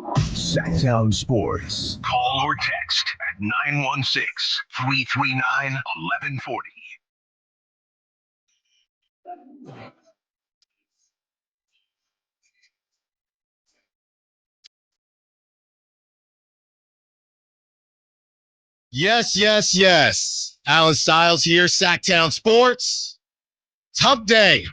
Sacktown Sports. Call or text at 916-339-1140. Yes, yes, yes. Allen Stiles here, Sacktown Sports. Hump Day.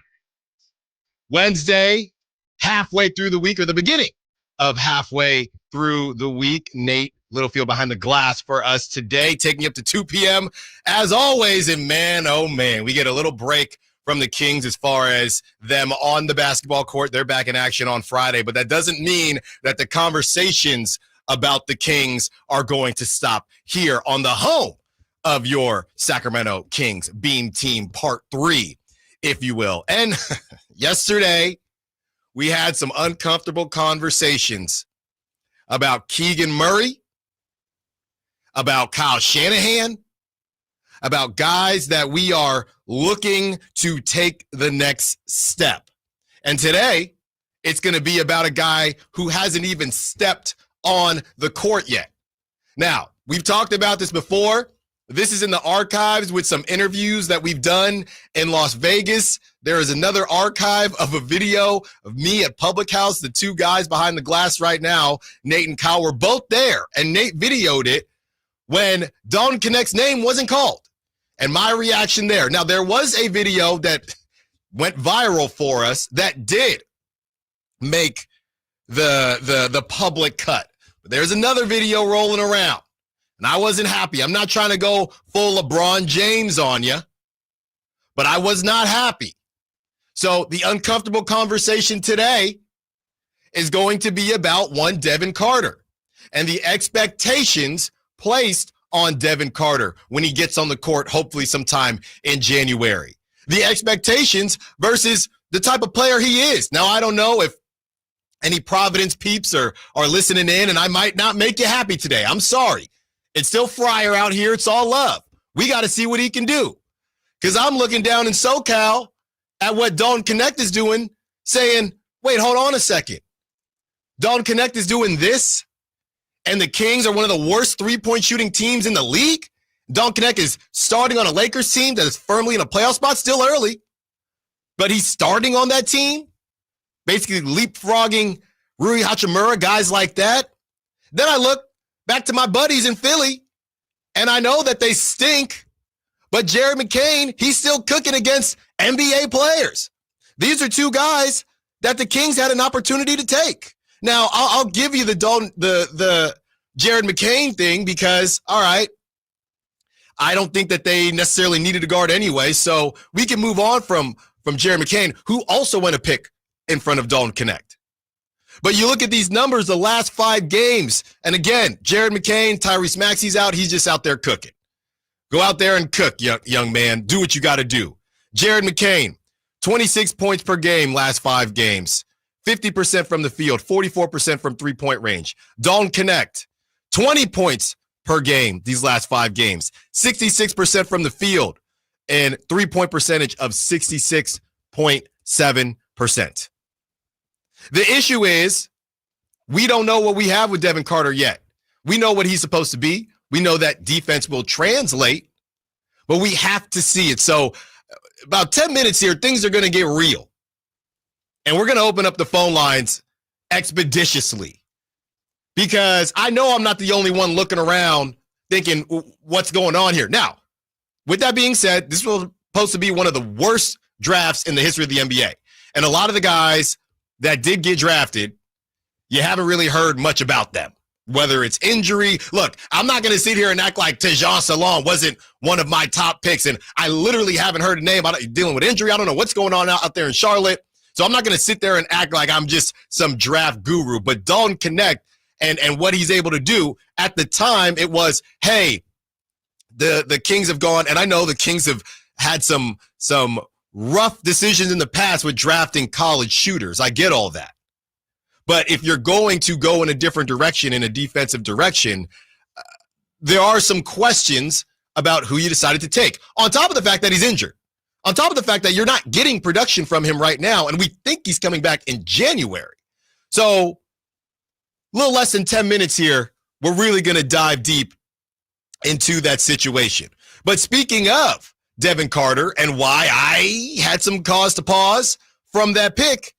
Wednesday, halfway through the week, or the beginning of halfway through the week. Nate Littlefield behind the glass for us today, taking up to 2 p.m. as always. And man, oh man, we get a little break from the Kings as far as them on the basketball court. They're back in action on Friday, but that doesn't mean that the conversations about the Kings are going to stop here on the home of your Sacramento Kings Beam Team Part 3, if you will. And yesterday, we had some uncomfortable conversations about Keegan Murray, about Kyle Shanahan, about guys that we are looking to take the next step. And today, it's going to be about a guy who hasn't even stepped on the court yet. Now, we've talked about this before. This is in the archives with some interviews that we've done in Las Vegas. There is another archive of a video of me at Public House. The two guys behind the glass right now, Nate and Kyle, were both there, and Nate videoed it when Dalton Knecht's name wasn't called. And my reaction there. Now, there was a video that went viral for us that did make the public cut. But there's another video rolling around, and I wasn't happy. I'm not trying to go full LeBron James on you, but I was not happy. So the uncomfortable conversation today is going to be about one Devin Carter and the expectations placed on Devin Carter when he gets on the court, hopefully sometime in January. The expectations versus the type of player he is. Now, I don't know if any Providence peeps are listening in, and I might not make you happy today. I'm sorry. It's still Friar out here. It's all love. We got to see what he can do. Because I'm looking down in SoCal at what Dalton Knecht is doing, saying, wait, hold on a second. Dalton Knecht is doing this, and the Kings are one of the worst three-point shooting teams in the league? Dalton Knecht is starting on a Lakers team that is firmly in a playoff spot, still early, but he's starting on that team? Basically leapfrogging Rui Hachimura, guys like that. Then I look back to my buddies in Philly, and I know that they stink, but Jared McCain, he's still cooking against NBA players. These are two guys that the Kings had an opportunity to take. Now, I'll give you the Jared McCain thing because, all right, I don't think that they necessarily needed a guard anyway, so we can move on from Jared McCain, who also went a pick in front of Dalton Knecht. But you look at these numbers, the last 5 games, and again, Jared McCain, Tyrese Maxey's out. He's just out there cooking. Go out there and cook, young man. Do what you got to do. Jared McCain, 26 points per game last 5 games, 50% from the field, 44% from three-point range. Dalton Knecht, 20 points per game these last 5 games, 66% from the field, and three-point percentage of 66.7%. The issue is we don't know what we have with Devin Carter yet. We know what he's supposed to be. We know that defense will translate, but we have to see it. So about 10 minutes here, things are going to get real. And we're going to open up the phone lines expeditiously because I know I'm not the only one looking around thinking what's going on here. Now, with that being said, this was supposed to be one of the worst drafts in the history of the NBA. And a lot of the guys that did get drafted, you haven't really heard much about them, whether it's injury. Look, I'm not going to sit here and act like Tejan Salon wasn't one of my top picks, and I literally haven't heard a name about dealing with injury. I don't know what's going on out there in Charlotte, so I'm not going to sit there and act like I'm just some draft guru. But Dalton Knecht and what he's able to do, at the time, it was, hey, the Kings have gone, and I know the Kings have had some rough decisions in the past with drafting college shooters. I get all that. But if you're going to go in a different direction, in a defensive direction, there are some questions about who you decided to take. On top of the fact that he's injured. On top of the fact that you're not getting production from him right now, and we think he's coming back in January. So little less than 10 minutes here, we're really going to dive deep into that situation. But speaking of Devin Carter and why I had some cause to pause from that pick,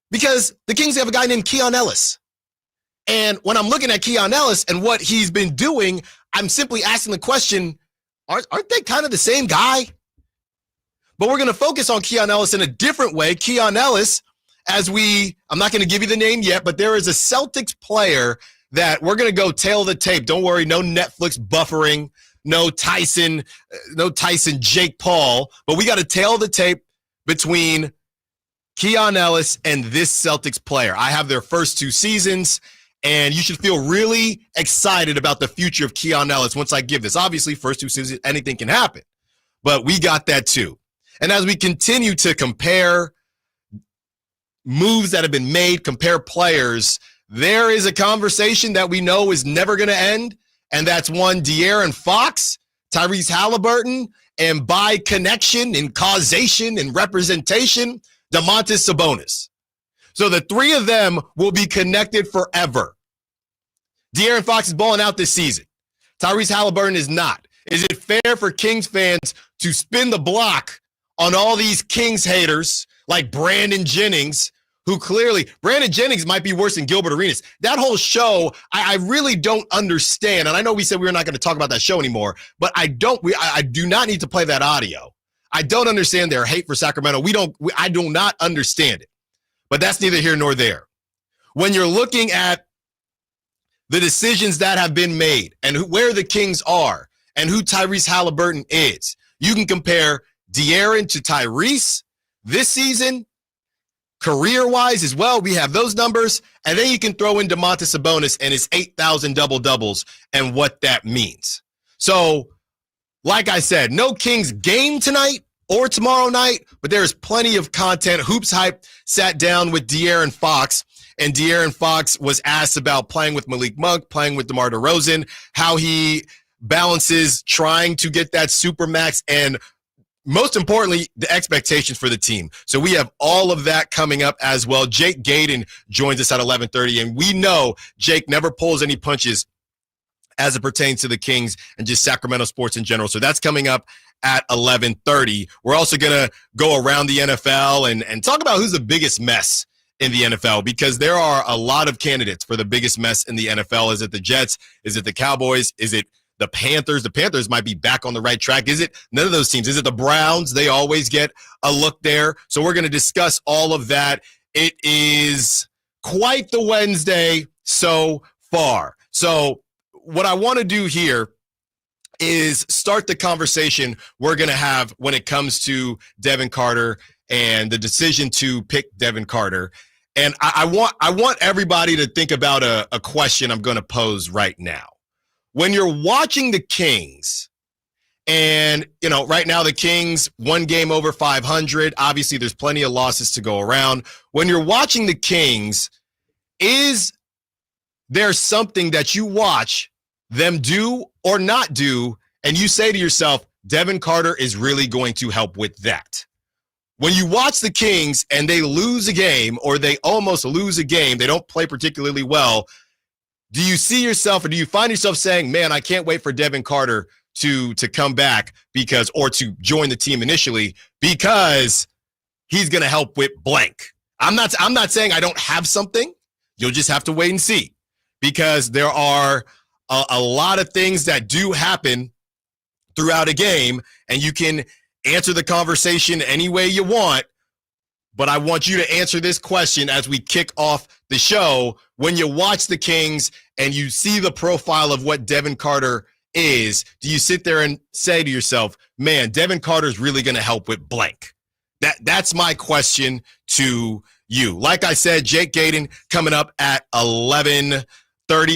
because the Kings have a guy named Keon Ellis. And when I'm looking at Keon Ellis and what he's been doing, I'm simply asking the question, aren't they kind of the same guy? But we're going to focus on Keon Ellis in a different way. Keon Ellis, I'm not going to give you the name yet, but there is a Celtics player that we're going to go tail the tape. Don't worry, no Netflix buffering, no Tyson Jake Paul, but we got to tail the tape between Keon Ellis and this Celtics player. I have their first 2 seasons, and you should feel really excited about the future of Keon Ellis once I give this. Obviously, first 2 seasons, anything can happen, but we got that too. And as we continue to compare moves that have been made, compare players, there is a conversation that we know is never going to end, and that's one De'Aaron Fox, Fox-Haliburton, and by connection and causation and representation, Domantas Sabonis. So the 3 of them will be connected forever. De'Aaron Fox is balling out this season. Fox-Haliburton is not. Is it fair for Kings fans to spin the block on all these Kings haters like Brandon Jennings, who clearly, Brandon Jennings might be worse than Gilbert Arenas. That whole show, I really don't understand. And I know we said we were not going to talk about that show anymore, but I do not need to play that audio. I don't understand their hate for Sacramento. I do not understand it. But that's neither here nor there. When you're looking at the decisions that have been made and where the Kings are and who Fox-Haliburton is, you can compare De'Aaron to Tyrese this season, career-wise as well. We have those numbers. And then you can throw in Domantas Sabonis and his 8,000 double-doubles and what that means. So, like I said, no Kings game tonight or tomorrow night, but there is plenty of content. Hoops Hype sat down with De'Aaron Fox, and De'Aaron Fox was asked about playing with Malik Monk, playing with DeMar DeRozan, how he balances trying to get that supermax, and most importantly, the expectations for the team. So we have all of that coming up as well. Jake Gayden joins us at 11:30, and we know Jake never pulls any punches as it pertains to the Kings and just Sacramento sports in general. So that's coming up at 11:30. We're also going to go around the NFL and talk about who's the biggest mess in the NFL, because there are a lot of candidates for the biggest mess in the NFL. Is it the Jets? Is it the Cowboys? Is it the Panthers? The Panthers might be back on the right track. Is it none of those teams? Is it the Browns? They always get a look there. So we're going to discuss all of that. It is quite the Wednesday so far. So what I want to do here is start the conversation we're going to have when it comes to Devin Carter and the decision to pick Devin Carter. And I want everybody to think about a question I'm going to pose right now. When you're watching the Kings, and, right now the Kings, 1 game over 500. Obviously, there's plenty of losses to go around. When you're watching the Kings, is there something that you watch them do or not do, and you say to yourself, Devin Carter is really going to help with that? When you watch the Kings and they lose a game, or they almost lose a game, they don't play particularly well, do you see yourself, or do you find yourself saying, man, I can't wait for Devin Carter to come back or to join the team initially, because he's going to help with blank? I'm not saying I don't have something. You'll just have to wait and see, because there are a lot of things that do happen throughout a game, and you can answer the conversation any way you want. But I want you to answer this question as we kick off the show. When you watch the Kings and you see the profile of what Devin Carter is, do you sit there and say to yourself, man, Devin Carter is really going to help with blank? That's my question to you. Like I said, Jake Gayden coming up at 11:30.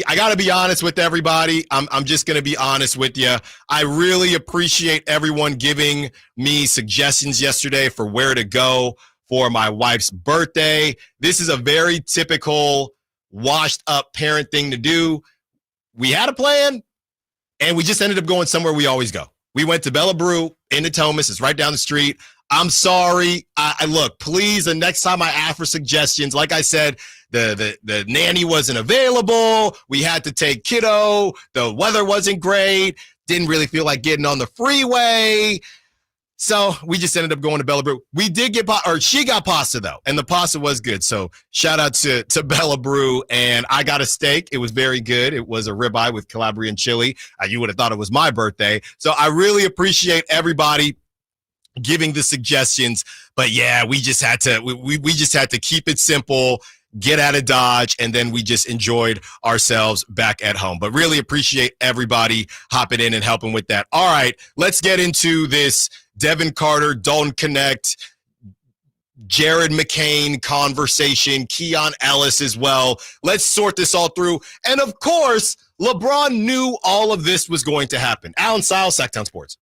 I got to be honest with everybody. I'm just going to be honest with you. I really appreciate everyone giving me suggestions yesterday for where to go for my wife's birthday. This is a very typical washed up parent thing to do. We had a plan, and we just ended up going somewhere we always go. We went to Bella Brew in Natomas. It's right down the street. I'm sorry. I look, please, the next time I ask for suggestions, like I said, the nanny wasn't available. We had to take kiddo. The weather wasn't great. Didn't really feel like getting on the freeway. So we just ended up going to Bella Brew. We did get, she got pasta though, and the pasta was good. So shout out to Bella Brew, and I got a steak. It was very good. It was a ribeye with Calabrian chili. You would have thought it was my birthday. So I really appreciate everybody giving the suggestions. But yeah, we just had to we just had to keep it simple, get out of Dodge, and then we just enjoyed ourselves back at home. But really appreciate everybody hopping in and helping with that. All right, let's get into this Devin Carter, Dalton Knecht, Jared McCain conversation, Keon Ellis as well. Let's sort this all through. And of course, LeBron knew all of this was going to happen. Allen Stiles, Sacktown Sports.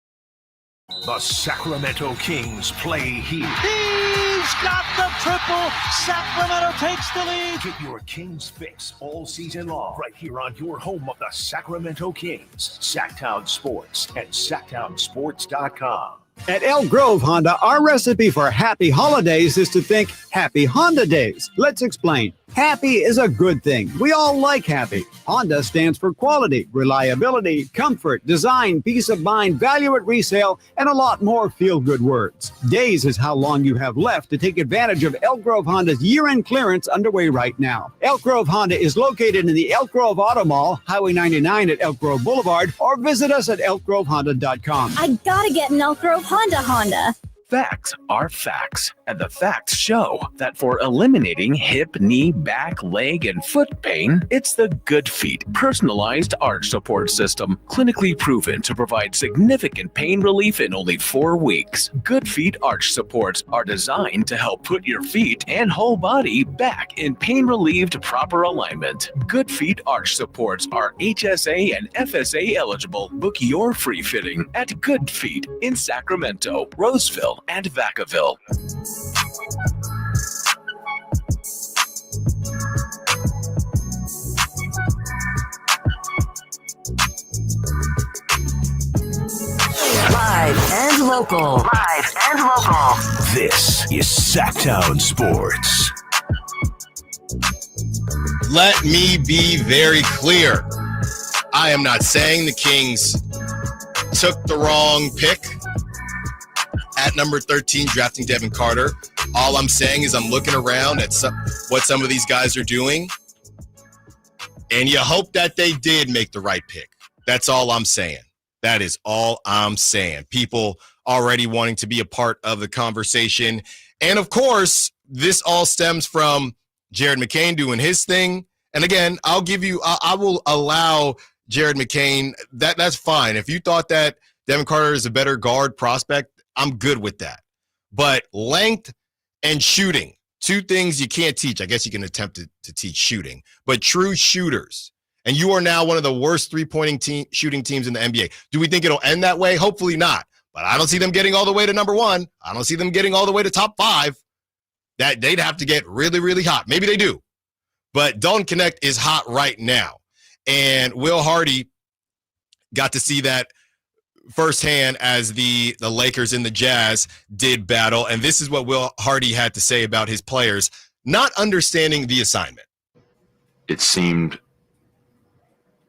The Sacramento Kings play here. He's got the triple. Sacramento takes the lead. Get your Kings fix all season long right here on your home of the Sacramento Kings, Sacktown Sports and SacktownSports.com. At Elk Grove Honda, our recipe for happy holidays is to think happy Honda days. Let's explain. Happy is a good thing. We all like happy. Honda stands for quality, reliability, comfort, design, peace of mind, value at resale, and a lot more feel-good words. Days is how long you have left to take advantage of Elk Grove Honda's year-end clearance underway right now. Elk Grove Honda is located in the Elk Grove Auto Mall, Highway 99 at Elk Grove Boulevard, or visit us at elkgrovehonda.com. I gotta get an Elk Grove Honda. Facts are facts, and the facts show that for eliminating hip, knee, back, leg, and foot pain, it's the Good Feet personalized arch support system, clinically proven to provide significant pain relief in only 4 weeks. Good Feet arch supports are designed to help put your feet and whole body back in pain-relieved proper alignment. Good Feet arch supports are HSA and FSA eligible. Book your free fitting at Good Feet in Sacramento, Roseville, and Vacaville. Live and local. This is Sacktown Sports. Let me be very clear. I am not saying the Kings took the wrong pick at number 13, drafting Devin Carter. All I'm saying is I'm looking around at what some of these guys are doing, and you hope that they did make the right pick. That's all I'm saying. That is all I'm saying. People already wanting to be a part of the conversation. And, of course, this all stems from Jared McCain doing his thing. And, again, I will allow Jared McCain. That's fine. If you thought that Devin Carter is a better guard prospect, I'm good with that. But length and shooting, two things you can't teach. I guess you can attempt to teach shooting, but true shooters. And you are now one of the worst three-pointing shooting teams in the NBA. Do we think it'll end that way? Hopefully not. But I don't see them getting all the way to number 1. I don't see them getting all the way to top 5. That they'd have to get really, really hot. Maybe they do. But Dalton Knecht is hot right now. And Will Hardy got to see that firsthand as the Lakers and the Jazz did battle. And this is what Will Hardy had to say about his players not understanding the assignment. It seemed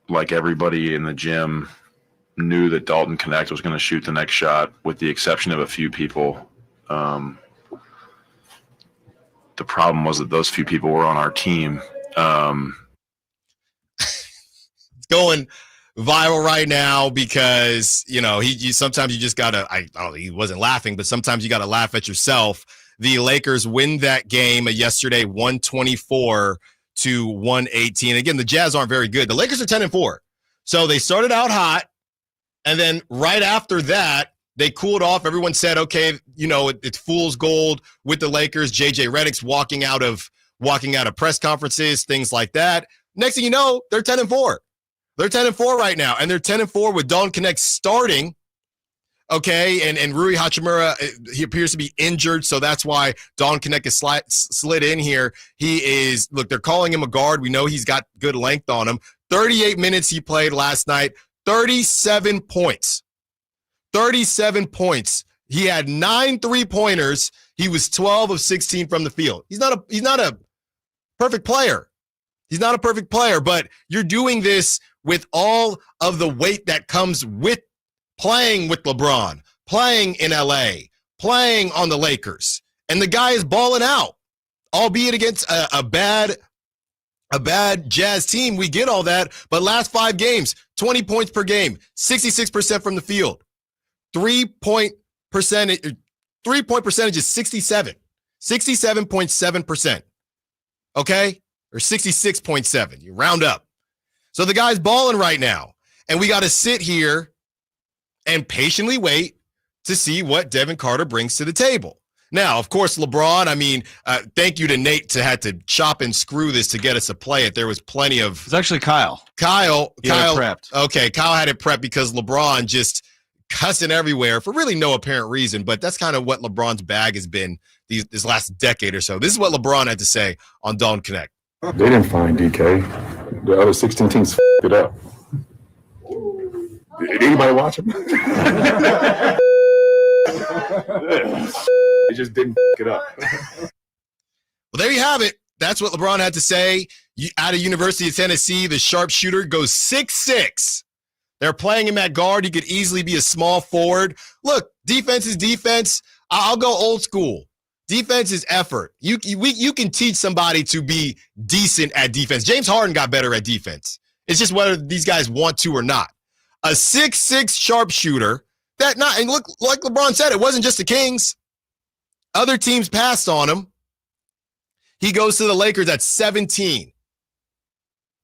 like everybody in the gym knew that Dalton Knecht was going to shoot the next shot, with the exception of a few people. The problem was that those few people were on our team. It's going viral right now because, sometimes you just got to, he wasn't laughing, but sometimes you got to laugh at yourself. The Lakers win that game yesterday, 124-118. Again, the Jazz aren't very good. The Lakers are 10-4. So they started out hot, and then right after that, they cooled off. Everyone said, okay, it's fool's gold with the Lakers. JJ Redick's walking out of press conferences, things like that. Next thing you know, they're 10-4. They're 10-4 right now, and they're 10-4 with Dalton Knecht starting. Okay, and Rui Hachimura, he appears to be injured, so that's why Dalton Knecht is slid in here. They're calling him a guard. We know he's got good length on him. 38 minutes he played last night, 37 points. 37 points. He had 9 3-pointers. He was 12 of 16 from the field. He's not a perfect player. He's not a perfect player, but you're doing this with all of the weight that comes with playing with LeBron, playing in LA, playing on the Lakers. And the guy is balling out, albeit against a bad Jazz team. We get all that. But last 5 games, 20 points per game, 66% from the field. 3-point percentage is 67.7%. Okay? Or 66.7. You round up. So the guy's balling right now. And we got to sit here and patiently wait to see what Devin Carter brings to the table. Now, of course, LeBron, thank you to Nate to had to chop and screw this to get us to play it. There was plenty of... It's actually Kyle. Kyle prepped. Okay, Kyle had it prepped because LeBron just cussing everywhere for really no apparent reason, but that's kind of what LeBron's bag has been this last decade or so. This is what LeBron had to say on Dalton Knecht. They didn't find DK. The other 16 teams f***ed it up. Did anybody watch him? They just didn't f*** it up. Well, there you have it. That's what LeBron had to say. Out of University of Tennessee, the sharpshooter goes 6'6". They're playing him at guard. He could easily be a small forward. Look, defense is defense. I'll go old school. Defense is effort. You can teach somebody to be decent at defense. James Harden got better at defense. It's just whether these guys want to or not. A 6'6" sharpshooter and look, like LeBron said, it wasn't just the Kings. Other teams passed on him. He goes to the Lakers at 17.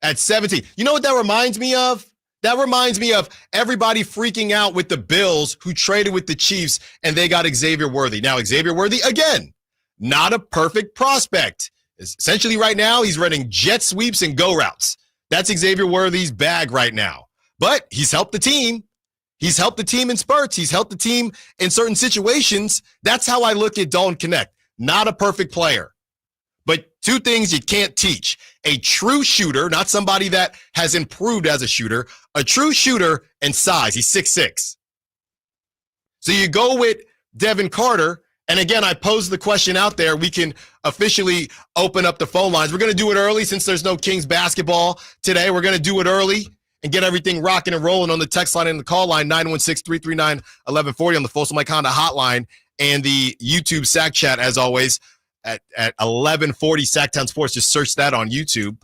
At 17. You know what that reminds me of? That reminds me of everybody freaking out with the Bills who traded with the Chiefs and they got Xavier Worthy. Now, Xavier Worthy, again, not a perfect prospect. Essentially right now, he's running jet sweeps and go routes. That's Xavier Worthy's bag right now. But he's helped the team. He's helped the team in spurts. He's helped the team in certain situations. That's how I look at Dalton Knecht. Not a perfect player. But 2 things you can't teach. A true shooter, not somebody that has improved as a shooter, a true shooter and size. He's 6'6". So you go with Devin Carter, and again, I posed the question out there. We can officially open up the phone lines. We're going to do it early since there's no Kings basketball today. We're going to do it early and get everything rocking and rolling on the text line and the call line, 916-339-1140 on the Folsom Lake Honda hotline and the YouTube Sack Chat, as always, at 1140 Sacktown Sports. Just search that on YouTube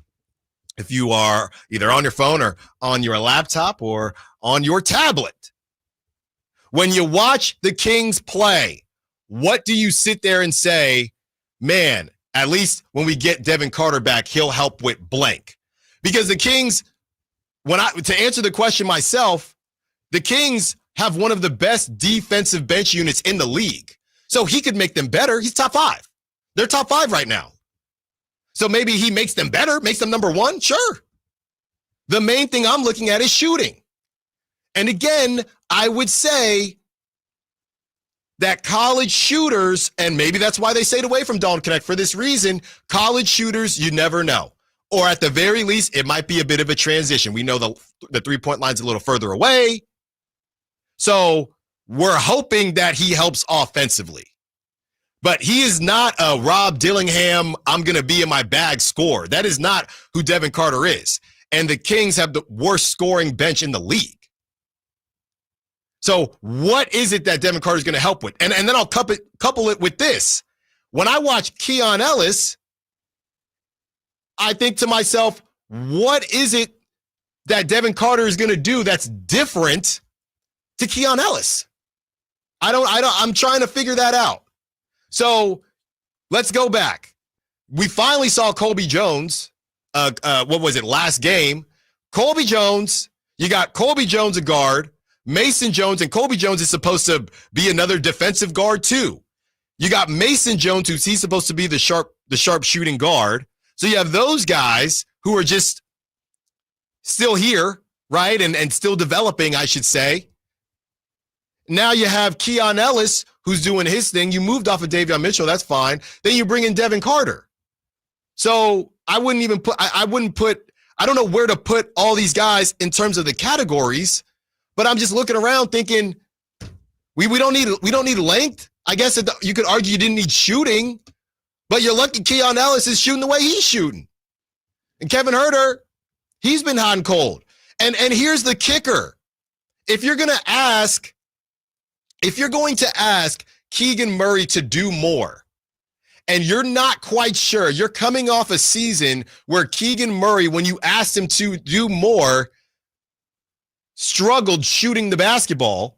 if you are either on your phone or on your laptop or on your tablet. When you watch the Kings play, what do you sit there and say, man, at least when we get Devin Carter back, he'll help with blank? Because the Kings, to answer the question myself, the Kings have one of the best defensive bench units in the league. So he could make them better. He's top 5. They're top 5 right now. So maybe he makes them better, makes them number 1. Sure. The main thing I'm looking at is shooting. And again, I would say that college shooters, and maybe that's why they stayed away from Dalton Knecht for this reason, college shooters, you never know. Or at the very least, it might be a bit of a transition. We know the 3-point line's a little further away. So we're hoping that he helps offensively. But he is not a Rob Dillingham, I'm going to be in my bag scorer. That is not who Devin Carter is. And the Kings have the worst scoring bench in the league. So what is it that Devin Carter is going to help with? And then I'll couple it with this. When I watch Keon Ellis, I think to myself, what is it that Devin Carter is going to do that's different to Keon Ellis? I'm trying to figure that out. So let's go back. We finally saw Colby Jones. Last game? Colby Jones. You got Colby Jones, a guard, Mason Jones, and Colby Jones is supposed to be another defensive guard too. You got Mason Jones, he's supposed to be the sharp shooting guard. So you have those guys who are just still here, right? And still developing, I should say. Now you have Keon Ellis, who's doing his thing. You moved off of Davion Mitchell, that's fine. Then you bring in Devin Carter. So I don't know where to put all these guys in terms of the categories, but I'm just looking around thinking, We don't need length. I guess you could argue you didn't need shooting, but you're lucky Keon Ellis is shooting the way he's shooting. And Kevin Huerter, he's been hot and cold. And here's the kicker. If you're going to ask Keegan Murray to do more, and you're not quite sure, you're coming off a season where Keegan Murray, when you asked him to do more, struggled shooting the basketball,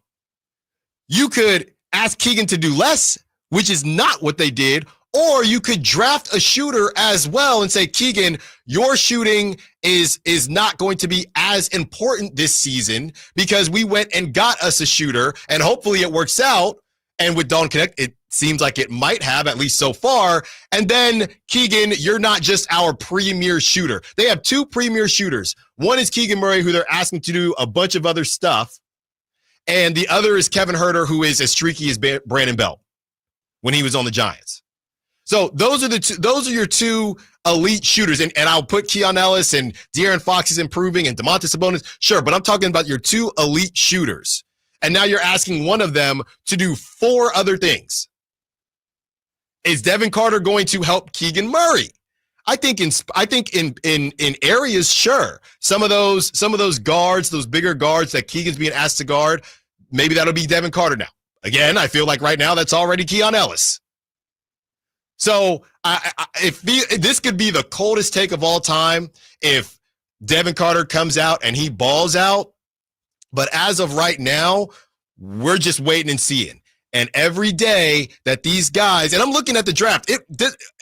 you could ask Keegan to do less, which is not what they did, or you could draft a shooter as well and say, Keegan, your shooting is not going to be as important this season because we went and got us a shooter, and hopefully it works out. And with Dalton Knecht, it seems like it might have, at least so far. And then, Keegan, you're not just our premier shooter. They have two premier shooters. One is Keegan Murray, who they're asking to do a bunch of other stuff. And the other is Kevin Huerter, who is as streaky as Brandon Belt when he was on the Giants. So those are your two elite shooters. And I'll put Keon Ellis and De'Aaron Fox is improving and Domantas Sabonis. Sure, but I'm talking about your two elite shooters. And now you're asking one of them to do four other things. Is Devin Carter going to help Keegan Murray? I think in areas, sure. Some of those guards, those bigger guards that Keegan's being asked to guard, maybe that'll be Devin Carter now. Again, I feel like right now that's already Keon Ellis. So if this could be the coldest take of all time if Devin Carter comes out and he balls out. But as of right now, we're just waiting and seeing. And every day that these guys, and I'm looking at the draft, it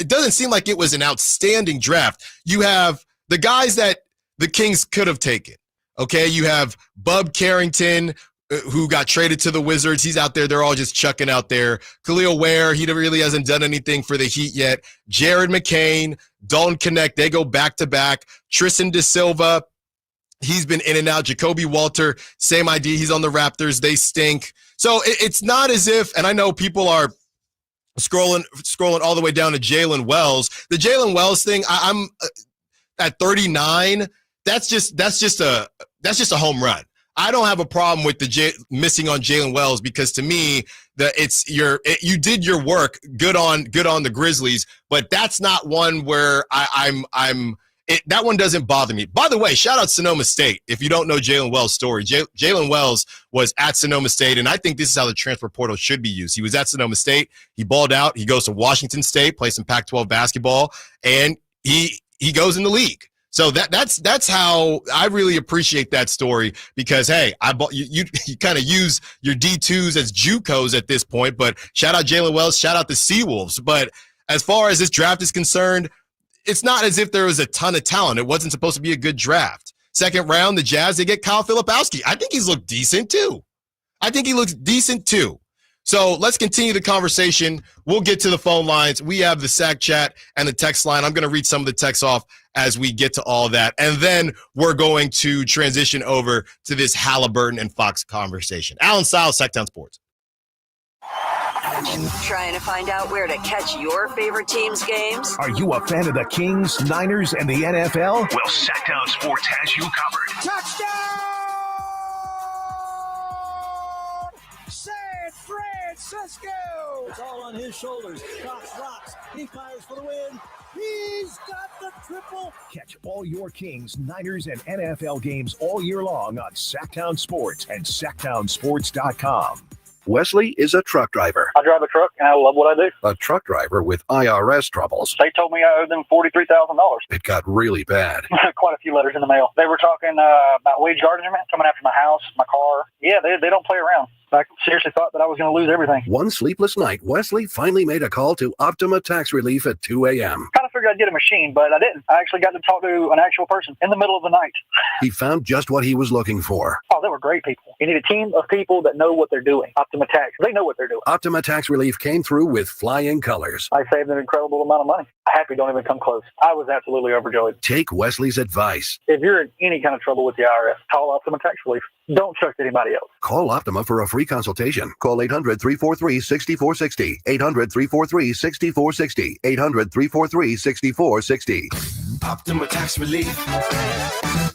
doesn't seem like it was an outstanding draft. You have the guys that the Kings could have taken. Okay, you have Bub Carrington, who got traded to the Wizards. He's out there. They're all just chucking out there. Khalil Ware, he really hasn't done anything for the Heat yet. Jared McCain, Dalton Knecht, they go back-to-back. Tristan Da Silva, he's been in and out. Jacoby Walter, same idea. He's on the Raptors. They stink. So it's not as if, and I know people are scrolling all the way down to Jalen Wells. The Jalen Wells thing, I'm at 39. That's just a home run. I don't have a problem with missing on Jalen Wells because to me, you did your work. Good on the Grizzlies, but that's not one where that one doesn't bother me. By the way, shout out Sonoma State. If you don't know Jalen Wells' story, Jalen Wells was at Sonoma State, and I think this is how the transfer portal should be used. He was at Sonoma State. He balled out. He goes to Washington State, plays some Pac-12 basketball, and he goes in the league. So that's how I really appreciate that story because, hey, you kind of use your D2s as JUCOs at this point, but shout out Jalen Wells, shout out the Seawolves. But as far as this draft is concerned, it's not as if there was a ton of talent. It wasn't supposed to be a good draft. Second round, the Jazz, they get Kyle Filipowski. I think he's looked decent too. So let's continue the conversation. We'll get to the phone lines. We have the Sack Chat and the text line. I'm going to read some of the texts off as we get to all that. And then we're going to transition over to this Haliburton and Fox conversation. Allen Stiles, Sacktown Sports. Trying to find out where to catch your favorite team's games? Are you a fan of the Kings, Niners, and the NFL? Well, Sacktown Sports has you covered. Touchdown! San Francisco! It's all on his shoulders. Fox rocks. He fires for the win. He's got the triple. Catch all your Kings, Niners, and NFL games all year long on Sacktown Sports and SacktownSports.com. Wesley is a truck driver. I drive a truck, and I love what I do. A truck driver with IRS troubles. They told me I owed them $43,000. It got really bad. Quite a few letters in the mail. They were talking about wage garnishment, coming after my house, my car. Yeah, they don't play around. I seriously thought that I was going to lose everything. One sleepless night, Wesley finally made a call to Optima Tax Relief at 2 a.m. Kind of figured I'd get a machine, but I didn't. I actually got to talk to an actual person in the middle of the night. He found just what he was looking for. Oh, they were great people. You need a team of people that know what they're doing. Optima Tax, they know what they're doing. Optima Tax Relief came through with flying colors. I saved an incredible amount of money. Happy don't even come close. I was absolutely overjoyed. Take Wesley's advice. If you're in any kind of trouble with the IRS, call Optima Tax Relief. Don't trust anybody else. Call Optima for a free consultation. Call 800-343-6460. 800-343-6460. 800-343-6460. Optima Tax Relief.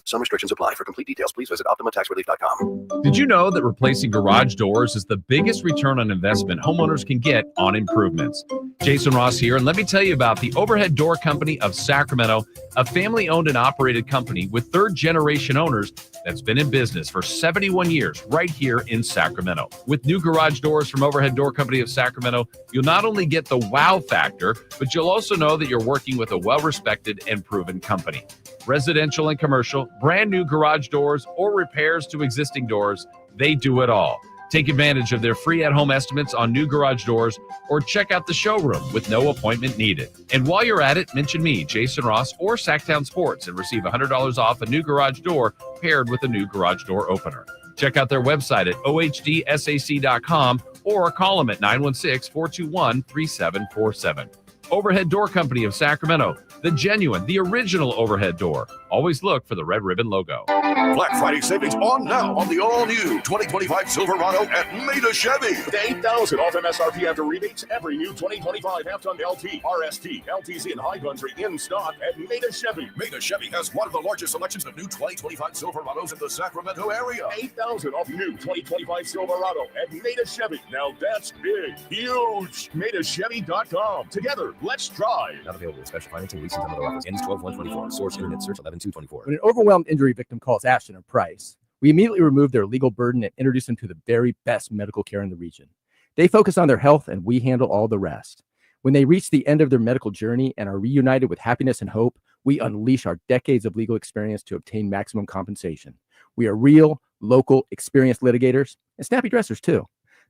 Some restrictions apply. For complete details, please visit OptimaTaxRelief.com. Did you know that replacing garage doors is the biggest return on investment homeowners can get on improvements? Jason Ross here, and let me tell you about the Overhead Door Company of Sacramento, a family-owned and operated company with third-generation owners that's been in business for 71 years right here in Sacramento. With new garage doors from Overhead Door Company of Sacramento, you'll not only get the wow factor, but you'll also know that you're working with a well-respected and proven company. Residential and commercial, brand new garage doors, or repairs to existing doors, they do it all. Take advantage of their free at-home estimates on new garage doors, or check out the showroom with no appointment needed. And while you're at it, mention me, Jason Ross, or Sacktown Sports, and receive $100 off a new garage door paired with a new garage door opener. Check out their website at ohdsac.com or call them at 916-421-3747. Overhead Door Company of Sacramento, the genuine, the original overhead door. Always look for the red ribbon logo. Black Friday savings on now on the all-new 2025 Silverado at Maida Chevy. $8,000 off MSRP after rebates. Every new 2025 half-ton LT, RST, LTZ, and high country in stock at Maida Chevy. Maida Chevy has one of the largest selections of new 2025 Silverados in the Sacramento area. $8,000 off new 2025 Silverado at Maida Chevy. Now that's big, huge. MaidaChevy.com. Together, let's drive. Not available with special financing, leasing, and other offers. Ends 12/1/24. Source internet search 11/2/24. When an overwhelmed injury victim calls Ashton or Price, we immediately remove their legal burden and introduce them to the very best medical care in the region. They focus on their health, and we handle all the rest. When they reach the end of their medical journey and are reunited with happiness and hope, we unleash our decades of legal experience to obtain maximum compensation. We are real, local, experienced litigators and snappy dressers too.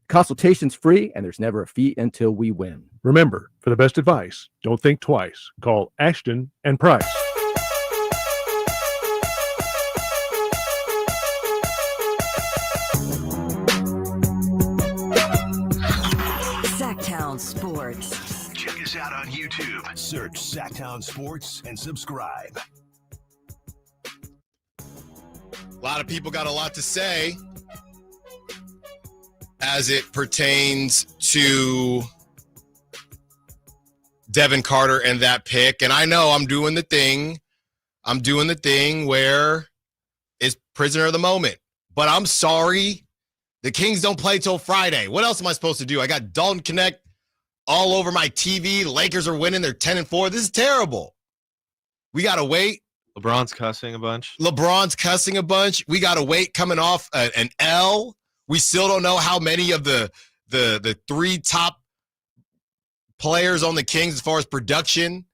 Consultation's free, and there's never a fee until we win. Remember, for the best advice, don't think twice. Call Ashton and Price. Sacktown Sports. Check us out on YouTube. Search Sacktown Sports and subscribe. A lot of people got a lot to say as it pertains to Devin Carter and that pick. And I know I'm doing the thing where it's prisoner of the moment. But I'm sorry, the Kings don't play till Friday. What else am I supposed to do? I got Dalton Knecht all over my TV. The Lakers are winning. They're 10-4. This is terrible. We got to wait. LeBron's cussing a bunch. We got to wait coming off an L. We still don't know how many of the three top players on the Kings as far as production.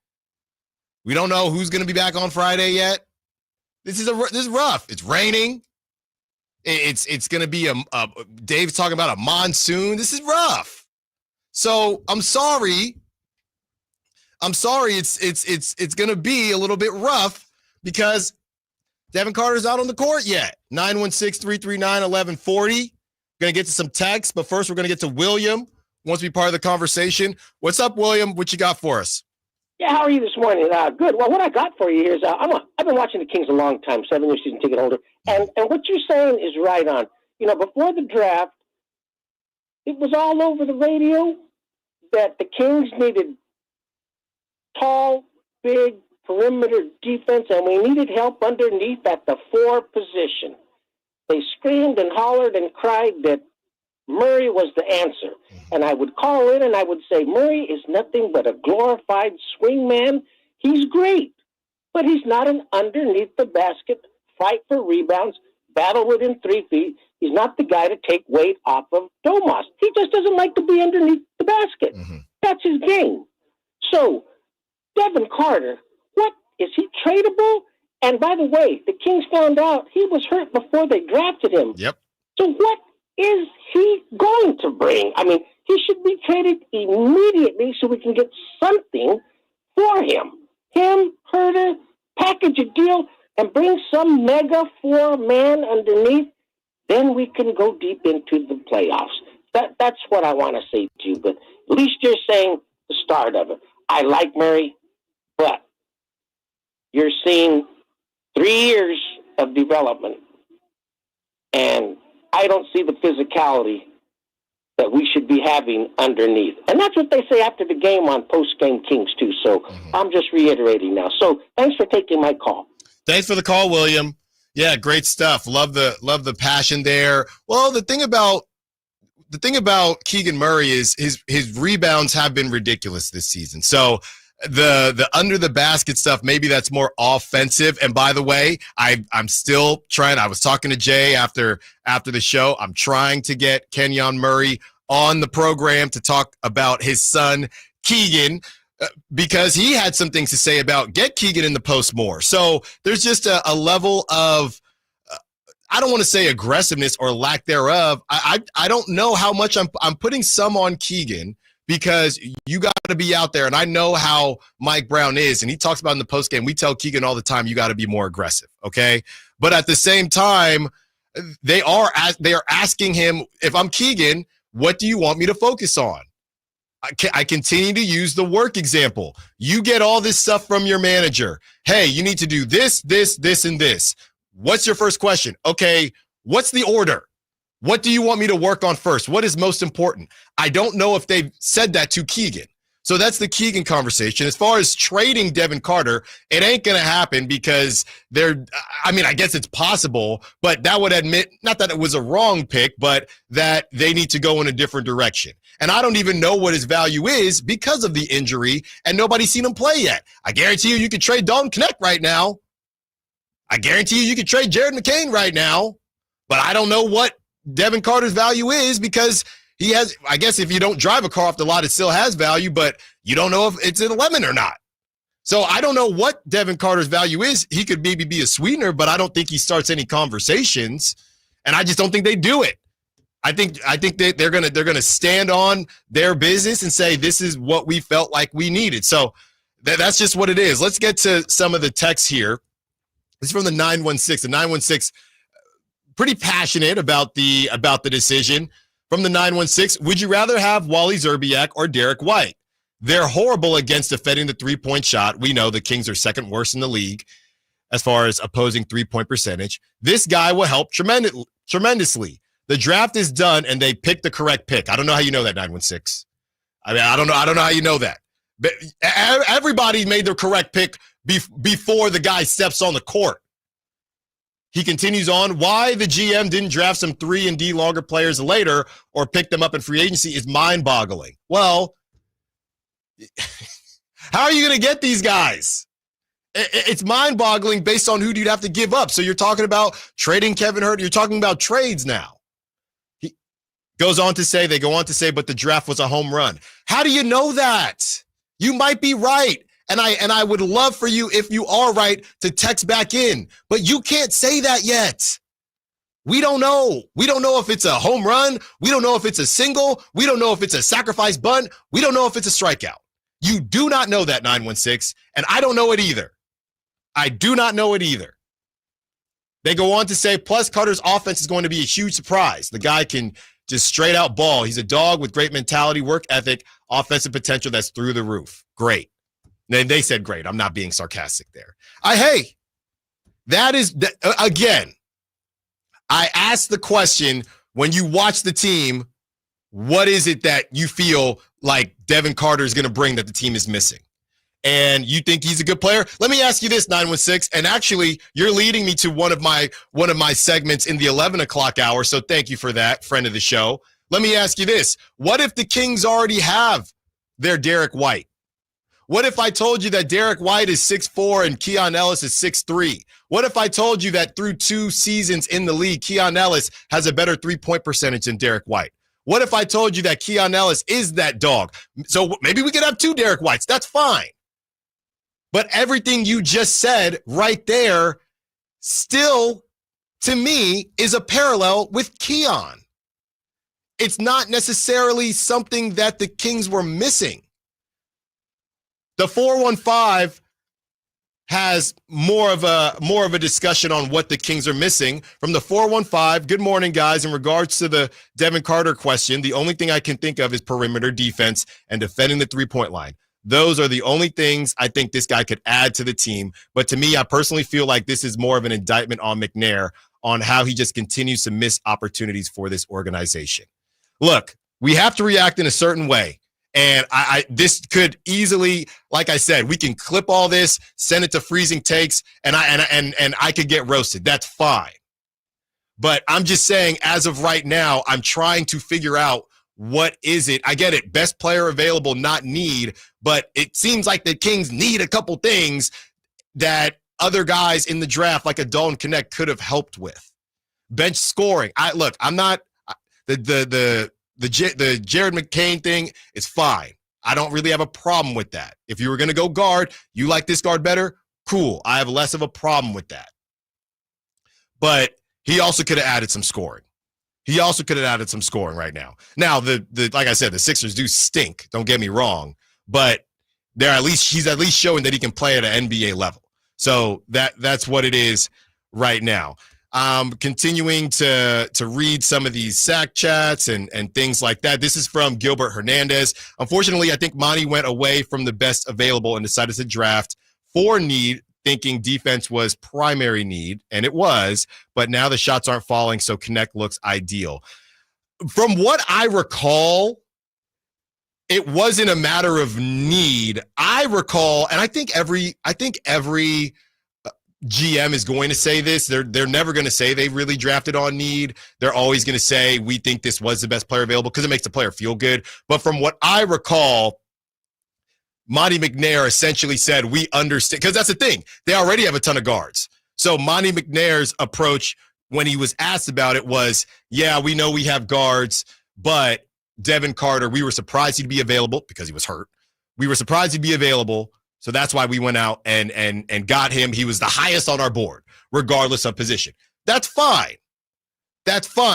We don't know who's going to be back on Friday yet. This is rough. It's raining. It's going to be Dave's talking about a monsoon. This is rough. So I'm sorry. It's going to be a little bit rough because Devin Carter's out on the court yet. 916-339-1140. Going to get to some texts, but first we're going to get to William. Wants to be part of the conversation. What's up, William? What you got for us? Yeah, how are you this morning? Good. Well, what I got for you here is I've been watching the Kings a long time, 7-year season ticket holder, and what you're saying is right on. You know, before the draft, it was all over the radio that the Kings needed tall, big perimeter defense, and we needed help underneath at the 4 position. They screamed and hollered and cried that Murray was the answer. And I would call in and I would say, Murray is nothing but a glorified swing man. He's great, but he's not an underneath the basket, fight for rebounds, battle within 3 feet. He's not the guy to take weight off of Domas. He just doesn't like to be underneath the basket. That's his game. So, Devin Carter, what, is he tradable? And by the way, the Kings found out he was hurt before they drafted him. Yep. So what is he going to bring? I mean, he should be traded immediately so we can get something for him. Him, Herter, package a deal, and bring some mega 4-man underneath. Then we can go deep into the playoffs. That's what I want to say to you. But at least you're saying the start of it. I like Murray, but you're seeing 3 years of development, and I don't see the physicality that we should be having underneath. And that's what they say after the game on Post-Game Kings, too. So I'm just reiterating now. So thanks for taking my call. Thanks for the call, William. Yeah, great stuff. Love the passion there. Well, the thing about Keegan Murray is his rebounds have been ridiculous this season. So the under the basket stuff, maybe that's more offensive. And by the way, I'm still trying. I was talking to Jay after the show. I'm trying to get Keon Murray on the program to talk about his son Keegan, because he had some things to say about get Keegan in the post more. So there's just a level of, I don't want to say aggressiveness or lack thereof. I don't know how much I'm putting some on Keegan, because you got to be out there. And I know how Mike Brown is, and he talks about in the postgame. We tell Keegan all the time, you got to be more aggressive, okay? But at the same time, they are asking him, if I'm Keegan, what do you want me to focus on? I continue to use the work example. You get all this stuff from your manager. Hey, you need to do this, this, this, and this. What's your first question? Okay, what's the order? What do you want me to work on first? What is most important? I don't know if they've said that to Keegan. So that's the Keegan conversation. As far as trading Devin Carter, it ain't going to happen because I guess it's possible, but that would admit, not that it was a wrong pick, but that they need to go in a different direction. And I don't even know what his value is because of the injury, and nobody's seen him play yet. I guarantee you could trade Dalton Knecht right now. I guarantee you could trade Jared McCain right now, but I don't know what Devin Carter's value is, because he has, I guess if you don't drive a car off the lot, it still has value, but you don't know if it's in a lemon or not. So I don't know what Devin Carter's value is. He could maybe be a sweetener, but I don't think he starts any conversations, and I just don't think they do it. I think they're gonna stand on their business and say, this is what we felt like we needed. So that's just what it is. Let's get to some of the texts here. This is from the 916. The 916, pretty passionate about the decision. From the 916, would you rather have Wally Szczerbiak or Derek White? They're horrible against defending the three-point shot. We know the Kings are second worst in the league as far as opposing three-point percentage. This guy will help tremendously. The draft is done, and they picked the correct pick. I don't know how you know that, 916. I mean, I don't know how you know that. But everybody made the correct pick before the guy steps on the court. He continues on. Why the GM didn't draft some 3 and D longer players later or pick them up in free agency is mind-boggling. Well, how are you going to get these guys? It's mind-boggling based on who you'd have to give up. So you're talking about trading Kevin Huerter. You're talking about trades now. He goes on to say, but the draft was a home run. How do you know that? You might be right. And I would love for you, if you are right, to text back in. But you can't say that yet. We don't know. We don't know if it's a home run. We don't know if it's a single. We don't know if it's a sacrifice bunt. We don't know if it's a strikeout. You do not know that, 916, and I don't know it either. I do not know it either. They go on to say, plus Carter's offense is going to be a huge surprise. The guy can just straight out ball. He's a dog with great mentality, work ethic, offensive potential that's through the roof. Great. And they said great. I'm not being sarcastic there. Again, I asked the question, when you watch the team, what is it that you feel like Devin Carter is going to bring that the team is missing? And you think he's a good player? Let me ask you this, 916. And actually, you're leading me to one of my segments in the 11 o'clock hour. So thank you for that, friend of the show. Let me ask you this. What if the Kings already have their Derek White? What if I told you that Derek White is 6'4" and Keon Ellis is 6'3"? What if I told you that through 2 seasons in the league, Keon Ellis has a better three-point percentage than Derek White? What if I told you that Keon Ellis is that dog? So maybe we could have 2 Derek Whites. That's fine. But everything you just said right there still, to me, is a parallel with Keon. It's not necessarily something that the Kings were missing. The 415 has more of a discussion on what the Kings are missing. From the 415, good morning, guys. In regards to the Devin Carter question, the only thing I can think of is perimeter defense and defending the three-point line. Those are the only things I think this guy could add to the team. But to me, I personally feel like this is more of an indictment on McNair on how he just continues to miss opportunities for this organization. Look, We have to react in a certain way. And this could easily, like I said, we can clip all this, send it to freezing takes, and I could get roasted. That's fine. But I'm just saying, as of right now, I'm trying to figure out what is it. I get it, best player available, not need, but it seems like the Kings need a couple things that other guys in the draft, like a Dalton Knecht, could have helped with. Bench scoring. I'm not the Jared McCain thing is fine. I don't really have a problem with that. If you were going to go guard, you like this guard better, cool. I have less of a problem with that. But he also could have added some scoring. Right now. Now, like I said, the Sixers do stink. Don't get me wrong, but he's at least showing that he can play at an NBA level. So that's what it is right now. Continuing to read some of these sack chats and things like that. This is from Gilbert Hernandez. Unfortunately, I think Monty went away from the best available and decided to draft for need, thinking defense was primary need, and it was, but now the shots aren't falling, so Knecht looks ideal. From what I recall, it wasn't a matter of need. I recall, and I think every GM is going to say this. They're never going to say they really drafted on need. They're always going to say, we think this was the best player available, because it makes the player feel good. But from what I recall, Monty McNair essentially said, we understand, because that's the thing. They already have a ton of guards. So Monty McNair's approach when he was asked about it was, yeah, we know we have guards, but Devin Carter, we were surprised he'd be available because he was hurt. We were surprised he'd be available. So that's why we went out and got him. He was the highest on our board, regardless of position. That's fine.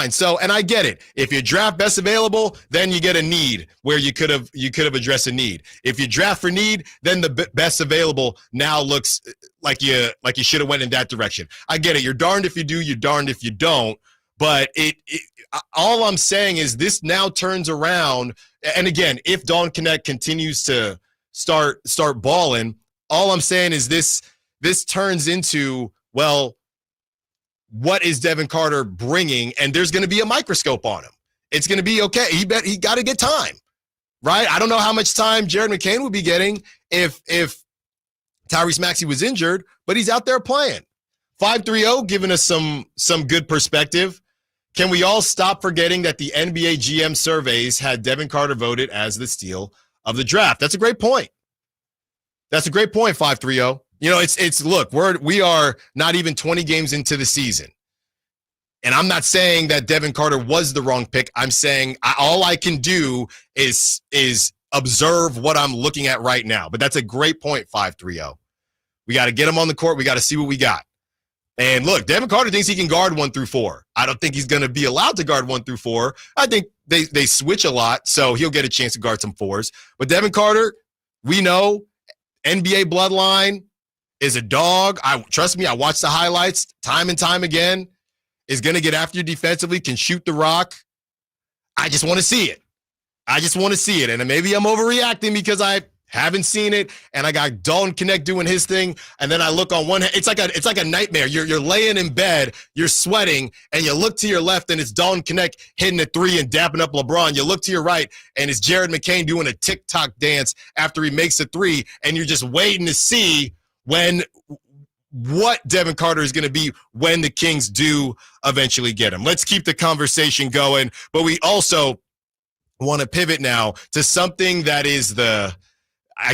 So, and I get it. If you draft best available, then you get a need where you could have addressed a need. If you draft for need, then the best available now looks like you should have went in that direction. I get it. You're darned if you do, you're darned if you don't. But all I'm saying is this now turns around. And again, if Dalton Knecht continues to start balling, all I'm saying is this turns into, well, what is Devin Carter bringing? And there's going to be a microscope on him. It's going to be okay. He got to get time, right? I don't know how much time Jared McCain would be getting if Tyrese Maxey was injured, but he's out there playing. 530 giving us some good perspective. Can we all stop forgetting that the NBA GM surveys had Devin Carter voted as the steal of the draft? That's a great point. 530. You know, look, we are not even 20 games into the season. And I'm not saying that Devin Carter was the wrong pick. I'm saying all I can do is observe what I'm looking at right now. But that's a great point, 530. We got to get him on the court. We got to see what we got. And look, Devin Carter thinks he can guard 1 through 4. I don't think he's going to be allowed to guard 1 through 4. I think they switch a lot, so he'll get a chance to guard some 4s. But Devin Carter, we know, NBA bloodline, is a dog. Trust me, I watched the highlights time and time again. Is going to get after you defensively, can shoot the rock. I just want to see it. And maybe I'm overreacting because I haven't seen it, and I got Dalton Knecht doing his thing, and then I look on one hand. It's like a nightmare. You're laying in bed, you're sweating, and you look to your left, and it's Dalton Knecht hitting a 3 and dapping up LeBron. You look to your right, and it's Jared McCain doing a TikTok dance after he makes a 3, and you're just waiting to see what Devin Carter is going to be when the Kings do eventually get him. Let's keep the conversation going, but we also want to pivot now to something that is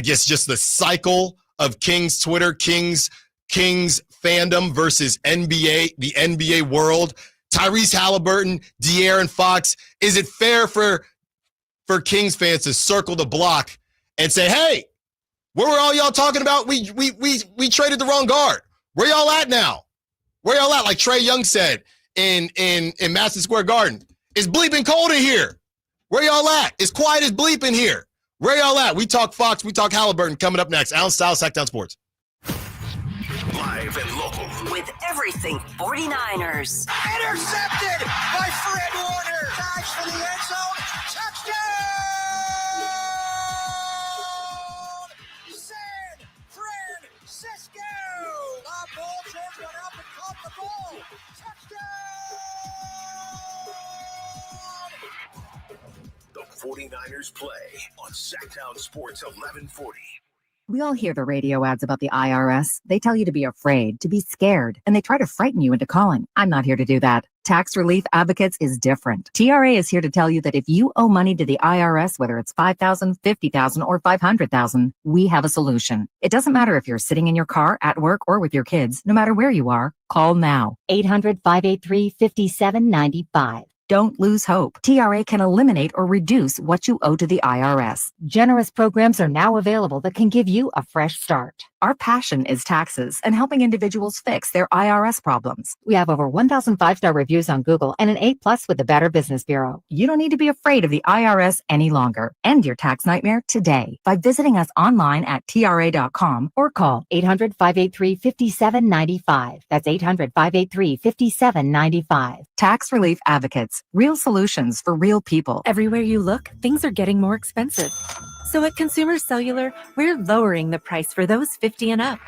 just the cycle of Kings Twitter, Kings fandom versus NBA, the NBA world. Tyrese Haliburton, De'Aaron Fox. Is it fair for Kings fans to circle the block and say, hey, where were all y'all talking about? We traded the wrong guard. Where y'all at now? Where y'all at? Like Trae Young said in Madison Square Garden. It's bleeping cold in here. Where y'all at? It's quiet as bleep in here. Where y'all at? We talk Fox. We talk Haliburton coming up next. Allen Stiles, Sacktown Sports. Live and local. With everything 49ers. Intercepted by Fred Warner. Dives for the end zone. Touchdown! San Francisco! The Vultures went up and caught the ball. Touchdown! The 49ers play on Sacktown Sports 1140. We all hear the radio ads about the IRS. They tell you to be afraid, to be scared, and they try to frighten you into calling. I'm not here to do that. Tax Relief Advocates is different. TRA is here to tell you that if you owe money to the IRS, whether it's $5,000, $50,000, or $500,000, we have a solution. It doesn't matter if you're sitting in your car, at work, or with your kids. No matter where you are, call now. 800-583-5795. Don't lose hope. TRA can eliminate or reduce what you owe to the IRS. Generous programs are now available that can give you a fresh start. Our passion is taxes and helping individuals fix their IRS problems. We have over 1,000 5-star reviews on Google and an A+ with the Better Business Bureau. You don't need to be afraid of the IRS any longer. End your tax nightmare today by visiting us online at TRA.com or call 800-583-5795. That's 800-583-5795. Tax Relief Advocates. Real solutions for real people. Everywhere you look, things are getting more expensive. So at Consumer Cellular, we're lowering the price for those 50 and up.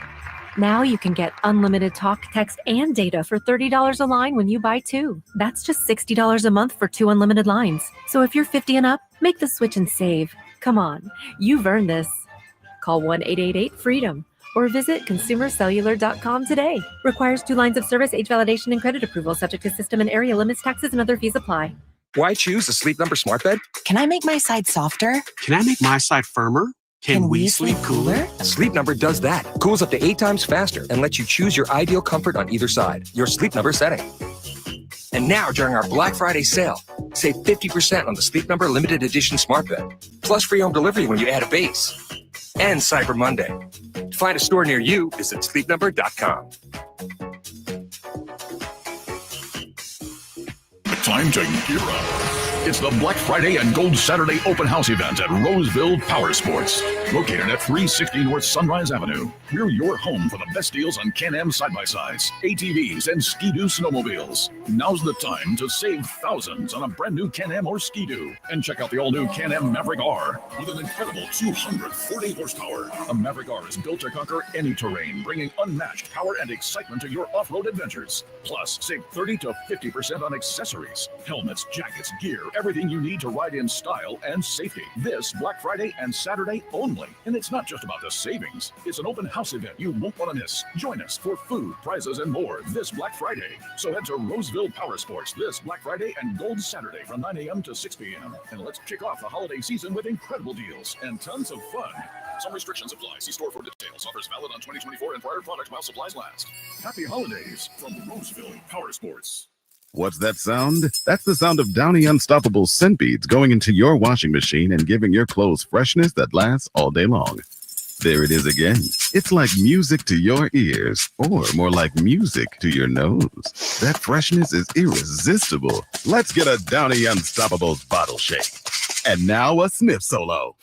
Now you can get unlimited talk, text, and data for $30 a line when you buy 2. That's just $60 a month for 2 unlimited lines. So if you're 50 and up, make the switch and save. Come on, you've earned this. Call 1-888-FREEDOM or visit consumercellular.com today. Requires 2 lines of service, age validation, and credit approval, subject to system and area limits, taxes, and other fees apply. Why choose a Sleep Number smart bed? Can I make my side softer? Can I make my side firmer? Can we sleep cooler? Sleep Number does that. Cools up to 8 times faster and lets you choose your ideal comfort on either side. Your Sleep Number setting. And now, during our Black Friday sale, save 50% on the Sleep Number limited edition smart bed. Plus free home delivery when you add a base. And Cyber Monday. To find a store near you, visit sleepnumber.com. Time to gear up. It's the Black Friday and Gold Saturday open house event at Roseville Power Sports. Located at 360 North Sunrise Avenue. We're your home for the best deals on Can-Am side-by-sides, ATVs, and Ski-Doo snowmobiles. Now's the time to save thousands on a brand new Can-Am or Ski-Doo. And check out the all-new Can-Am Maverick R with an incredible 240 horsepower. A Maverick R is built to conquer any terrain, bringing unmatched power and excitement to your off-road adventures. Plus, save 30 to 50% on accessories, helmets, jackets, gear, everything you need to ride in style and safety. This Black Friday and Saturday only. And it's not just about the savings. It's an open house event you won't want to miss. Join us for food, prizes, and more this Black Friday. So head to Roseville Power Sports this Black Friday and Gold Saturday from 9 a.m. to 6 p.m. And let's kick off the holiday season with incredible deals and tons of fun. Some restrictions apply. See store for details. Offers valid on 2024 and prior products while supplies last. Happy holidays from Roseville Power Sports. What's that sound? That's the sound of Downy Unstoppable scent beads going into your washing machine and giving your clothes freshness that lasts all day long. There it is again. It's like music to your ears, or more like music to your nose. That freshness is irresistible. Let's get a Downy Unstoppables bottle shake. And now a sniff solo.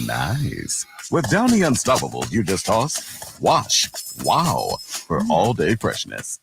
Nice. With Downy Unstoppables, you just toss, wash, wow, for all-day freshness.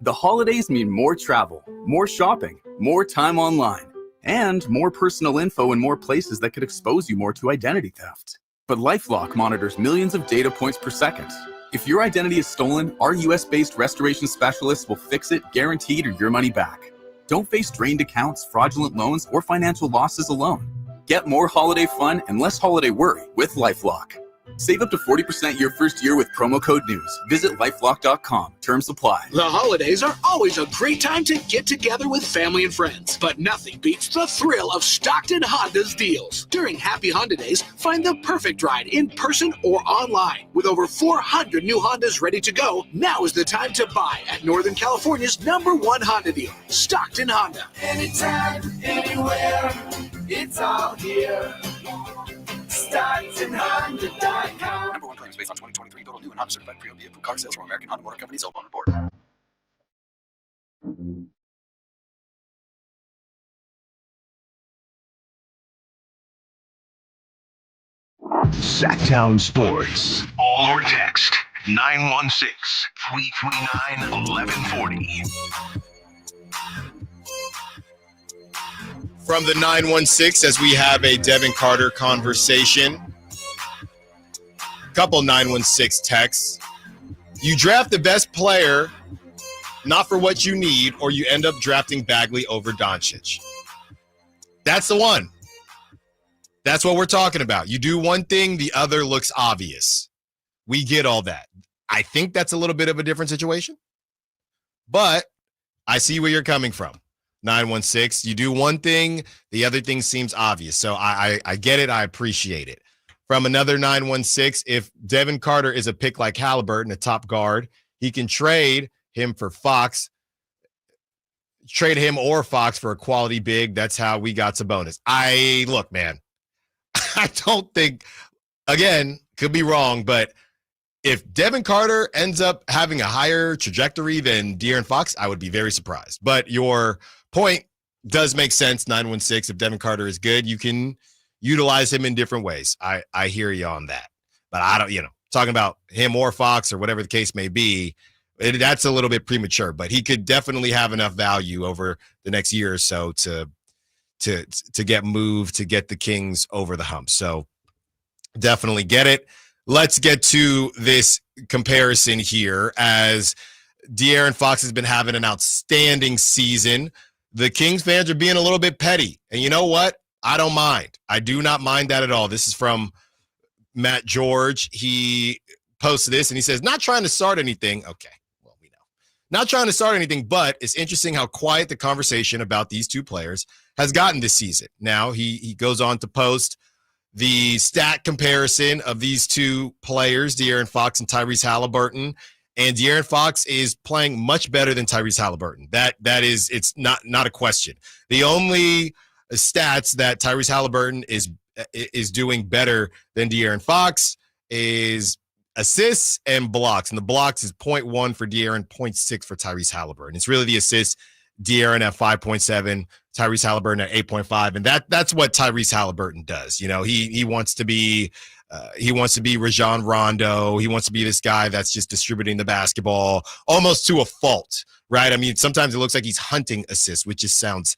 The holidays mean more travel, more shopping, more time online, and more personal info in more places that could expose you more to identity theft. But LifeLock monitors millions of data points per second. If your identity is stolen, our US-based restoration specialists will fix it, guaranteed, or your money back. Don't face drained accounts, fraudulent loans, or financial losses alone. Get more holiday fun and less holiday worry with LifeLock. Save up to 40% your first year with promo code NEWS. Visit lifelock.com. Terms apply. The holidays are always a great time to get together with family and friends, but nothing beats the thrill of Stockton Honda's deals. During Happy Honda Days, find the perfect ride in person or online. With over 400 new Hondas ready to go, now is the time to buy at Northern California's #1 Honda dealer, Stockton Honda. Anytime, anywhere, it's all here. StocktonHonda.com. #1 claims based on 2023 total new and Honda certified pre-owned vehicle car sales from American Honda Motor Company. Sold on report. Sacktown Sports. All or text 916-339-1140. From the 916, as we have a Devin Carter conversation. Couple 916 texts. You draft the best player, not for what you need, or you end up drafting Bagley over Doncic. That's the one. That's what we're talking about. You do one thing, the other looks obvious. We get all that. I think that's a little bit of a different situation, but I see where you're coming from. 916, you do one thing, the other thing seems obvious. So I get it. I appreciate it. From another 916, if Devin Carter is a pick like Haliburton, a top guard, he can trade him for Fox. Trade him or Fox for a quality big. That's how we got Sabonis. Look, man, I don't think, again, could be wrong, but if Devin Carter ends up having a higher trajectory than De'Aaron Fox, I would be very surprised. But your point does make sense, 916. If Devin Carter is good, you can utilize him in different ways. I hear you on that. But I don't, talking about him or Fox or whatever the case may be, that's a little bit premature. But he could definitely have enough value over the next year or so to get moved, to get the Kings over the hump. So definitely get it. Let's get to this comparison here. As De'Aaron Fox has been having an outstanding season, the Kings fans are being a little bit petty. And you know what? I don't mind. I do not mind that at all. This is from Matt George. He posts this and he says, not trying to start anything. Okay, well, we know. Not trying to start anything, but it's interesting how quiet the conversation about these two players has gotten this season. Now he goes on to post the stat comparison of these two players, De'Aaron Fox and Tyrese Haliburton. And De'Aaron Fox is playing much better than Tyrese Haliburton. That is, it's not a question. The only stats that Tyrese Haliburton is doing better than De'Aaron Fox is assists and blocks. And the blocks is 0.1 for De'Aaron, 0.6 for Tyrese Haliburton. It's really the assists. De'Aaron at 5.7, Tyrese Haliburton at 8.5, and that's what Tyrese Haliburton does. He wants to be Rajon Rondo. He wants to be this guy that's just distributing the basketball almost to a fault, right? I mean, sometimes it looks like he's hunting assists, which just sounds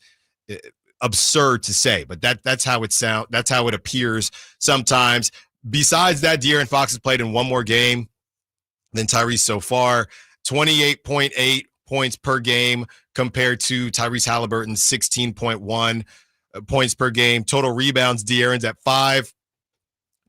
absurd to say, but that's how it sounds. That's how it appears sometimes. Besides that, De'Aaron Fox has played in one more game than Tyrese so far, 28.8 points per game compared to Tyrese Haliburton's 16.1 points per game. Total rebounds, De'Aaron's at 5.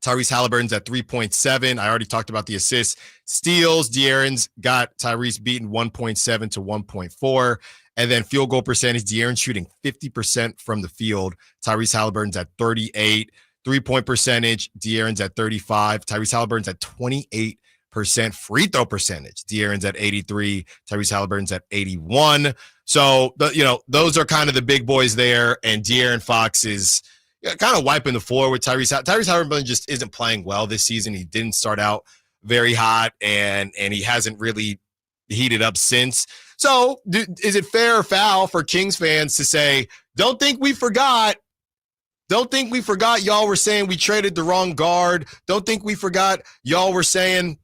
Tyrese Haliburton's at 3.7. I already talked about the assists. Steals, De'Aaron's got Tyrese beaten 1.7 to 1.4. And then field goal percentage, De'Aaron's shooting 50% from the field. Tyrese Haliburton's at 38. 3-point percentage, De'Aaron's at 35. Tyrese Haliburton's at 28%. Free throw percentage, De'Aaron's at 83. Tyrese Haliburton's at 81. So, those are kind of the big boys there. And De'Aaron Fox is kind of wiping the floor with Tyrese. Tyrese Haliburton just isn't playing well this season. He didn't start out very hot, and he hasn't really heated up since. So, is it fair or foul for Kings fans to say, don't think we forgot? Don't think we forgot y'all were saying we traded the wrong guard. Don't think we forgot y'all were saying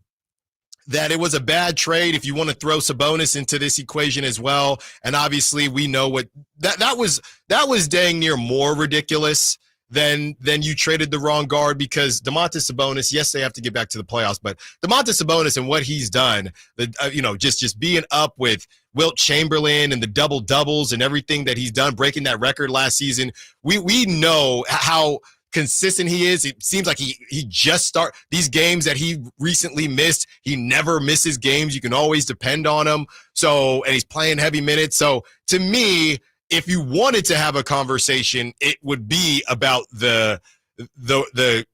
that it was a bad trade if you want to throw Sabonis into this equation as well. And obviously we know what that was dang near more ridiculous than you traded the wrong guard, because Domantas Sabonis, yes, they have to get back to the playoffs, but Domantas Sabonis and what he's done, just being up with Wilt Chamberlain and the double doubles and everything that he's done, breaking that record last season. We know how consistent he is. It seems like he just start these games that he recently missed. He never misses games. You can always depend on him. So, and he's playing heavy minutes. So to me, if you wanted to have a conversation, it would be about the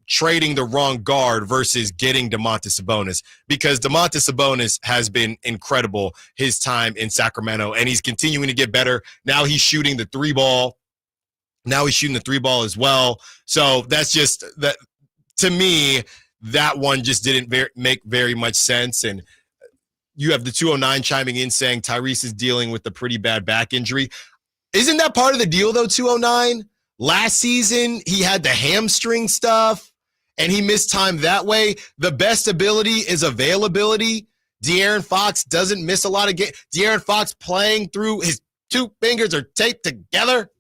trading the wrong guard versus getting Domantas Sabonis, because Domantas Sabonis has been incredible his time in Sacramento, and he's continuing to get better. Now he's shooting the three ball. Now he's shooting the three ball as well. So that's just that. To me, that one just didn't make very much sense. And you have the 209 chiming in saying Tyrese is dealing with a pretty bad back injury. Isn't that part of the deal, though, 209? Last season, he had the hamstring stuff, and he missed time that way. The best ability is availability. De'Aaron Fox doesn't miss a lot of games. De'Aaron Fox playing through his two fingers are taped together.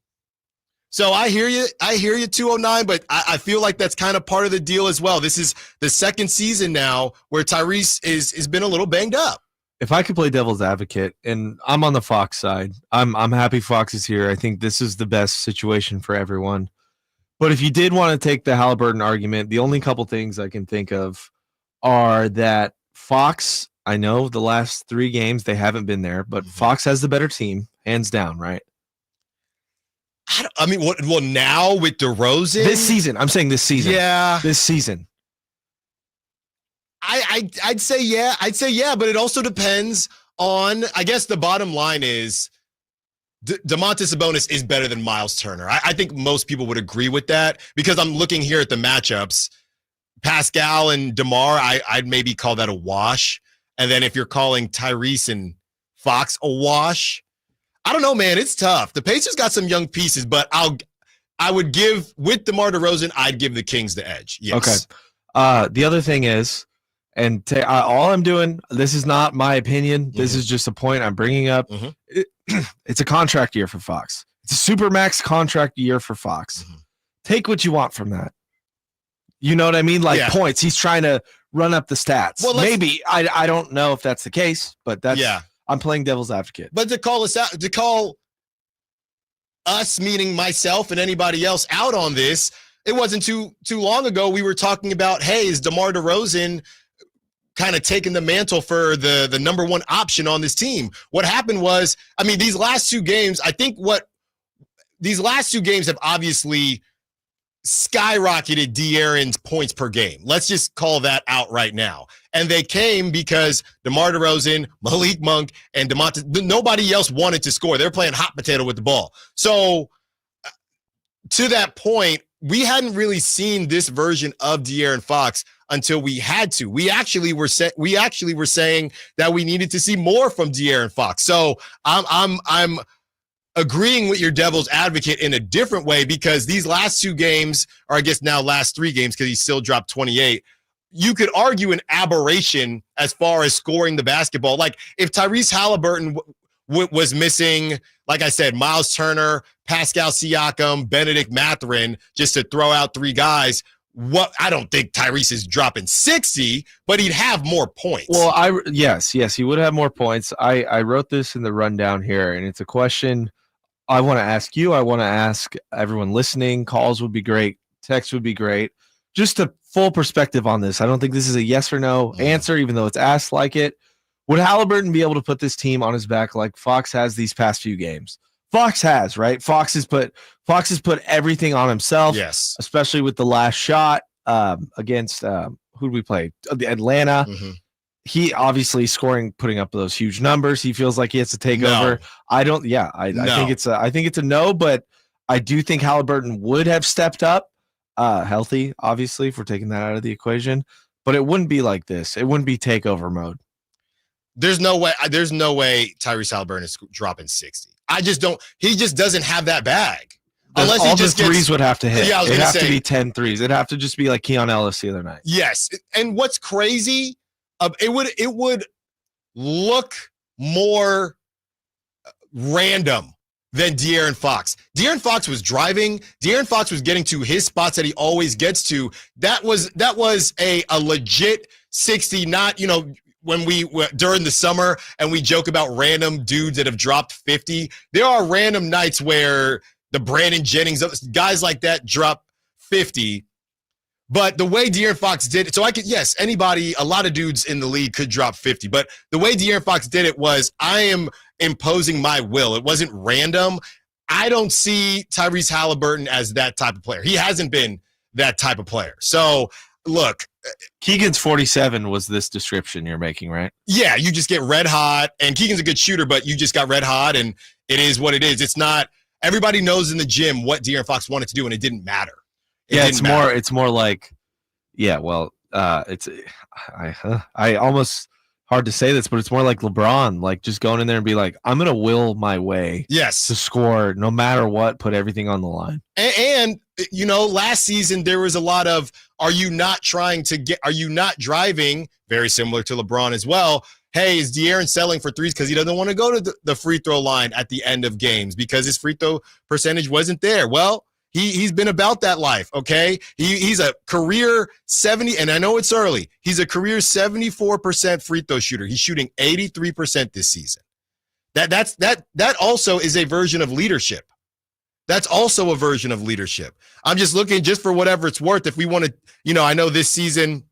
So I hear you, 209, but I feel like that's kind of part of the deal as well. This is the second season now where Tyrese has been a little banged up. if I could play devil's advocate, and I'm on the Fox side, I'm happy Fox is here. I think this is the best situation for everyone. But if you did want to take the Haliburton argument, the only couple things I can think of are that Fox, I know the last 3 games they haven't been there, but Fox has the better team, hands down, right? I mean, well, now with DeRozan? This season. I'm saying this season. Yeah. This season. I'd say yeah. But it also depends on, I guess the bottom line is Domantas Sabonis is better than Miles Turner. I think most people would agree with that because I'm looking here at the matchups. Pascal and DeMar, I'd maybe call that a wash. And then if you're calling Tyrese and Fox a wash, I don't know, man. It's tough. The Pacers got some young pieces, but I would give, with DeMar DeRozan, I'd give the Kings the edge. Yes. Okay. The other thing is, and all I'm doing, this is not my opinion. This is just a point I'm bringing up. It's a contract year for Fox. It's a supermax contract year for Fox. Take what you want from that. You know what I mean? Like points. He's trying to run up the stats. Well, maybe. I don't know if that's the case, but that's I'm playing devil's advocate. But to call us, meaning myself and anybody else, out on this, it wasn't too long ago we were talking about, hey, is DeMar DeRozan kind of taking the mantle for the number one option on this team? What happened was, I mean, these last 2 games, I think these last 2 games have obviously skyrocketed De'Aaron's points per game. Let's just call that out right now. And they came because DeMar DeRozan, Malik Monk, and nobody else wanted to score. They were playing hot potato with the ball. So to that point, we hadn't really seen this version of De'Aaron Fox until we had to. We actually were saying that we needed to see more from De'Aaron Fox. So I'm agreeing with your devil's advocate in a different way because these last 2 games, or I guess now last 3 games because he still dropped 28, you could argue an aberration as far as scoring the basketball. Like if Tyrese Haliburton was missing, like I said, Miles Turner, Pascal Siakam, Benedict Mathurin, just to throw out 3 guys, I don't think Tyrese is dropping 60, but he'd have more points. Well, yes, he would have more points. I wrote this in the rundown here, and it's a question I want to ask you. I want to ask everyone listening. Calls would be great. Text would be great. Just a full perspective on this. I don't think this is a yes or no answer, even though it's asked like it. Would Haliburton be able to put this team on his back like Fox has these past few games? Fox has, right? Fox has put everything on himself. Yes. Especially with the last shot against who did we play? Atlanta. He obviously putting up those huge numbers. He feels like he has to take over. I don't. Yeah, I think it's a no, but I do think Haliburton would have stepped up, healthy, obviously, if we're taking that out of the equation. But it wouldn't be like this. It wouldn't be takeover mode. There's no way Tyrese Haliburton is dropping 60. I just don't. He just doesn't have that bag. Unless all the threes would have to hit. Yeah, it'd have to be 10 threes. It'd have to just be like Keon Ellis the other night. Yes, and what's crazy, it would look more random than De'Aaron Fox. De'Aaron Fox was driving. De'Aaron Fox was getting to his spots that he always gets to. That was a legit 60. Not when during the summer and we joke about random dudes that have dropped 50. There are random nights where the Brandon Jennings, guys like that drop 50. But the way De'Aaron Fox did it, so a lot of dudes in the league could drop 50. But the way De'Aaron Fox did it was, I am imposing my will. It wasn't random. I don't see Tyrese Haliburton as that type of player. He hasn't been that type of player. So, look. Keegan's 47 was this description you're making, right? Yeah, you just get red hot. And Keegan's a good shooter, but you just got red hot, and it is what it is. It's not – everybody knows in the gym what De'Aaron Fox wanted to do, and it didn't matter. It's more like, it's I almost hard to say this, but it's more like LeBron, like just going in there and be like, I'm going to will my way to score no matter what, put everything on the line. And last season there was a lot of, are you not driving, very similar to LeBron as well. Hey, is De'Aaron selling for threes because he doesn't want to go to the free throw line at the end of games because his free throw percentage wasn't there? Well, He's been about that life, okay? He's a career 70, and I know it's early. He's a career 74% free throw shooter. He's shooting 83% this season. That also is a version of leadership. That's also a version of leadership. I'm just looking just for whatever it's worth. If we want to, I know this season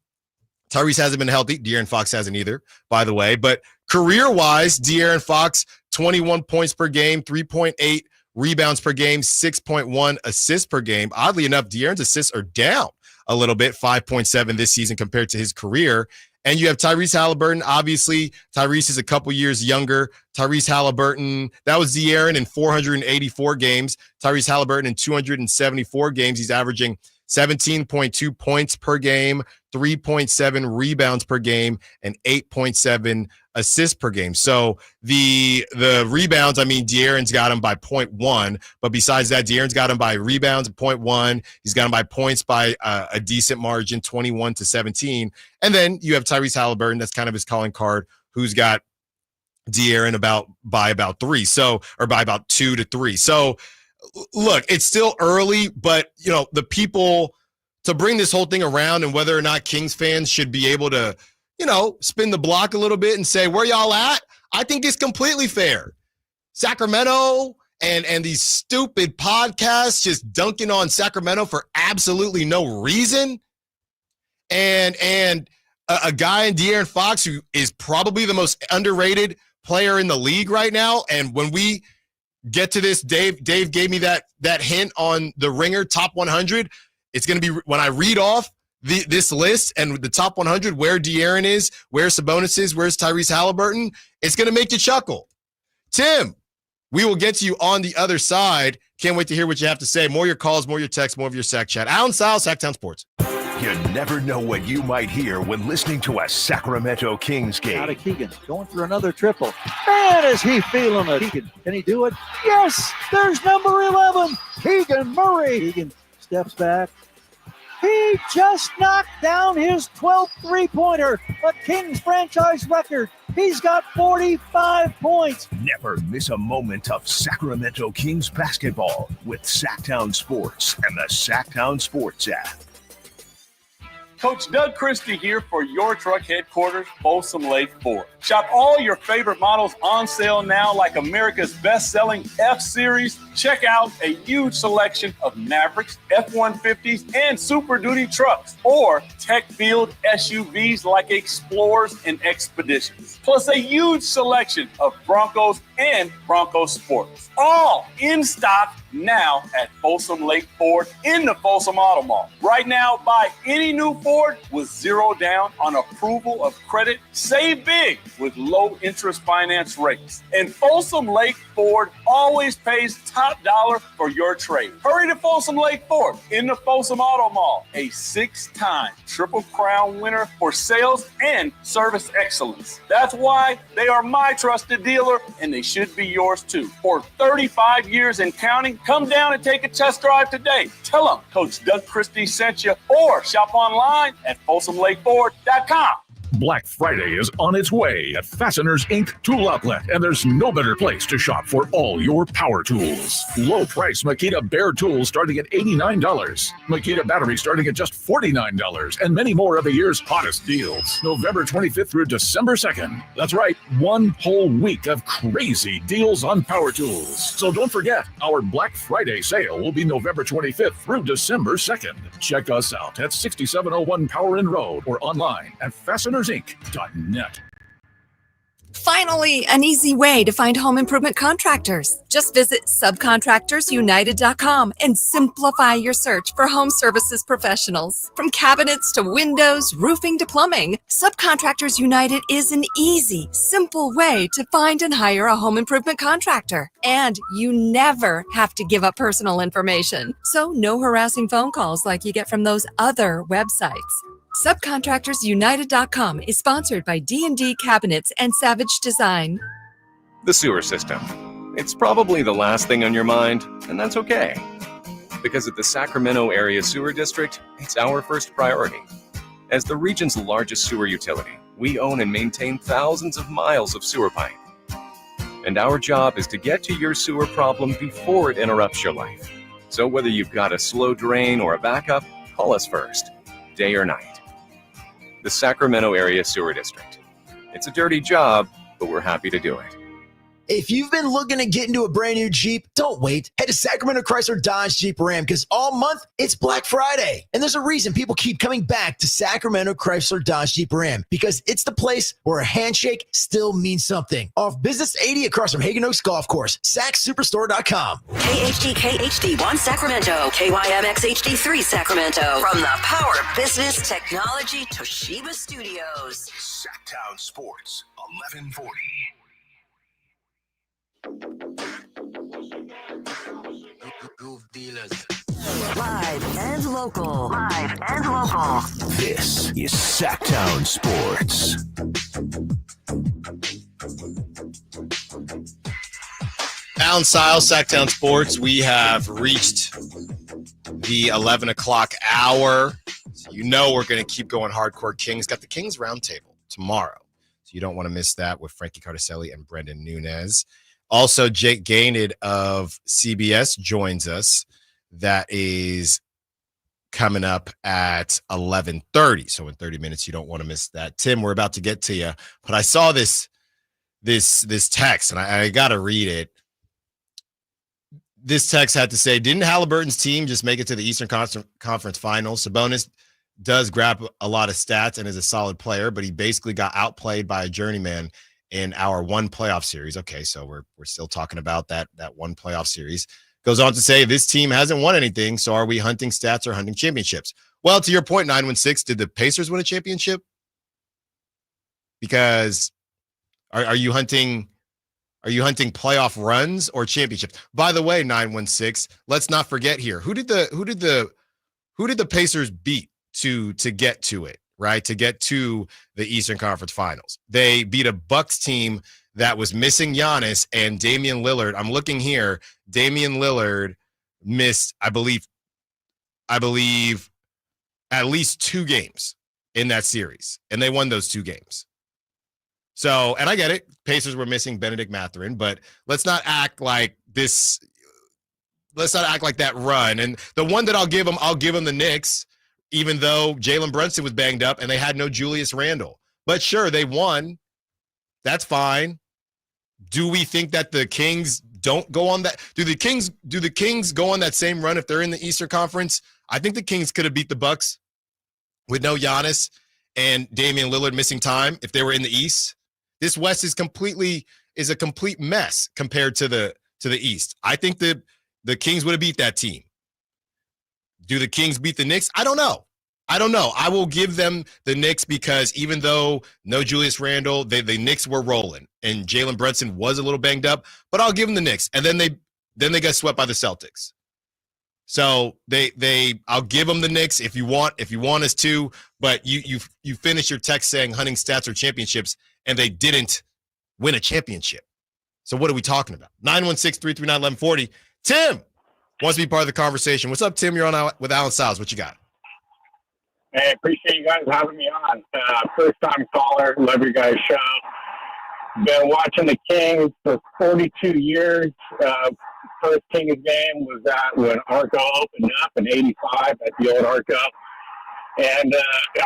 Tyrese hasn't been healthy. De'Aaron Fox hasn't either, by the way. But career-wise, De'Aaron Fox, 21 points per game, 3.8 rebounds per game, 6.1 assists per game. Oddly enough, De'Aaron's assists are down a little bit, 5.7 this season compared to his career. And you have Tyrese-Haliburton. Obviously, Tyrese is a couple years younger. Tyrese-Haliburton, that was De'Aaron in 484 games. Tyrese-Haliburton in 274 games. He's averaging 17.2 points per game, 3.7 rebounds per game, and 8.7 assists per game. So the rebounds, De'Aaron's got him by 0.1, but besides that, De'Aaron's got him by rebounds 0.1. He's got him by points by a decent margin, 21-17. And then you have Tyrese-Haliburton, that's kind of his calling card, who's got De'Aaron by about 3, or by about 2 to 3. So look, it's still early, but the people to bring this whole thing around and whether or not Kings fans should be able to, spin the block a little bit and say, where y'all at? I think it's completely fair. Sacramento and these stupid podcasts just dunking on Sacramento for absolutely no reason. And a guy in De'Aaron Fox who is probably the most underrated player in the league right now. And when we get to this, Dave gave me that hint on the Ringer top 100. It's going to be when I read off this list and the top 100, where De'Aaron is, where Sabonis is, where's Tyrese-Haliburton. It's going to make you chuckle. Tim, we will get to you on the other side. Can't wait to hear what you have to say. More of your calls, more of your texts, more of your Sac Chat. Allen Stiles, Sacktown Sports. You never know what you might hear when listening to a Sacramento Kings game. Out of Keegan, going for another triple. Man, is he feeling it. Keegan, can he do it? Yes, there's number 11, Keegan Murray. Keegan steps back. He just knocked down his 12th three-pointer, a Kings franchise record. He's got 45 points. Never miss a moment of Sacramento Kings basketball with Sacktown Sports and the Sacktown Sports app. Coach Doug Christie here for your truck headquarters, Folsom Lake Ford. Shop all your favorite models on sale now, like America's best-selling F-Series. Check out a huge selection of Mavericks, F-150s, and Super Duty trucks, or tech-filled SUVs like Explorers and Expeditions, plus a huge selection of Broncos and Bronco Sports. All in stock now at Folsom Lake Ford in the Folsom Auto Mall. Right now, buy any new Ford with zero down on approval of credit. Save big with low interest finance rates. And Folsom Lake Ford always pays top dollar for your trade. Hurry to Folsom Lake Ford in the Folsom Auto Mall, a 6-time Triple Crown winner for sales and service excellence. That's why they are my trusted dealer, and they should be yours too. For 35 years and counting, come down and take a test drive today. Tell them Coach Doug Christie sent you, or shop online at FolsomLakeFord.com. Black Friday is on its way at Fasteners Inc. Tool Outlet, and there's no better place to shop for all your power tools. Low price Makita Bear tools starting at $89, Makita batteries starting at just $49, and many more of the year's hottest deals. November 25th through December 2nd. That's right, one whole week of crazy deals on power tools. So don't forget, our Black Friday sale will be November 25th through December 2nd. Check us out at 6701 Power Inn Road or online at fastenersinc.net. Finally, an easy way to find home improvement contractors. Just visit subcontractorsunited.com and simplify your search for home services professionals. From cabinets to windows, roofing to plumbing, Subcontractors United is an easy, simple way to find and hire a home improvement contractor. And you never have to give up personal information. So no harassing phone calls like you get from those other websites. SubcontractorsUnited.com is sponsored by D&D Cabinets and Savage Design. The sewer system. It's probably the last thing on your mind, and that's okay. Because at the Sacramento Area Sewer District, it's our first priority. As the region's largest sewer utility, we own and maintain thousands of miles of sewer pipe. And our job is to get to your sewer problem before it interrupts your life. So whether you've got a slow drain or a backup, call us first, day or night. The Sacramento Area Sewer District. It's a dirty job, but we're happy to do it. If you've been looking to get into a brand new Jeep, don't wait. Head to Sacramento Chrysler Dodge Jeep Ram because all month it's Black Friday. And there's a reason people keep coming back to Sacramento Chrysler Dodge Jeep Ram because it's the place where a handshake still means something. Off Business 80 across from Hagen Oaks Golf Course, SacSuperstore.com. KHD-KHD1 Sacramento, KYMX HD3 Sacramento. From the Power Business Technology Toshiba Studios. Sacktown Sports, 1140. Groove dealers. Live and local. Live and local. This is Sacktown Sports. Allen Stiles, Sacktown Sports. We have reached the 11 o'clock hour. So you know we're going to keep going hardcore Kings. Got the Kings Roundtable tomorrow. So you don't want to miss that with Frankie Cardicelli and Brendan Nunez. Also, Jake Gayden of CBS joins us. That is coming up at 11:30. So in 30 minutes, you don't want to miss that. Tim, we're about to get to you. But I saw this text, and I got to read it. This text had to say, didn't Haliburton's team just make it to the Eastern Conference Finals? Sabonis does grab a lot of stats and is a solid player, but he basically got outplayed by a journeyman in our one playoff series. Okay, so we're still talking about that one playoff series. Goes on to say, this team hasn't won anything, so are we hunting stats or hunting championships? Well, to your point, 916, did the Pacers win a championship? Because are you hunting playoff runs or championships? By the way, 916, let's not forget here. Who did the Pacers beat to get to it? Right, to get to the Eastern Conference Finals. They beat a Bucks team that was missing Giannis and Damian Lillard. I'm looking here. Damian Lillard missed, I believe, at least 2 games in that series, and they won those 2 games. So, and I get it. Pacers were missing Benedict Mathurin, but let's not act like this. Let's not act like that run. And the one that I'll give them the Knicks. Even though Jalen Brunson was banged up and they had no Julius Randle. But sure, they won. That's fine. Do we think that the Kings don't go on that? Do the Kings go on that same run if they're in the Eastern Conference? I think the Kings could have beat the Bucks with no Giannis and Damian Lillard missing time if they were in the East. This West is a complete mess compared to the East. I think the Kings would have beat that team. Do the Kings beat the Knicks? I don't know. I will give them the Knicks because even though no Julius Randle, the Knicks were rolling and Jalen Brunson was a little banged up, but I'll give them the Knicks. And then they got swept by the Celtics. So I'll give them the Knicks if you want us to, but you finish your text saying hunting stats or championships and they didn't win a championship. So what are we talking about? 916-339-1140. Tim wants to be part of the conversation. What's up, Tim? You're on with Allen Stiles. What you got? Hey, appreciate you guys having me on. First-time caller. Love your guys' show. Been watching the Kings for 42 years. First Kings game was when Arco opened up in '85 at the old Arco. And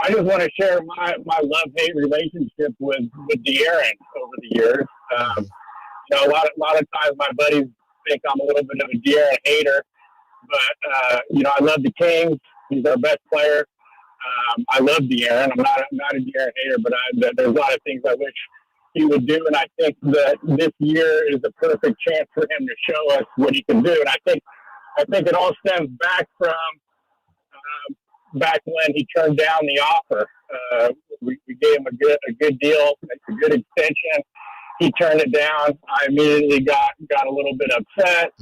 I just want to share my love-hate relationship with De'Aaron over the years. A lot of times my buddies think I'm a little bit of a De'Aaron hater, but I love the Kings. He's our best player. I love De'Aaron. I'm not a De'Aaron hater, but there's a lot of things I wish he would do, and I think that this year is a perfect chance for him to show us what he can do. And I think it all stems back from back when he turned down the offer. We gave him a good deal, a good extension. He turned it down. I immediately got a little bit upset.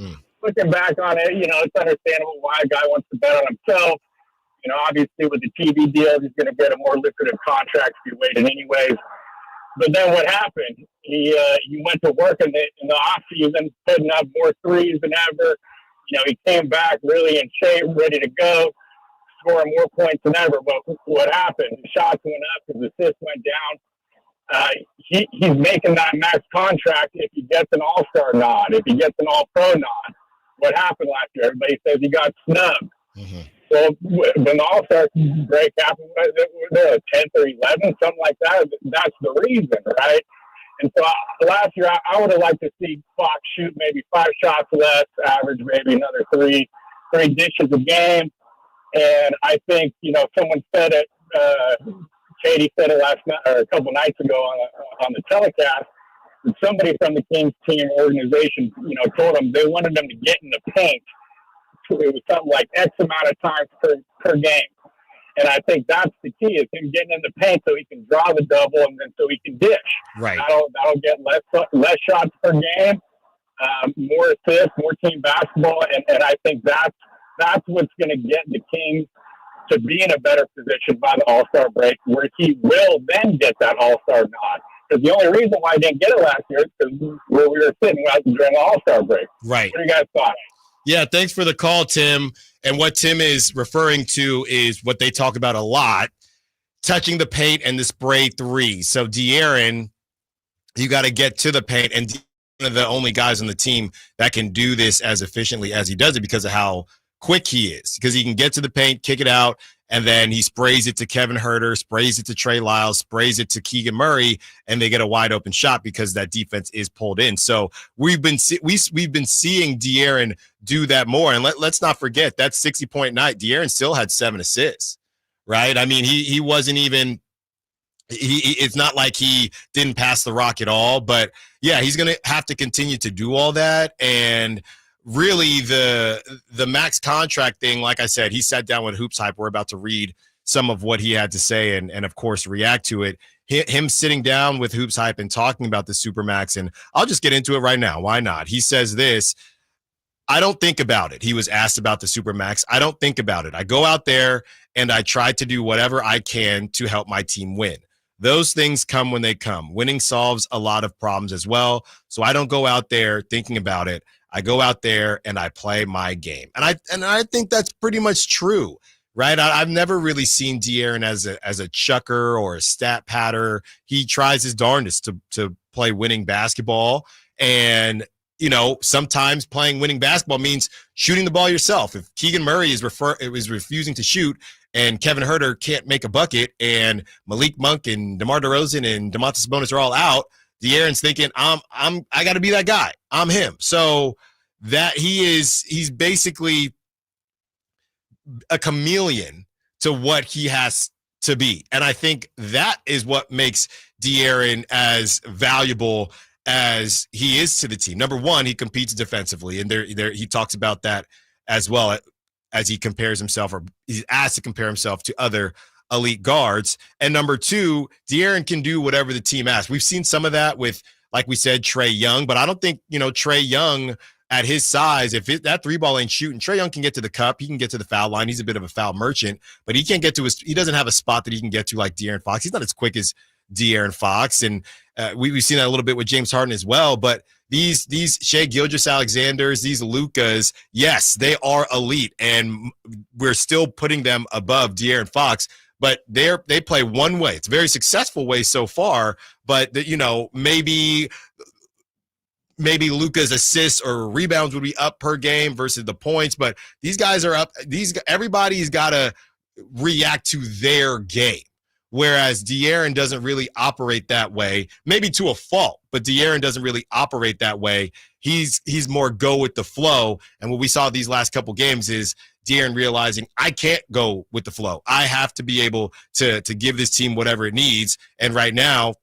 Looking back on it, it's understandable why a guy wants to bet on himself. Obviously with the TV deal, he's going to get a more lucrative contract if he waited anyways. But then what happened? He went to work in the off season, hitting up more threes than ever. He came back really in shape, ready to go, scoring more points than ever. But what happened? His shots went up, his assists went down. He's making that max contract if he gets an all-star nod, if he gets an all-pro nod. what happened last year. Everybody says he got snubbed. Well, when the All-Star break happened, the 10th or 11th, something like that, that's the reason, right? And so last year, I would have liked to see Fox shoot maybe 5 shots less, average maybe another three dishes a game. And I think, someone said it, Katie said it last night or a couple nights ago on the telecast. And somebody from the Kings team organization, told them they wanted them to get in the paint. It was something like X amount of times per game. And I think that's the key, is him getting in the paint so he can draw the double and then so he can dish. Right. That'll get less shots per game, more assists, more team basketball. And I think that's what's going to get the Kings to be in a better position by the All-Star break, where he will then get that All-Star nod. Because the only reason why I didn't get it last year is because where we were sitting during the All-Star break. Right. What do you guys thought? Yeah, thanks for the call, Tim. And what Tim is referring to is what they talk about a lot, touching the paint and the spray three. So De'Aaron, you got to get to the paint, and one of the only guys on the team that can do this as efficiently as he does it because of how quick he is, because he can get to the paint, kick it out, and then he sprays it to Kevin Huerter, sprays it to Trey Lyles, sprays it to Keegan Murray, and they get a wide open shot because that defense is pulled in. So we've been seeing De'Aaron do that more. And let's not forget that 60-point night, De'Aaron still had 7 assists, right? I mean, he wasn't even it's not like he didn't pass the rock at all. But yeah, he's going to have to continue to do all that. And really the max contract thing, like I said, he sat down with Hoops Hype. We're about to read some of what he had to say and of course react to it. Him sitting down with Hoops Hype and talking about the supermax, and I'll just get into it right now. Why not? He says this: I don't think about it. He was asked about the supermax. I don't think about it. I go out there and I try to do whatever I can to help my team win. Those things come when they come. Winning solves a lot of problems as well. So I don't go out there thinking about it. I go out there and I play my game. And I think that's pretty much true, right? I've never really seen De'Aaron as a chucker or a stat patter. He tries his darndest to play winning basketball. And, you know, sometimes playing winning basketball means shooting the ball yourself. If Keegan Murray is refusing to shoot and Kevin Huerter can't make a bucket and Malik Monk and DeMar DeRozan and Domantas Sabonis are all out, De'Aaron's thinking, I got to be that guy. I'm him. So that he's basically a chameleon to what he has to be. And I think that is what makes De'Aaron as valuable as he is to the team. Number one, he competes defensively, and there he talks about that as well as he compares himself, or he's asked to compare himself to other elite guards. And number two, De'Aaron can do whatever the team asks. We've seen some of that with, like we said, Trae Young, but I don't think, Trae Young at his size, if that three ball ain't shooting, Trae Young can get to the cup. He can get to the foul line. He's a bit of a foul merchant, but he can't get to he doesn't have a spot that he can get to like De'Aaron Fox. He's not as quick as De'Aaron Fox. And we've seen that a little bit with James Harden as well. But these Shai Gilgeous-Alexanders, these Lukas, yes, they are elite, and we're still putting them above De'Aaron Fox. But they play one way. It's a very successful way so far. But maybe Luka's assists or rebounds would be up per game versus the points. But these guys are up. Everybody's got to react to their game. Whereas De'Aaron doesn't really operate that way, maybe to a fault, but De'Aaron doesn't really operate that way. He's more go with the flow. And what we saw these last couple games is De'Aaron realizing I can't go with the flow. I have to be able to give this team whatever it needs. And right now,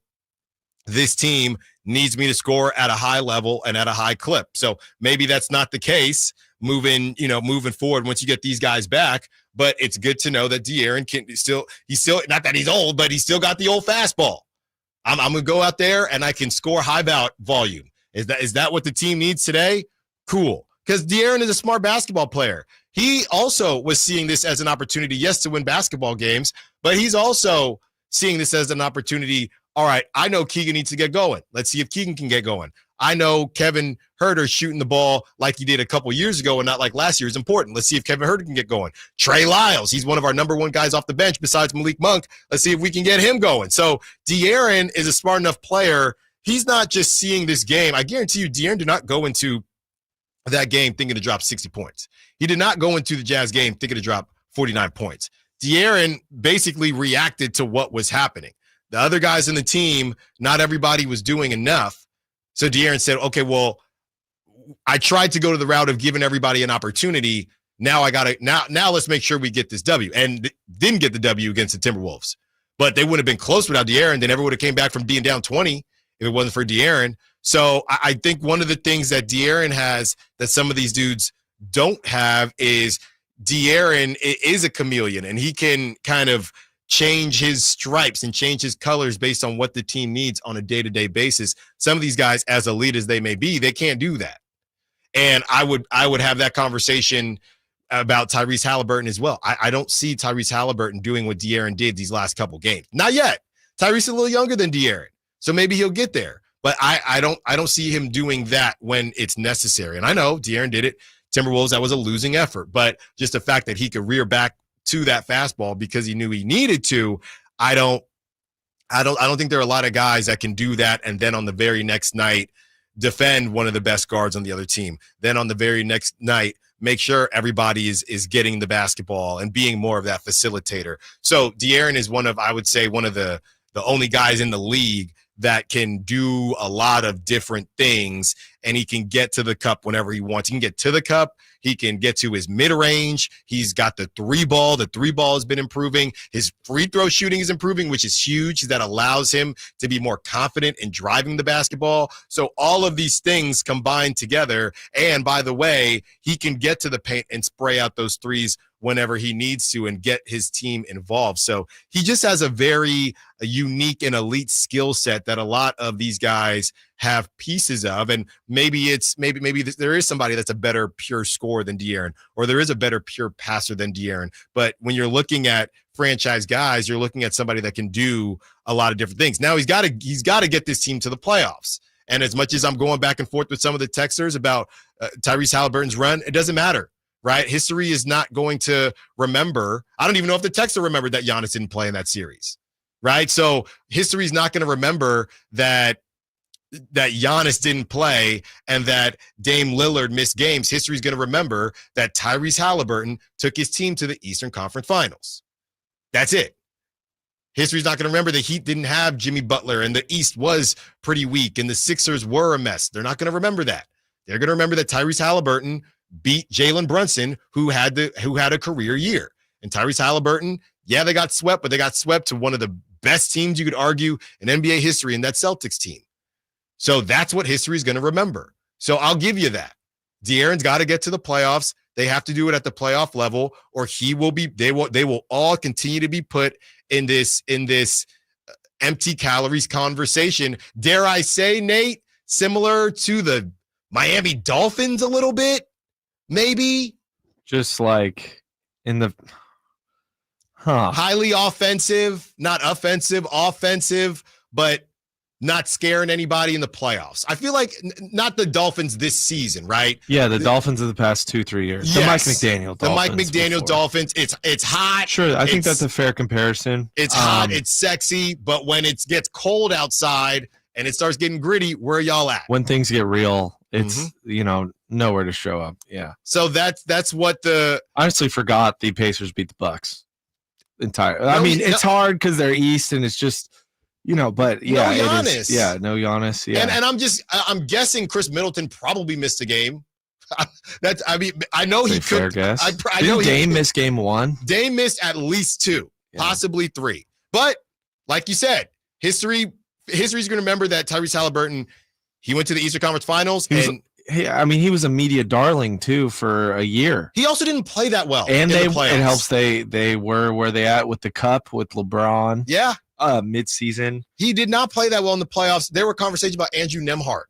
this team needs me to score at a high level and at a high clip. So maybe that's not the case moving forward once you get these guys back. But it's good to know that De'Aaron he's still, not that he's old, but he's still got the old fastball. I'm going to go out there and I can score high volume. Is that what the team needs today? Cool. Because De'Aaron is a smart basketball player. He also was seeing this as an opportunity, yes, to win basketball games, but he's also seeing this as an opportunity. All right, I know Keegan needs to get going. Let's see if Keegan can get going. I know Kevin Huerter shooting the ball like he did a couple years ago and not like last year is important. Let's see if Kevin Huerter can get going. Trey Lyles, he's one of our number one guys off the bench besides Malik Monk. Let's see if we can get him going. So De'Aaron is a smart enough player. He's not just seeing this game. I guarantee you De'Aaron did not go into that game thinking to drop 60 points. He did not go into the Jazz game thinking to drop 49 points. De'Aaron basically reacted to what was happening. The other guys in the team, not everybody was doing enough. So De'Aaron said, okay, well, I tried to go to the route of giving everybody an opportunity. Now now let's make sure we get this W. And didn't get the W against the Timberwolves. But they wouldn't have been close without De'Aaron. Then everyone would have came back from being down 20 if it wasn't for De'Aaron. So I think one of the things that De'Aaron has that some of these dudes don't have is De'Aaron is a chameleon, and he can kind of change his stripes and change his colors based on what the team needs on a day-to-day basis. Some of these guys, as elite as they may be, they can't do that. And I would have that conversation about Tyrese Haliburton as well. I don't see Tyrese Haliburton doing what De'Aaron did these last couple games. Not yet. Tyrese is a little younger than De'Aaron, so maybe he'll get there. But I don't see him doing that when it's necessary. And I know De'Aaron did it. Timberwolves, that was a losing effort. But just the fact that he could rear back to that fastball because he knew he needed to, I don't think there are a lot of guys that can do that and then on the very next night defend one of the best guards on the other team. Then on the very next night, make sure everybody is getting the basketball and being more of that facilitator. So De'Aaron is one of the only guys in the league that can do a lot of different things, and he can get to the cup whenever he wants. He can get to the cup. He can get to his mid-range. He's got the three ball. The three ball has been improving. His free throw shooting is improving, which is huge. That allows him to be more confident in driving the basketball. So all of these things combined together, and by the way, he can get to the paint and spray out those threes whenever he needs to and get his team involved. So he just has a very unique and elite skill set that a lot of these guys have pieces of. And maybe there is somebody that's a better pure scorer than De'Aaron, or there is a better pure passer than De'Aaron. But when you're looking at franchise guys, you're looking at somebody that can do a lot of different things. Now he's got to get this team to the playoffs. And as much as I'm going back and forth with some of the texters about Tyrese Haliburton's run, it doesn't matter. Right? History is not going to remember. I don't even know if the texter remembered that Giannis didn't play in that series. Right? So history is not going to remember that Giannis didn't play and that Dame Lillard missed games. History is going to remember that Tyrese Haliburton took his team to the Eastern Conference Finals. That's it. History's not going to remember the Heat didn't have Jimmy Butler and the East was pretty weak and the Sixers were a mess. They're not going to remember that. They're going to remember that Tyrese Haliburton beat Jalen Brunson, who had a career year. And Tyrese Haliburton, yeah, they got swept, but they got swept to one of the best teams you could argue in NBA history, and that Celtics team. So that's what history is going to remember. So I'll give you that. De'Aaron's got to get to the playoffs. They have to do it at the playoff level, or they will all continue to be put in this empty calories conversation. Dare I say, Nate, similar to the Miami Dolphins a little bit? Maybe just like in the highly offensive, not offensive, but not scaring anybody in the playoffs. I feel like not the Dolphins this season, right? Yeah, the Dolphins of the past 2-3 years. Yes, the Mike McDaniel Dolphins. The Mike McDaniel Dolphins. It's hot. Sure, I think that's a fair comparison. It's hot, it's sexy, but when it gets cold outside and it starts getting gritty, where are y'all at? When things get real, it's nowhere to show up. Yeah. So that's what I honestly forgot the Pacers beat the Bucks. It's hard because they're East and it's just but yeah, no Giannis. It is. Yeah, no Giannis. Yeah. And I'm guessing Chris Middleton probably missed a game. I know he could. Fair guess. I know Dame missed game 1. Dame missed at least 2, possibly 3. But like you said, history's going to remember that Tyrese Haliburton, he went to the Eastern Conference Finals. He was a media darling too for a year. He also didn't play that well. And it helps they were where they at with the cup with LeBron. Yeah. Mid-season. He did not play that well in the playoffs. There were conversations about Andrew Nembhard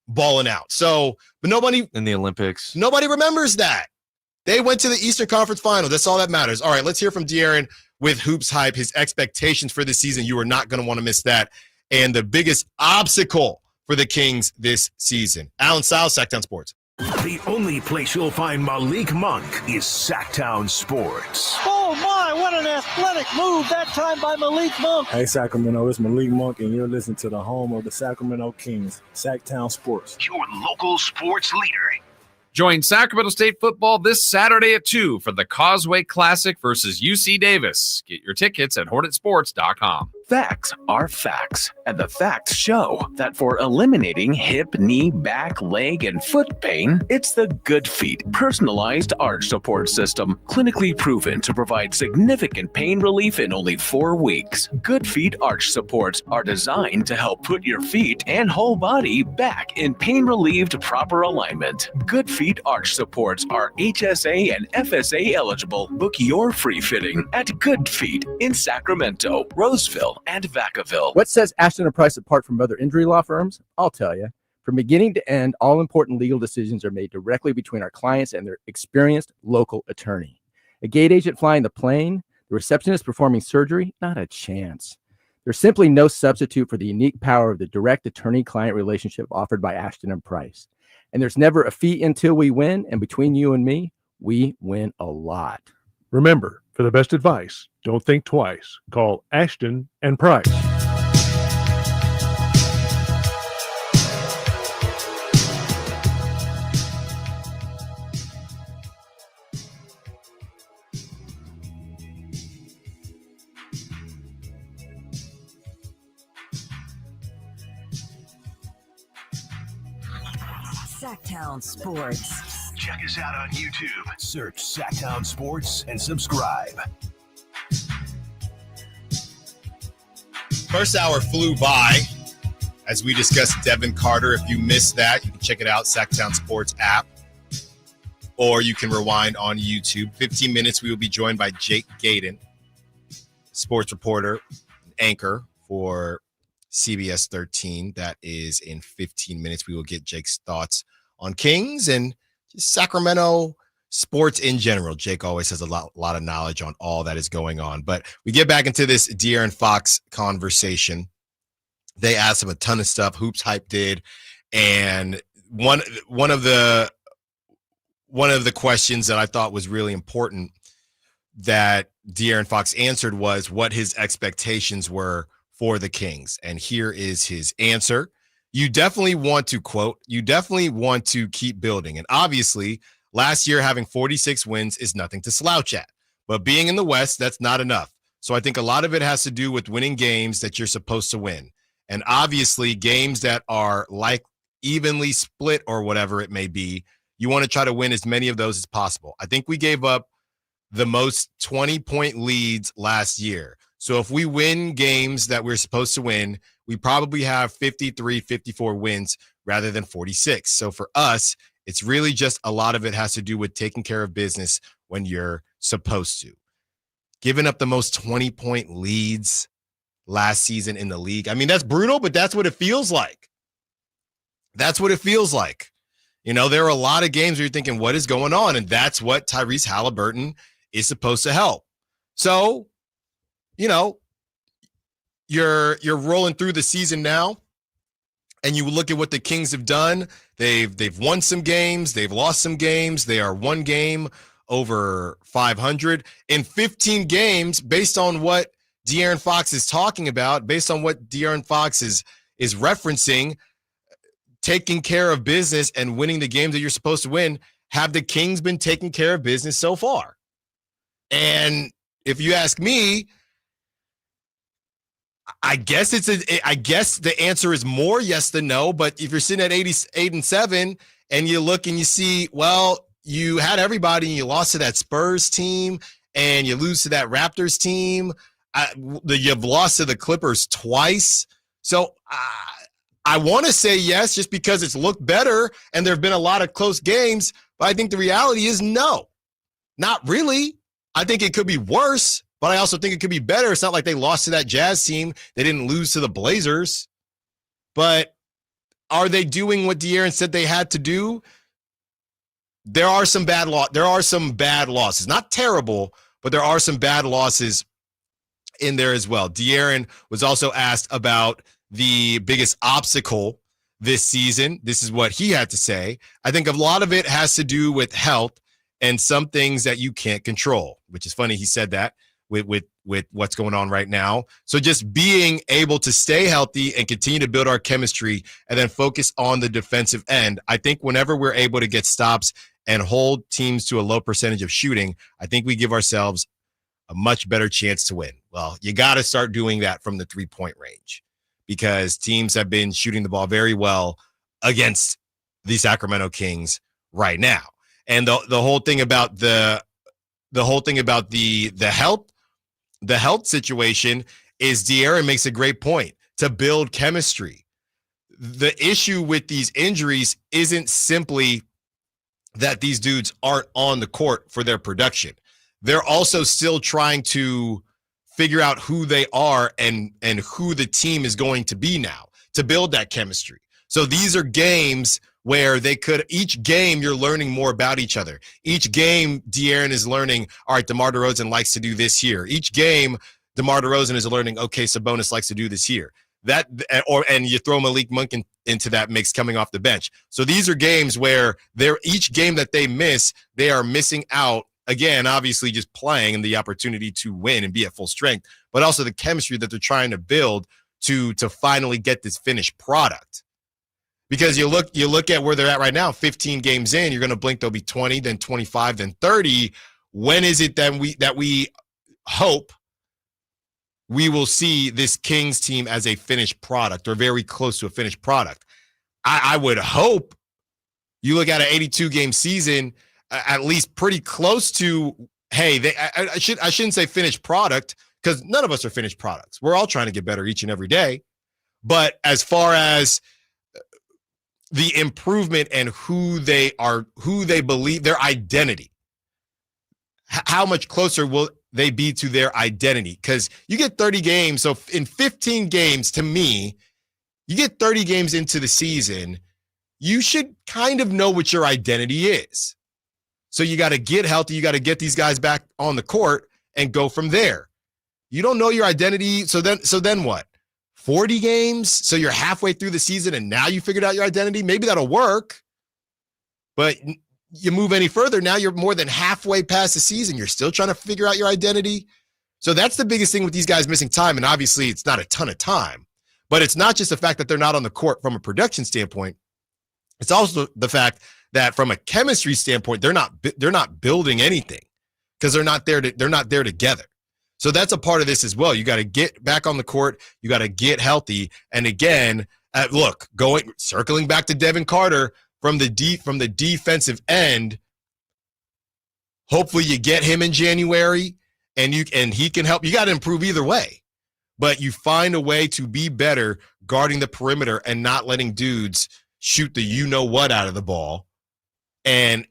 balling out. So, but nobody in the Olympics. Nobody remembers that. They went to the Eastern Conference Finals. That's all that matters. All right, let's hear from De'Aaron with Hoops Hype, his expectations for the season. You are not going to want to miss that. And the biggest obstacle for the Kings this season. Allen Stiles, Sacktown Sports. The only place you'll find Malik Monk is Sacktown Sports. Oh my, what an athletic move that time by Malik Monk. Hey Sacramento, it's Malik Monk and you're listening to the home of the Sacramento Kings, Sacktown Sports. Your local sports leader. Join Sacramento State football this Saturday at 2 for the Causeway Classic versus UC Davis. Get your tickets at hornetsports.com. Facts are facts, and the facts show that for eliminating hip, knee, back, leg, and foot pain, it's the Good Feet personalized arch support system, clinically proven to provide significant pain relief in only 4 weeks. Good Feet arch supports are designed to help put your feet and whole body back in pain-relieved proper alignment. Good Feet arch supports are HSA and FSA eligible. Book your free fitting at Good Feet in Sacramento, Roseville, and Vacaville. What sets Ashton & Price apart from other injury law firms? I'll tell you. From beginning to end, all important legal decisions are made directly between our clients and their experienced local attorney. A gate agent flying the plane, the receptionist performing surgery, not a chance. There's simply no substitute for the unique power of the direct attorney-client relationship offered by Ashton & Price. And there's never a fee until we win, and between you and me, we win a lot. Remember, for the best advice, don't think twice. Call Ashton and Price. Sacktown Sports. Check us out on YouTube. Search Sacktown Sports and subscribe. First hour flew by as we discussed Devin Carter. If you missed that, you can check it out, Sacktown Sports app, or you can rewind on YouTube. 15 minutes, we will be joined by Jake Gayden, sports reporter, anchor for CBS 13. That is in 15 minutes. We will get Jake's thoughts on Kings and Sacramento sports in general. Jake always has a lot of knowledge on all that is going on. But we get back into this De'Aaron Fox conversation. They asked him a ton of stuff. Hoops Hype did, and one of the questions that I thought was really important that De'Aaron Fox answered was what his expectations were for the Kings. And here is his answer. You definitely want to, quote, you definitely want to keep building. And obviously, last year having 46 wins is nothing to slouch at. But being in the West, that's not enough. So I think a lot of it has to do with winning games that you're supposed to win. And obviously, games that are like evenly split or whatever it may be, you want to try to win as many of those as possible. I think we gave up the most 20-point leads last year. So if we win games that we're supposed to win, we probably have 53, 54 wins rather than 46. So for us, it's really just a lot of it has to do with taking care of business when you're supposed to. Giving up the most 20-point leads last season in the league. I mean, that's brutal, but that's what it feels like. That's what it feels like. You know, there are a lot of games where you're thinking, what is going on? And that's what Tyrese-Haliburton is supposed to help. So, you know, you're rolling through the season now, and you look at what the Kings have done. They've won some games, they've lost some games. They are one game over 500 in 15 games. Based on what De'Aaron Fox is talking about, based on what De'Aaron Fox is referencing, taking care of business and winning the games that you're supposed to win. Have the Kings been taking care of business so far? And if you ask me, I guess the answer is more yes than no. But if you're sitting at 88-7 and you look and you see, well, you had everybody and you lost to that Spurs team and you lose to that Raptors team. You've lost to the Clippers twice. So I want to say yes, just because it's looked better and there have been a lot of close games. But I think the reality is no, not really. I think it could be worse, but I also think it could be better. It's not like they lost to that Jazz team. They didn't lose to the Blazers. But are they doing what De'Aaron said they had to do? There are some bad losses. Not terrible, but there are some bad losses in there as well. De'Aaron was also asked about the biggest obstacle this season. This is what he had to say. I think a lot of it has to do with health and some things that you can't control, which is funny he said that. with what's going on right now. So just being able to stay healthy and continue to build our chemistry and then focus on the defensive end. I think whenever we're able to get stops and hold teams to a low percentage of shooting, I think we give ourselves a much better chance to win. Well, you got to start doing that from the 3-point range because teams have been shooting the ball very well against the Sacramento Kings right now. And the whole thing about the health situation is De'Aaron makes a great point to build chemistry. The issue with these injuries isn't simply that these dudes aren't on the court for their production. They're also still trying to figure out who they are and who the team is going to be now to build that chemistry. So these are games where each game you're learning more about each other. Each game De'Aaron is learning, all right, DeMar DeRozan likes to do this here. Each game DeMar DeRozan is learning, okay, Sabonis likes to do this here. And you throw Malik Monk into that mix coming off the bench. So these are games where each game that they miss, they are missing out. Again, obviously just playing and the opportunity to win and be at full strength, but also the chemistry that they're trying to build to finally get this finished product. Because you look at where they're at right now, 15 games in, you're going to blink, there'll be 20, then 25, then 30. When is it that we hope we will see this Kings team as a finished product or very close to a finished product? I would hope you look at an 82-game season, at least pretty close to, hey, I shouldn't say finished product because none of us are finished products. We're all trying to get better each and every day. But as far as the improvement and who they believe, their identity, how much closer will they be to their identity? Because you get 30 games. So in 15 games, to me, you get 30 games into the season, you should kind of know what your identity is. So you got to get healthy. You got to get these guys back on the court and go from there. You don't know your identity. So then what? 40 games? So you're halfway through the season and now you figured out your identity? Maybe that'll work. But you move any further, now you're more than halfway past the season. You're still trying to figure out your identity. So that's the biggest thing with these guys missing time. And obviously it's not a ton of time, but it's not just the fact that they're not on the court from a production standpoint. It's also the fact that from a chemistry standpoint, they're not building anything because they're not there together. So that's a part of this as well. You got to get back on the court. You got to get healthy. And again, circling back to Devin Carter from the defensive end. Hopefully you get him in January and he can help. You got to improve either way, but you find a way to be better guarding the perimeter and not letting dudes shoot the you-know-what out of the ball and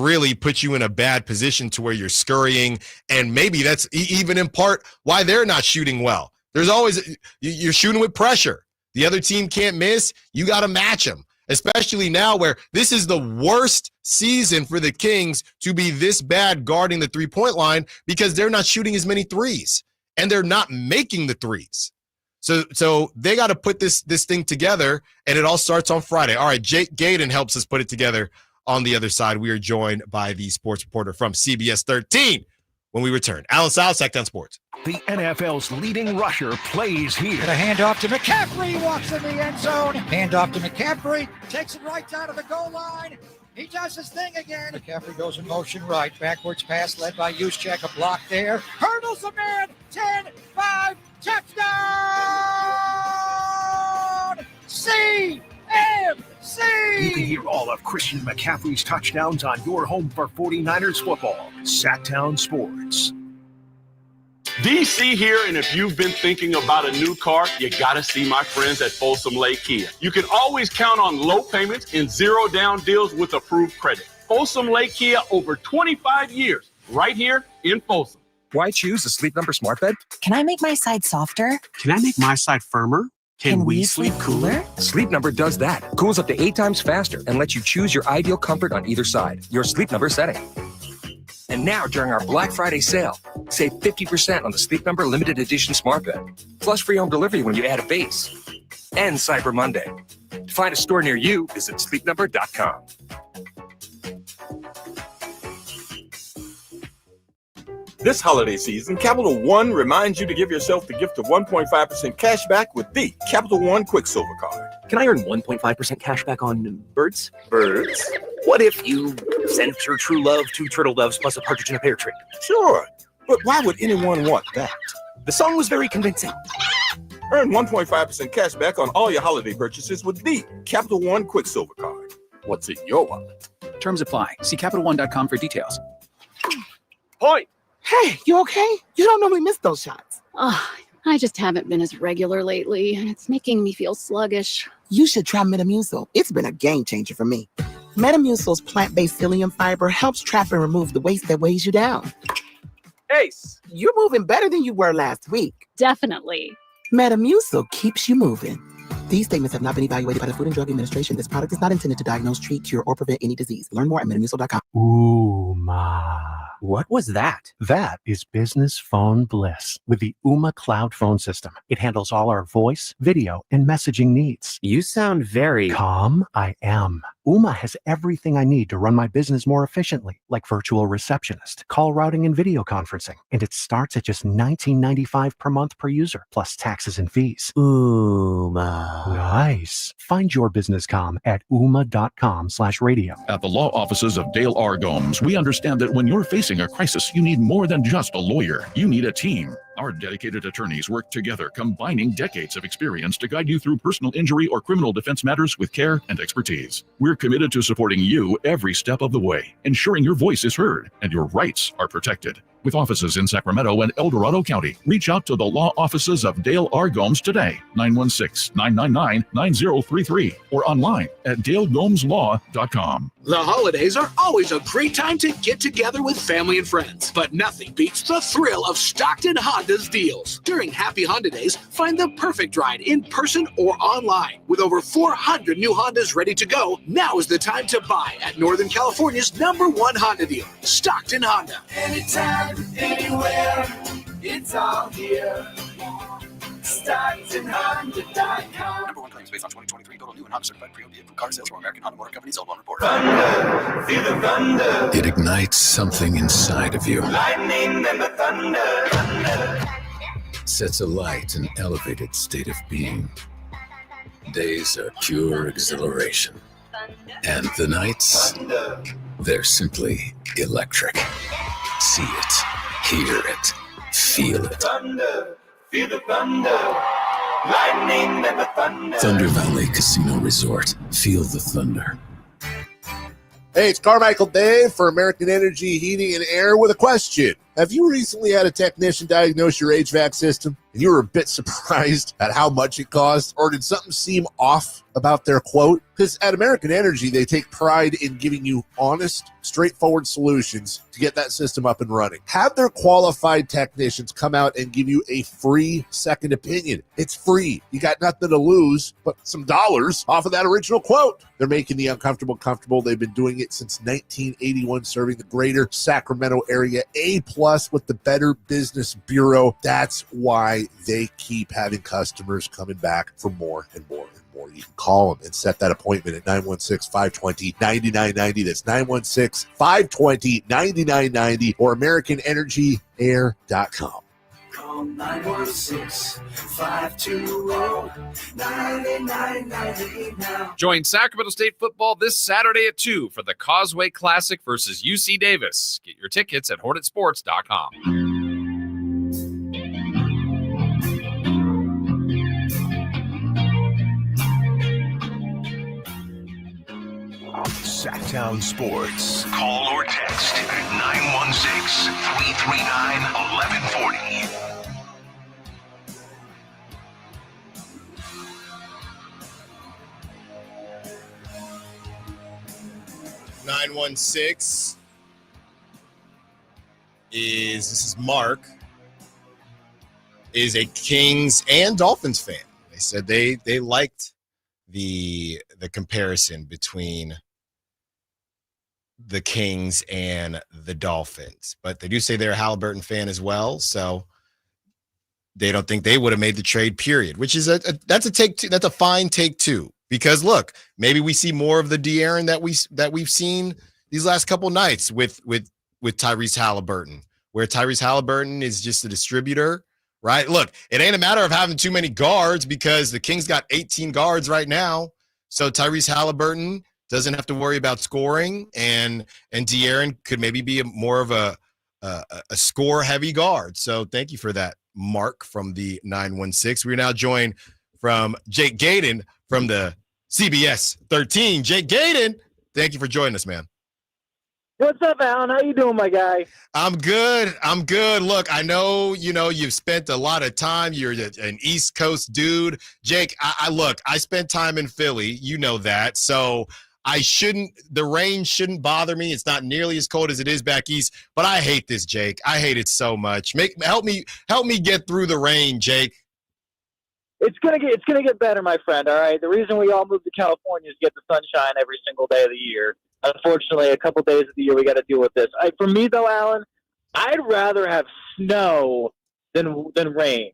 really put you in a bad position to where you're scurrying. And maybe that's even in part why they're not shooting well. There's always, you're shooting with pressure. The other team can't miss. You got to match them, especially now where this is the worst season for the Kings to be this bad guarding the three-point line because they're not shooting as many threes and they're not making the threes. So they got to put this thing together, and it all starts on Friday. All right, Gayden helps us put it together. On the other side, we are joined by the sports reporter from CBS 13 when we return. Allen Stiles, Sacktown Sports. The NFL's leading rusher plays here. And a handoff to McCaffrey, walks in the end zone. Handoff to McCaffrey, takes it right down to the goal line. He does his thing again. McCaffrey goes in motion right. Backwards pass led by Juszczyk. A block there. Hurdles a man. 10-5. Touchdown! CMC! You can hear all of Christian McCaffrey's touchdowns on your home for 49ers football. Sacktown Sports. DC here, and if you've been thinking about a new car, you gotta see my friends at Folsom Lake Kia. You can always count on low payments and zero down deals with approved credit. Folsom Lake Kia, over 25 years, right here in Folsom. Why choose a Sleep Number smart bed? Can I make my side softer? Can I make my side firmer? Can we sleep cooler? Sleep Number does that. Cools up to 8 times faster and lets you choose your ideal comfort on either side. Your Sleep Number setting. And now, during our Black Friday sale, save 50% on the Sleep Number limited edition smart bed. Plus free home delivery when you add a base. And Cyber Monday. To find a store near you, visit sleepnumber.com. This holiday season, Capital One reminds you to give yourself the gift of 1.5% cash back with the Capital One Quicksilver Card. Can I earn 1.5% cash back on birds? Birds? What if you sent your true love 2 turtle doves plus a partridge in a pear tree? Sure, but why would anyone want that? The song was very convincing. Earn 1.5% cash back on all your holiday purchases with the Capital One Quicksilver Card. What's in your wallet? Terms apply. See CapitalOne.com for details. Point! Hey, you okay? You don't normally miss those shots. Oh, I just haven't been as regular lately, and it's making me feel sluggish. You should try Metamucil. It's been a game changer for me. Metamucil's plant-based psyllium fiber helps trap and remove the waste that weighs you down. Ace! You're moving better than you were last week. Definitely. Metamucil keeps you moving. These statements have not been evaluated by the Food and Drug Administration. This product is not intended to diagnose, treat, cure, or prevent any disease. Learn more at metamucil.com. Uma. What was that? That is business phone bliss with the Uma Cloud phone system. It handles all our voice, video, and messaging needs. You sound very calm. I am. Uma has everything I need to run my business more efficiently, like virtual receptionist, call routing, and video conferencing. And it starts at just $19.95 per month per user, plus taxes and fees. Uma. Nice. Find your business comm at uma.com/radio. At the law offices of Dale R. Gomes, we understand that when you're facing a crisis, you need more than just a lawyer. You need a team. Our dedicated attorneys work together, combining decades of experience to guide you through personal injury or criminal defense matters with care and expertise. We're committed to supporting you every step of the way, ensuring your voice is heard and your rights are protected. With offices in Sacramento and El Dorado County, reach out to the law offices of Dale R. Gomes today, 916-999-9033, or online at dalegomslaw.com. The holidays are always a great time to get together with family and friends, but nothing beats the thrill of Stockton Honda's deals. During Happy Honda Days, find the perfect ride in person or online. With over 400 new Hondas ready to go, now is the time to buy at Northern California's #1 Honda dealer, Stockton Honda. Anytime, anywhere, it's all here. StocktonHonda.com. #1 claims based on 2023 total new and Honda certified pre-owned vehicle car sales from American Honda Motor Company. Sold on report. Thunder, feel the thunder. It ignites something inside of you. Lightning and the thunder. Sets alight an elevated state of being. Days are pure exhilaration. And the nights, they're simply electric. See it, hear it, feel it. Thunder, feel the thunder. Lightning and the thunder. Thunder Valley Casino Resort. Feel the thunder. Hey, it's Carmichael Dave for American Energy Heating and Air with a question. Have you recently had a technician diagnose your HVAC system and you were a bit surprised at how much it cost? Or did something seem off about their quote? Because at American Energy, they take pride in giving you honest, straightforward solutions to get that system up and running. Have their qualified technicians come out and give you a free second opinion. It's free. You got nothing to lose but some dollars off of that original quote. They're making the uncomfortable comfortable. They've been doing it since 1981, serving the greater Sacramento area. A+ with the Better Business Bureau. That's why they keep having customers coming back for more and more and more. You can call them and set that appointment at 916-520-9990. That's 916-520-9990 or AmericanEnergyAir.com. Call 916-520-9990 now. Join Sacramento State football this Saturday at 2 for the Causeway Classic versus UC Davis. Get your tickets at HornetSports.com. Sacktown Sports. Call or text at 916-339-1140. 916 this is Mark, is a Kings and Dolphins fan. They said they liked the comparison between the Kings and the Dolphins, but they do say they're a Haliburton fan as well, so they don't think they would have made the trade, period, which is that's a take two. That's a fine take two, because look, maybe we see more of the De'Aaron that we've seen these last couple nights with Tyrese Haliburton, where Tyrese Haliburton is just a distributor, right? Look, it ain't a matter of having too many guards because the Kings got 18 guards right now. So Tyrese Haliburton doesn't have to worry about scoring, and De'Aaron could maybe be more of a score-heavy guard. So thank you for that, Mark from the 916. We're now joined from Jake Gayden from the CBS 13. Jake Gayden, thank you for joining us, man. What's up, Alan? How you doing, my guy? I'm good. Look, I know, you've spent a lot of time. You're an East Coast dude. Jake, I spent time in Philly. You know that. So the rain shouldn't bother me. It's not nearly as cold as it is back east, but I hate this, Jake. I hate it so much. Help me get through the rain, Jake. It's gonna get better, my friend. All right. The reason we all moved to California is to get the sunshine every single day of the year. Unfortunately, a couple days of the year we got to deal with this. For me, though, Alan, I'd rather have snow than rain.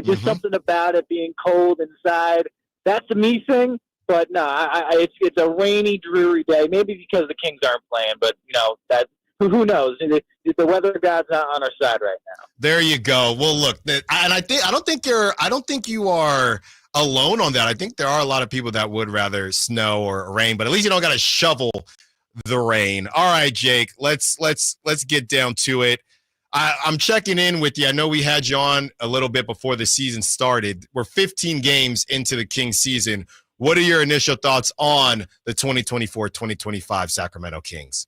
Just something about it being cold inside. That's a me thing. But no, it's a rainy, dreary day. Maybe because the Kings aren't playing, but who knows? The weather god's not on our side right now. There you go. Well, look, and I don't think you are alone on that. I think there are a lot of people that would rather snow or rain, but at least you don't got to shovel the rain. All right, Jake, let's get down to it. I'm checking in with you. I know we had you on a little bit before the season started. We're 15 games into the Kings season. What are your initial thoughts on the 2024-2025 Sacramento Kings?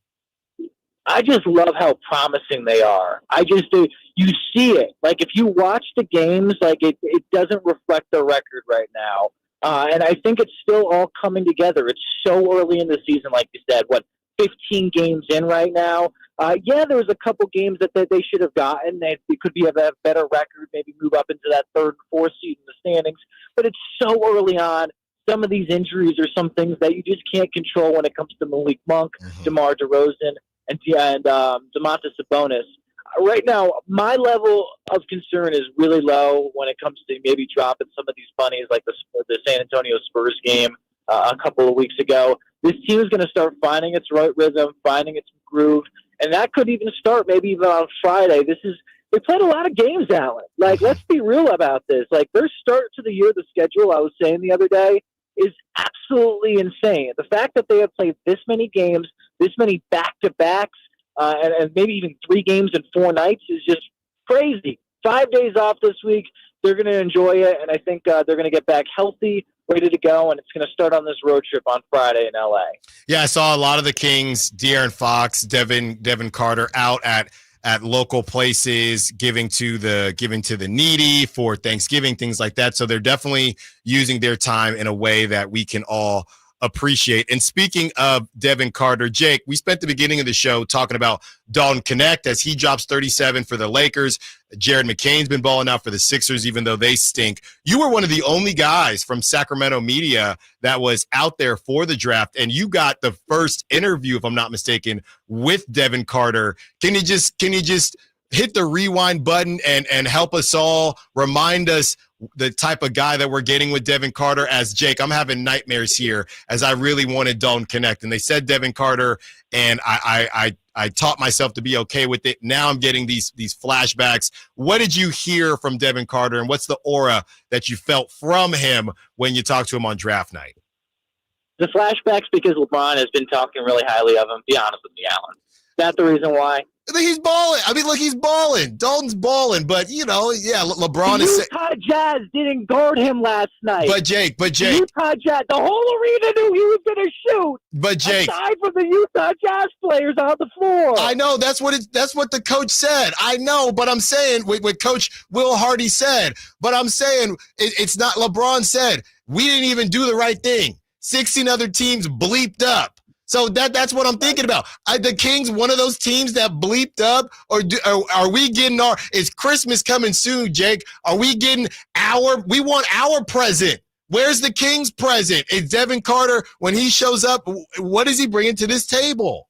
I just love how promising they are. You see it. Like, if you watch the games, like, it doesn't reflect the record right now. And I think it's still all coming together. It's so early in the season, like you said, 15 games in right now. There was a couple games that they should have gotten. They could have a better record, maybe move up into that third and fourth seed in the standings. But it's so early on. Some of these injuries are some things that you just can't control when it comes to Malik Monk, DeMar DeRozan, and Domantas Sabonis. Right now, my level of concern is really low when it comes to maybe dropping some of these bunnies like the San Antonio Spurs game a couple of weeks ago. This team is going to start finding its right rhythm, finding its groove, and that could even start maybe even on Friday. They played a lot of games, Alan. Like, let's be real about this. Like, their start to the year, the schedule, I was saying the other day, is absolutely insane. The fact that they have played this many games, this many back-to-backs, and maybe even 3 games in 4 nights is just crazy. 5 days off this week. They're going to enjoy it, and I think they're going to get back healthy, ready to go, and it's going to start on this road trip on Friday in L.A. Yeah, I saw a lot of the Kings, De'Aaron Fox, Devin Carter out at local places, giving to the needy for Thanksgiving, things like that. So they're definitely using their time in a way that we can all appreciate. And speaking of Devin Carter, Jake, we spent the beginning of the show talking about Dalton Knecht as he drops 37 for the Lakers. Jared McCain's been balling out for the Sixers, even though they stink. You were one of the only guys from Sacramento media that was out there for the draft, and you got the first interview, if I'm not mistaken, with Devin Carter. Can you just hit the rewind button and help us all, remind us the type of guy that we're getting with Devin Carter? As Jake, I'm having nightmares here as I really wanted Dalton Knecht, and they said Devin Carter, and I taught myself to be okay with it. Now I'm getting these flashbacks. What did you hear from Devin Carter, and what's the aura that you felt from him when you talked to him on draft night? The flashbacks because LeBron has been talking really highly of him. Be honest with me, Alan. That's the reason why. He's balling. I mean, look, he's balling. Dalton's balling, but LeBron the is. Utah Jazz didn't guard him last night. But Jake, Utah Jazz, the whole arena knew he was going to shoot. But Jake, aside from the Utah Jazz players on the floor, I know that's what the coach said. I know, but I'm saying what Coach Will Hardy said. But I'm saying it's not. LeBron said we didn't even do the right thing. 16 other teams bleeped up. So that's what I'm thinking about. The Kings, one of those teams that bleeped up, or are we getting is Christmas coming soon, Jake? Are we getting we want our present. Where's the Kings present? Is Devin Carter, when he shows up, what is he bringing to this table?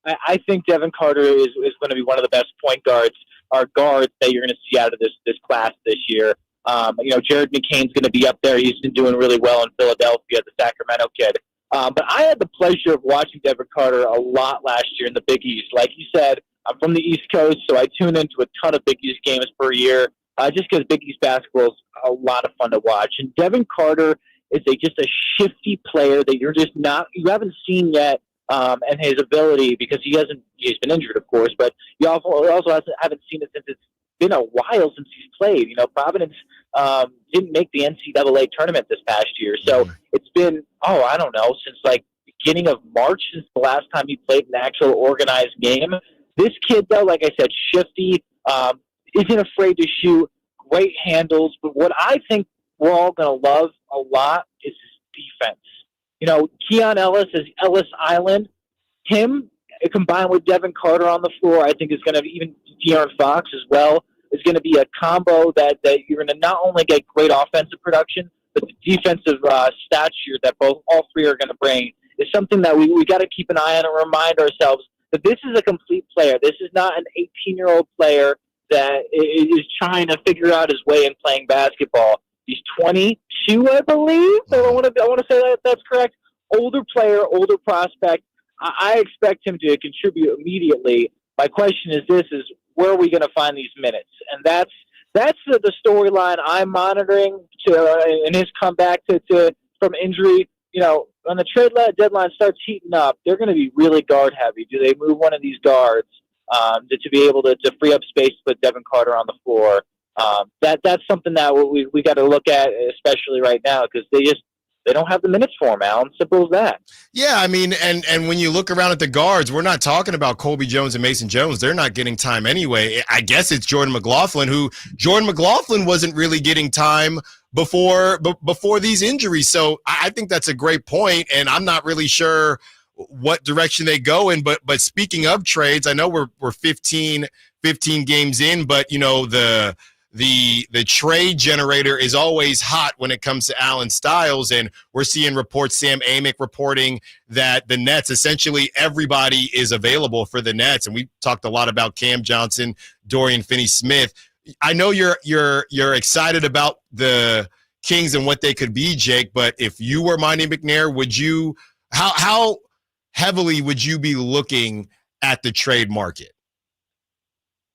I think Devin Carter is going to be one of the best point guards or guards that you're going to see out of this class this year. Jared McCain's going to be up there. He's been doing really well in Philadelphia, the Sacramento kid. But I had the pleasure of watching Devin Carter a lot last year in the Big East. Like you said, I'm from the East Coast, so I tune into a ton of Big East games per year, just because Big East basketball is a lot of fun to watch. And Devin Carter is just a shifty player that you haven't seen yet, and his ability, because he's been injured, of course, but you also haven't seen it since it's been a while since he's played. Providence didn't make the NCAA tournament this past year, so it's been I don't know, since like beginning of March since the last time he played an actual organized game. This kid, though, like I said, shifty, isn't afraid to shoot, great handles. But what I think we're all going to love a lot is his defense. Keon Ellis is Ellis Island. Him, combined with Devin Carter on the floor, I think is going to, even De'Aaron Fox as well, is going to be a combo that you're going to not only get great offensive production, but the defensive stature that all three are going to bring is something that we got to keep an eye on and remind ourselves that this is a complete player. This is not an 18-year-old player that is trying to figure out his way in playing basketball. He's 22, I believe. So I want to say that that's correct. Older player, older prospect. I expect him to contribute immediately. My question is where are we going to find these minutes? And that's the storyline I'm monitoring in his comeback from injury. When the trade deadline starts heating up, they're going to be really guard heavy. Do they move one of these guards to be able to free up space to put Devin Carter on the floor? That's something that we got to look at, especially right now, because they don't have the minutes for him, Allen. Simple as that. Yeah, I mean, and when you look around at the guards, we're not talking about Colby Jones and Mason Jones. They're not getting time anyway. I guess it's Jordan McLaughlin, who wasn't really getting time before these injuries. So I think that's a great point, and I'm not really sure what direction they go in. But speaking of trades, I know we're 15 games in, but the trade generator is always hot when it comes to Allen Stiles, and we're seeing reports, Sam Amick reporting that the Nets, essentially everybody is available for the Nets, and we talked a lot about Cam Johnson, Dorian Finney-Smith. I know you're excited about the Kings and what they could be, Jake, but if you were Monty McNair, how heavily would you be looking at the trade market?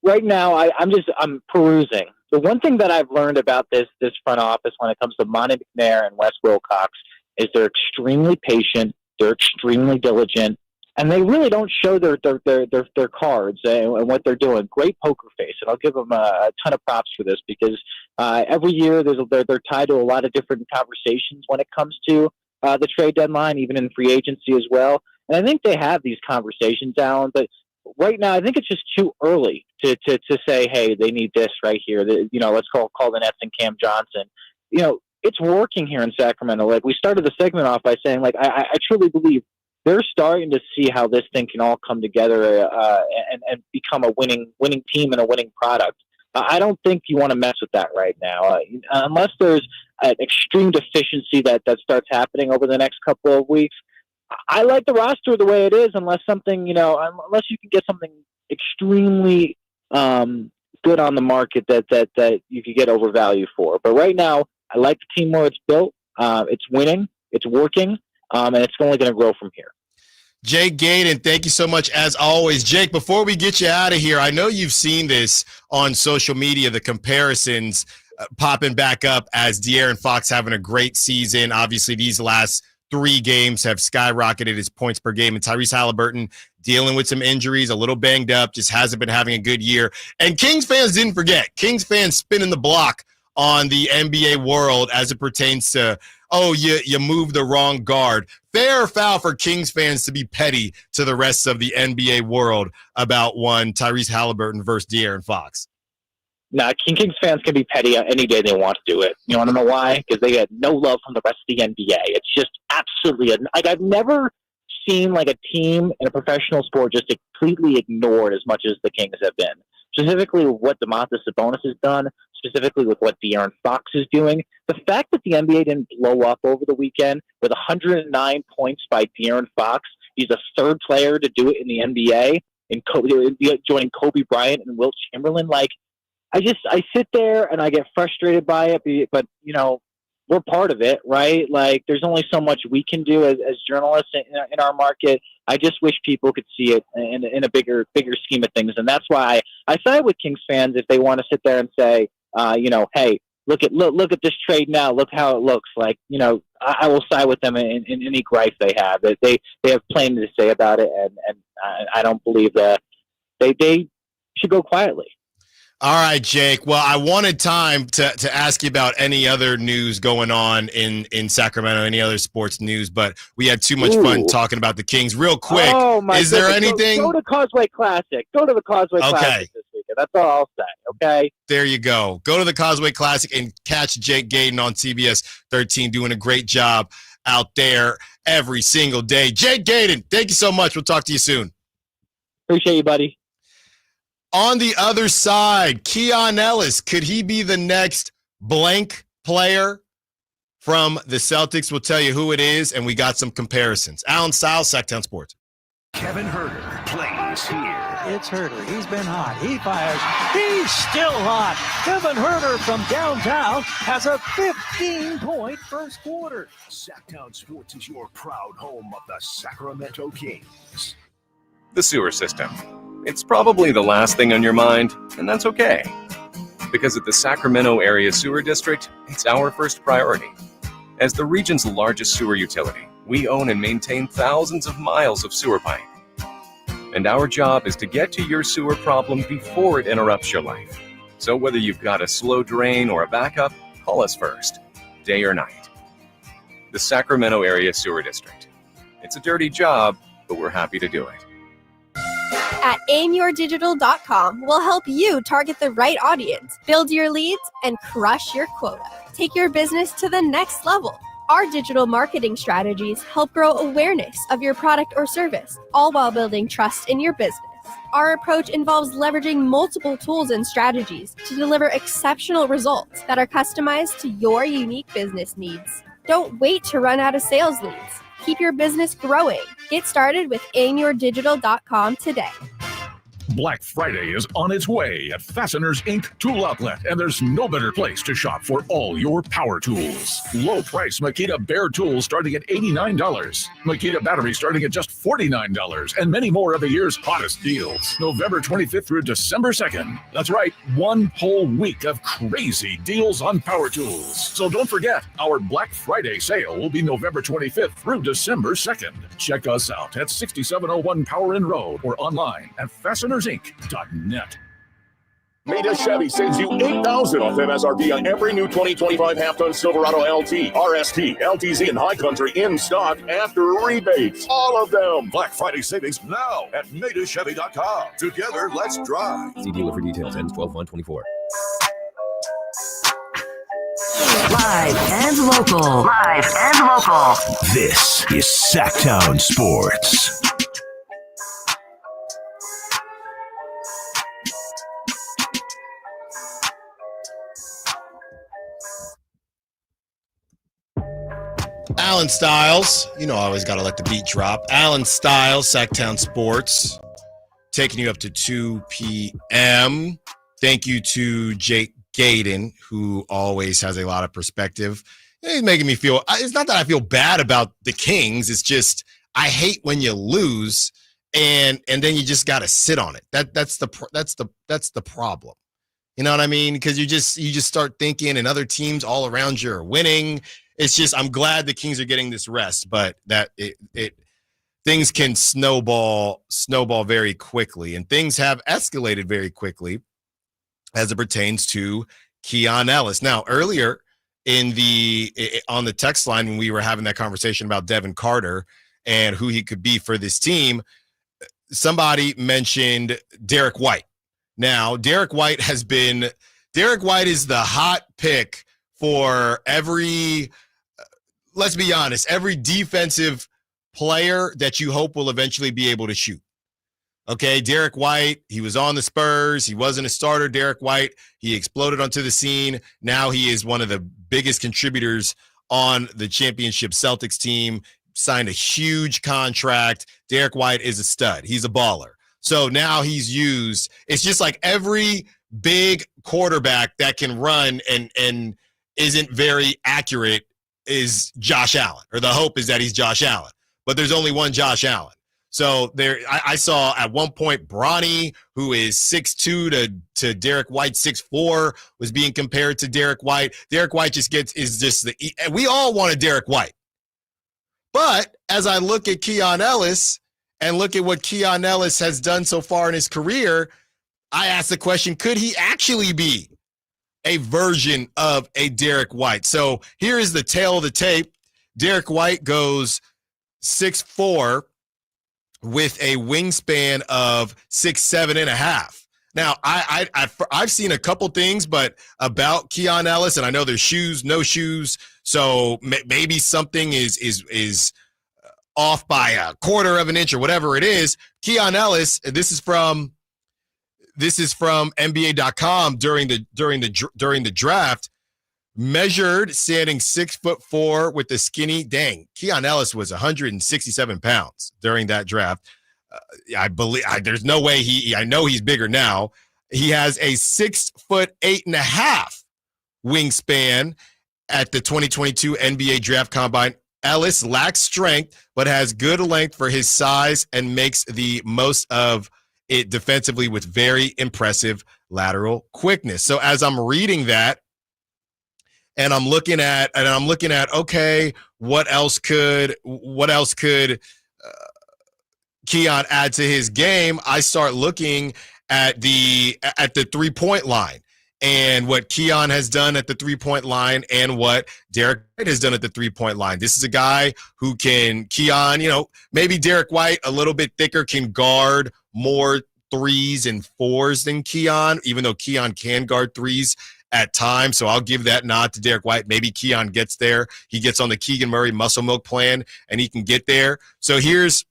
Right now, I'm perusing. The one thing that I've learned about this front office when it comes to Monty McNair and Wes Wilcox is they're extremely patient, they're extremely diligent, and they really don't show their cards and what they're doing. Great poker face, and I'll give them a ton of props for this, because every year they're tied to a lot of different conversations when it comes to the trade deadline, even in free agency as well. And I think they have these conversations, Allen, but right now I think it's just too early to say, hey, they need this right here. Let's call the Nets and Cam Johnson. It's working here in Sacramento. Like, we started the segment off by saying, like, I truly believe they're starting to see how this thing can all come together and become a winning team and a winning product. I don't think you want to mess with that right now, unless there's an extreme deficiency that starts happening over the next couple of weeks. I like the roster the way it is, unless unless you can get something extremely good on the market that you could get overvalue for. But right now, I like the team where it's built. It's winning, it's working, and it's only going to grow from here. Jake Gayden, thank you so much as always. Jake, before we get you out of here, I know you've seen this on social media, the comparisons popping back up as De'Aaron Fox having a great season. Obviously, these last 3 games have skyrocketed his points per game, and Tyrese-Haliburton dealing with some injuries, a little banged up, just hasn't been having a good year. And Kings fans didn't forget. Kings fans spinning the block on the NBA world as it pertains to, you moved the wrong guard. Fair or foul for Kings fans to be petty to the rest of the NBA world about one Tyrese-Haliburton versus De'Aaron Fox? Nah, Kings fans can be petty any day they want to do it. You want to know why? Because they get no love from the rest of the NBA. It's just absolutely I've never seen like a team in a professional sport just completely ignored as much as the Kings have been. Specifically with what Domantas Sabonis has done, specifically with what De'Aaron Fox is doing. The fact that the NBA didn't blow up over the weekend with 109 points by De'Aaron Fox, he's the 3rd player to do it in the NBA, joining Kobe Bryant and Wilt Chamberlain. Like, I sit there and I get frustrated by it, but we're part of it, right? Like, there's only so much we can do as journalists in our market. I just wish people could see it in a bigger scheme of things. And that's why I side with Kings fans if they want to sit there and say, hey, look at this trade now. Look how it looks. Like, I will side with them in any gripe they have. They have plenty to say about it, and I don't believe that they should go quietly. All right, Jake. Well, I wanted time to ask you about any other news going on in Sacramento, any other sports news, but we had too much fun talking about the Kings. Real quick, is there anything? Go to Causeway Classic. Go to the Causeway Classic this weekend. That's all I'll say, okay? There you go. Go to the Causeway Classic and catch Jake Gayden on CBS 13 doing a great job out there every single day. Jake Gayden, thank you so much. We'll talk to you soon. Appreciate you, buddy. On the other side, Keon Ellis, could he be the next blank player from the Celtics? We'll tell you who it is, and we got some comparisons. Allen Stiles, Sacktown Sports. Kevin Huerter plays here. It's Huerter. He's been hot. He fires. He's still hot. Kevin Huerter from downtown has a 15-point first quarter. Sacktown Sports is your proud home of the Sacramento Kings. The sewer system. It's probably the last thing on your mind, and that's okay. Because at the Sacramento Area Sewer District, it's our first priority. As the region's largest sewer utility, we own and maintain thousands of miles of sewer pipe. And our job is to get to your sewer problem before it interrupts your life. So whether you've got a slow drain or a backup, call us first, day or night. The Sacramento Area Sewer District. It's a dirty job, but we're happy to do it. At aimyourdigital.com, we'll help you target the right audience, build your leads, and crush your quota. Take your business to the next level. Our digital marketing strategies help grow awareness of your product or service, all while building trust in your business. Our approach involves leveraging multiple tools and strategies to deliver exceptional results that are customized to your unique business needs. Don't wait to run out of sales leads. Keep your business growing. Get started with aimyourdigital.com today. Black Friday is on its way at Fasteners Inc. Tool Outlet, and there's no better place to shop for all your power tools. Low price Makita Bear tools starting at $89. Makita batteries starting at just $49, and many more of the year's hottest deals. November 25th through December 2nd. That's right, one whole week of crazy deals on power tools. So don't forget, our Black Friday sale will be November 25th through December 2nd. Check us out at 6701 Power Inn Road or online at fastenersinc.net. Meda Chevy saves you $8,000 off MSRP on every new 2025 half-ton Silverado LT, RST, LTZ, and High Country in stock after rebates. All of them. Black Friday savings now at MedaChevy.com. Together, let's drive. See dealer for details. Ends 12/1/24. Live and local. Live and local. This is Sacktown Sports. Allen Stiles, I always got to let the beat drop. Allen Stiles, Sacktown Sports, taking you up to 2 p.m. Thank you to Jake Gayden, who always has a lot of perspective. He's making me feel, it's not that I feel bad about the Kings. It's just, I hate when you lose and then you just got to sit on it. That's the problem. You know what I mean? Because you just start thinking and other teams all around you are winning. It's just, I'm glad the Kings are getting this rest, but that things can snowball very quickly, and things have escalated very quickly as it pertains to Keon Ellis. Now, earlier on the text line, when we were having that conversation about Devin Carter and who he could be for this team, somebody mentioned Derek White. Now, Derek White is the hot pick for every, let's be honest, every defensive player that you hope will eventually be able to shoot. Okay, Derek White, he was on the Spurs. He wasn't a starter, Derek White. He exploded onto the scene. Now he is one of the biggest contributors on the championship Celtics team, signed a huge contract. Derek White is a stud. He's a baller. So now he's used. It's just like every big quarterback that can run and isn't very accurate is Josh Allen, or the hope is that he's Josh Allen. But there's only one Josh Allen. So I saw at one point Bronny, who is 6'2" to Derek White 6'4", was being compared to Derek White. Derek White we all wanted Derek White. But as I look at Keon Ellis and look at what Keon Ellis has done so far in his career, I ask the question, could he actually be a version of a Derek White? So here is the tail of the tape. Derek White goes 6'4", with a wingspan of 6'7.5". Now, I've seen a couple things, but about Keon Ellis, and I know there's shoes, no shoes, so maybe something is off by a quarter of an inch or whatever it is. Keon Ellis, this is from NBA.com during the draft. Measured, standing 6'4" with the skinny. Dang, Keon Ellis was 167 pounds during that draft. I believe there's no way I know he's bigger now. He has a 6'8.5" wingspan at the 2022 NBA Draft Combine. Ellis lacks strength, but has good length for his size and makes the most of it defensively with very impressive lateral quickness. So as I'm reading that, and I'm looking at, okay, what else could Keon add to his game? I start looking at the 3-point line and what Keon has done at the 3-point line and what Derek White has done at the 3-point line. This is a guy who Keon, maybe Derek White a little bit thicker, can guard more 3s and 4s than Keon, even though Keon can guard 3s at times. So I'll give that nod to Derek White. Maybe Keon gets there. He gets on the Keegan Murray muscle milk plan and he can get there. So here's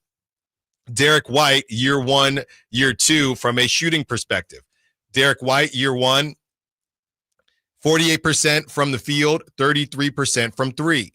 Derek White, year 1, year 2, from a shooting perspective. Derek White, year 1, 48% from the field, 33% from 3.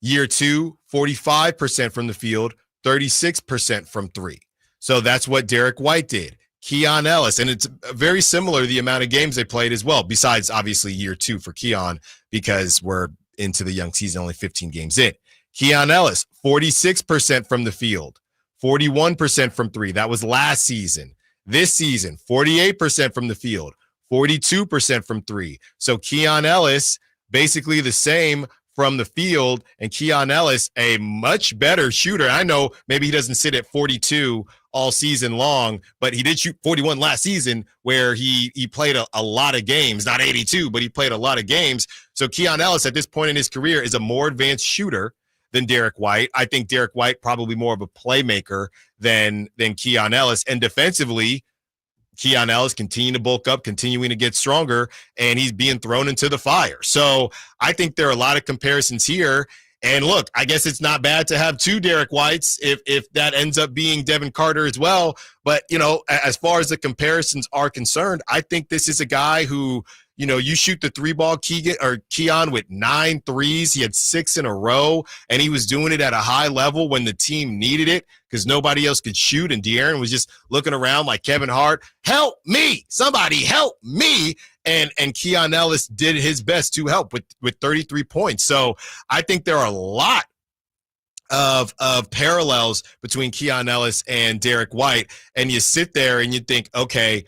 Year 2, 45% from the field, 36% from 3. So that's what Derek White did. Keon Ellis, and it's very similar, the amount of games they played as well, besides obviously year 2 for Keon, because we're into the young season, only 15 games in. Keon Ellis, 46% from the field, 41% from 3. That was last season. This season, 48% from the field, 42% from 3. So Keon Ellis, basically the same from the field, and Keon Ellis, a much better shooter. I know maybe he doesn't sit at 42 all season long, but he did shoot 41 last season where he played a lot of games, not 82, but he played a lot of games. So Keon Ellis at this point in his career is a more advanced shooter than Derek White. I think Derek White probably more of a playmaker than Keon Ellis. And defensively, Keon Ellis continuing to bulk up, continuing to get stronger, and he's being thrown into the fire. So I think there are a lot of comparisons here. And look, I guess it's not bad to have 2 Derek Whites if that ends up being Devin Carter as well. But, as far as the comparisons are concerned, I think this is a guy who, you shoot the 3-ball Keon with 9 threes. He had 6 in a row, and he was doing it at a high level when the team needed it because nobody else could shoot. And De'Aaron was just looking around like Kevin Hart, help me, somebody help me. And Keon Ellis did his best to help with 33 points. So I think there are a lot of parallels between Keon Ellis and Derek White. And you sit there and you think, okay,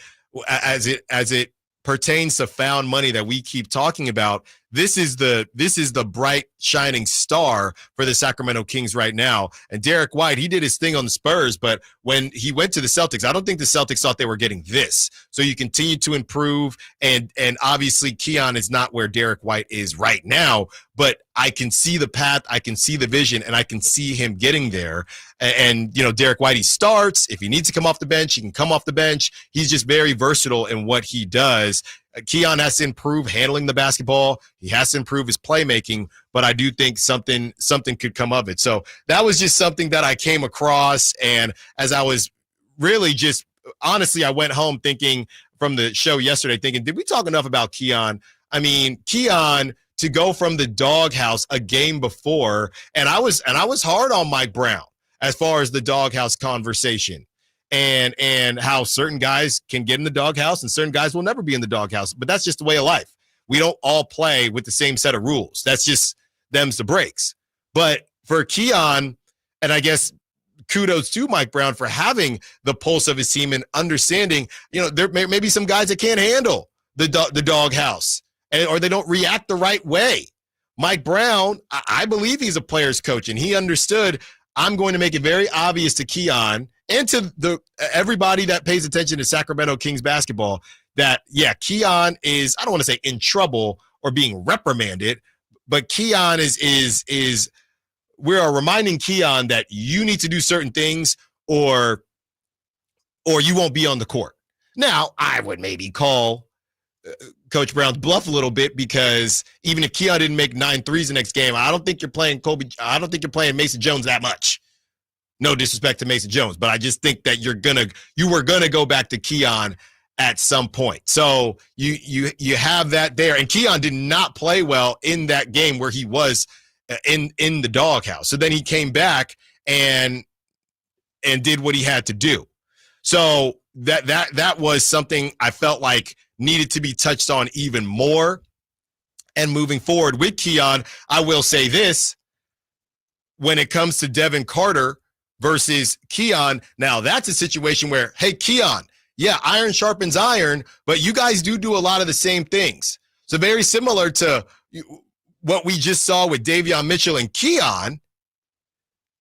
as it pertains to found money that we keep talking about, this is the bright shining star for the Sacramento Kings right now. And Derek White, he did his thing on the Spurs, but when he went to the Celtics, I don't think the Celtics thought they were getting this. So you continue to improve, and obviously Keon is not where Derek White is right now, but I can see the path, I can see the vision, and I can see him getting there. And Derek White, he starts. If he needs to come off the bench, he can come off the bench. He's just very versatile in what he does. Keon has to improve handling the basketball. He has to improve his playmaking, but I do think something could come of it. So that was just something that I came across. And as I was really just, honestly, I went home thinking from the show yesterday, thinking, did we talk enough about Keon? I mean, Keon, to go from the doghouse a game before, and I was hard on Mike Brown as far as the doghouse conversation. And how certain guys can get in the doghouse and certain guys will never be in the doghouse. But that's just the way of life. We don't all play with the same set of rules. That's just them's the breaks. But for Keon, and I guess kudos to Mike Brown for having the pulse of his team and understanding, there may be some guys that can't handle the doghouse or they don't react the right way. Mike Brown, I believe he's a player's coach, and he understood, I'm going to make it very obvious to Keon and to everybody that pays attention to Sacramento Kings basketball that, yeah, Keon is, I don't want to say in trouble or being reprimanded, but Keon is we are reminding Keon that you need to do certain things or you won't be on the court. Now, I would maybe call Coach Brown's bluff a little bit, because even if Keon didn't make 9 threes the next game, I don't think you're playing Mason Jones that much. No disrespect to Mason Jones, but I just think that you were gonna go back to Keon at some point. So you have that there, and Keon did not play well in that game where he was in the doghouse. So then he came back and did what he had to do. So that was something I felt like needed to be touched on even more. And moving forward with Keon, I will say this, when it comes to Devin Carter versus Keon, now that's a situation where, hey, Keon, yeah, iron sharpens iron, but you guys do a lot of the same things. So very similar to what we just saw with Davion Mitchell and Keon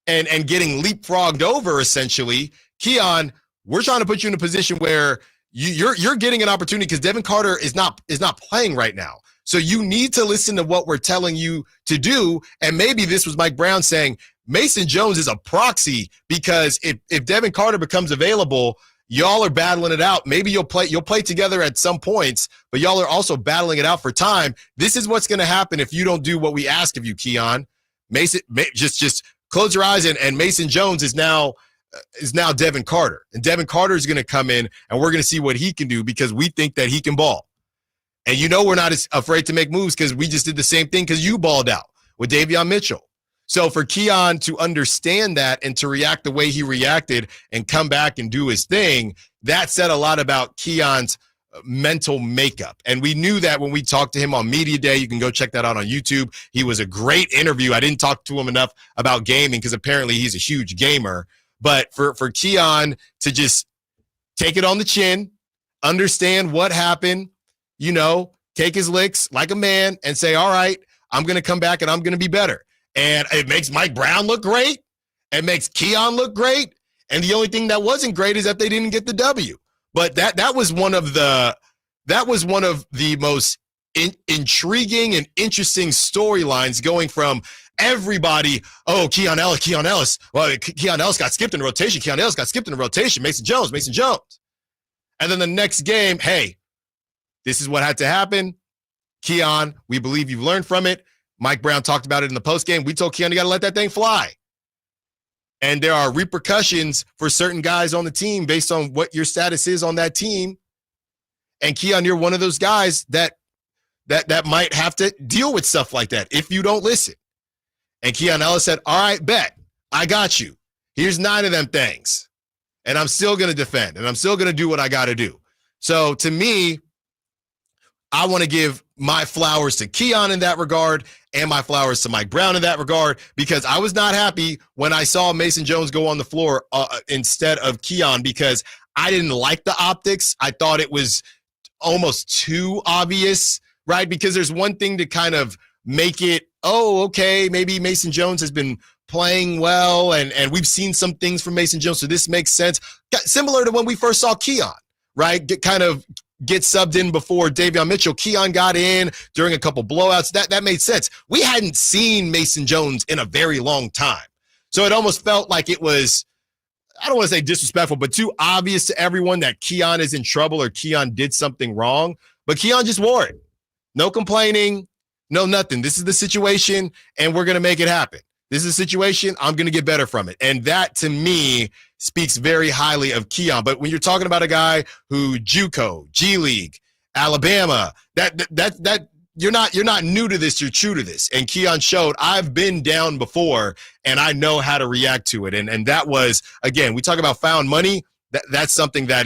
and getting leapfrogged over, essentially. Keon, we're trying to put you in a position where you're getting an opportunity, because Devin Carter is not playing right now. So you need to listen to what we're telling you to do. And maybe this was Mike Brown saying Mason Jones is a proxy, because if Devin Carter becomes available, y'all are battling it out. Maybe you'll play together at some points, but y'all are also battling it out for time. This is what's going to happen if you don't do what we ask of you, Keon. Mason, just close your eyes, and Mason Jones is now Devin Carter. And Devin Carter is going to come in, and we're going to see what he can do, because we think that he can ball. And we're not as afraid to make moves, because we just did the same thing because you balled out with Davion Mitchell. So for Keon to understand that and to react the way he reacted and come back and do his thing, that said a lot about Keon's mental makeup. And we knew that when we talked to him on Media Day. You can go check that out on YouTube. He was a great interview. I didn't talk to him enough about gaming, because apparently he's a huge gamer. But for Keon to just take it on the chin, understand what happened, take his licks like a man and say, all right, I'm going to come back and I'm going to be better. And it makes Mike Brown look great. It makes Keon look great. And the only thing that wasn't great is that they didn't get the W. But that was one of the most intriguing and interesting storylines, going from everybody, oh, Keon Ellis. Well, Keon Ellis got skipped in the rotation. Mason Jones. And then the next game, hey, this is what had to happen. Keon, we believe you've learned from it. Mike Brown talked about it in the postgame. We told Keon, you got to let that thing fly. And there are repercussions for certain guys on the team based on what your status is on that team. And Keon, you're one of those guys that might have to deal with stuff like that if you don't listen. And Keon Ellis said, all right, bet. I got you. Here's 9 of them things. And I'm still going to defend. And I'm still going to do what I got to do. So to me, I want to give my flowers to Keon in that regard, and my flowers to Mike Brown in that regard, because I was not happy when I saw Mason Jones go on the floor instead of Keon, because I didn't like the optics. I thought it was almost too obvious, right? Because there's one thing to kind of make it, oh, okay, maybe Mason Jones has been playing well, and we've seen some things from Mason Jones, so this makes sense. Similar to when we first saw Keon, right? Get subbed in before Davion Mitchell. Keon got in during a couple blowouts. That made sense. We hadn't seen Mason Jones in a very long time. So it almost felt like it was, I don't want to say disrespectful, but too obvious to everyone that Keon is in trouble or Keon did something wrong. But Keon just wore it. No complaining, no nothing. This is the situation, and we're going to make it happen. This is a situation, I'm going to get better from it. And that, to me, speaks very highly of Keon. But when you're talking about a guy who JUCO, G League, Alabama, that you're not new to this, you're true to this. And Keon showed, I've been down before and I know how to react to it. And that was, again, we talk about found money. That's something that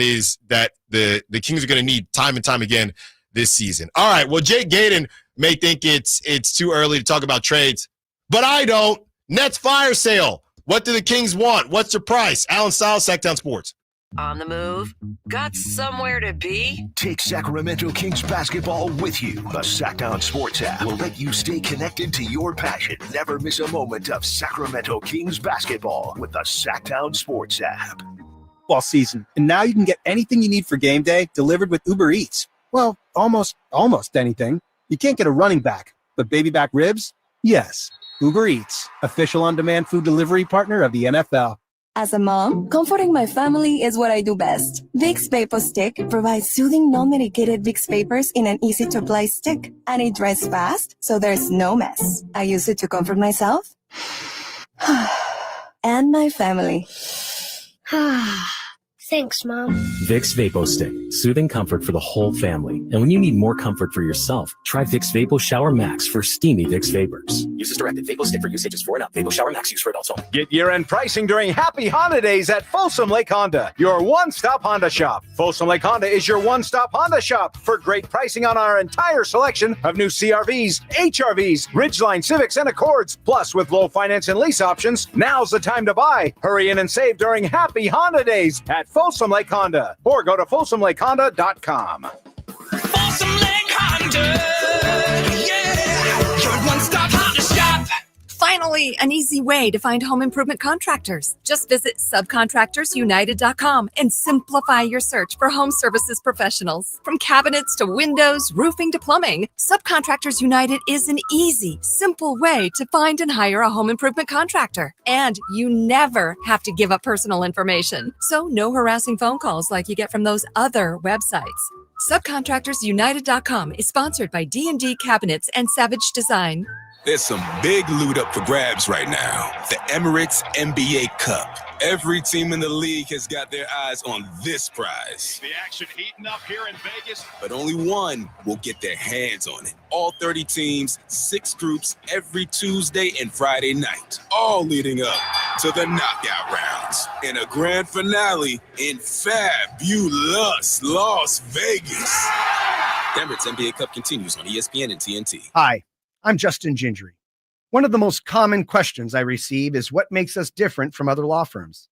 the Kings are going to need time and time again this season. All right, well, Jake Gayden may think it's too early to talk about trades, but I don't. Nets fire sale. What do the Kings want? What's their price? Allen Stiles, Sacktown Sports. On the move? Got somewhere to be? Take Sacramento Kings basketball with you. The Sacktown Sports app will let you stay connected to your passion. Never miss a moment of Sacramento Kings basketball with the Sacktown Sports app. Football season, and now you can get anything you need for game day delivered with Uber Eats. Well, almost anything. You can't get a running back, but baby back ribs? Yes. Uber Eats, official on-demand food delivery partner of the NFL. As a mom, comforting my family is what I do best. Vicks Vapor Stick provides soothing, non-medicated Vicks vapors in an easy-to-apply stick, and it dries fast, so there's no mess. I use it to comfort myself and my family. Thanks, Mom. Vicks Vapo Stick, soothing comfort for the whole family. And when you need more comfort for yourself, try Vicks Vapo Shower Max for steamy Vicks vapors. Use as directed. Vapo Stick for usage is 4 and up. Vapo Shower Max use for adults only. Get year-end pricing during Happy Holidays at Folsom Lake Honda, your one-stop Honda shop. Folsom Lake Honda is your one-stop Honda shop for great pricing on our entire selection of new CRVs, HRVs, Ridgeline Civics, and Accords. Plus, with low finance and lease options, now's the time to buy. Hurry in and save during Happy Honda Days at Folsom Lake Honda, or go to folsomlakehonda.com. Folsom Lake Honda, yeah, your one-stop Honda shop. Finally, an easy way to find home improvement contractors. Just visit subcontractorsunited.com and simplify your search for home services professionals. From cabinets to windows, roofing to plumbing, Subcontractors United is an easy, simple way to find and hire a home improvement contractor. And you never have to give up personal information. So no harassing phone calls like you get from those other websites. Subcontractorsunited.com is sponsored by D&D Cabinets and Savage Design. There's some big loot up for grabs right now. The Emirates NBA Cup. Every team in the league has got their eyes on this prize. The action heating up here in Vegas. But only one will get their hands on it. All 30 teams, 6 groups, every Tuesday and Friday night. All leading up to the knockout rounds. And a grand finale in fabulous Las Vegas. The Emirates NBA Cup continues on ESPN and TNT. Hi. I'm Justin Gingery. One of the most common questions I receive is what makes us different from other law firms.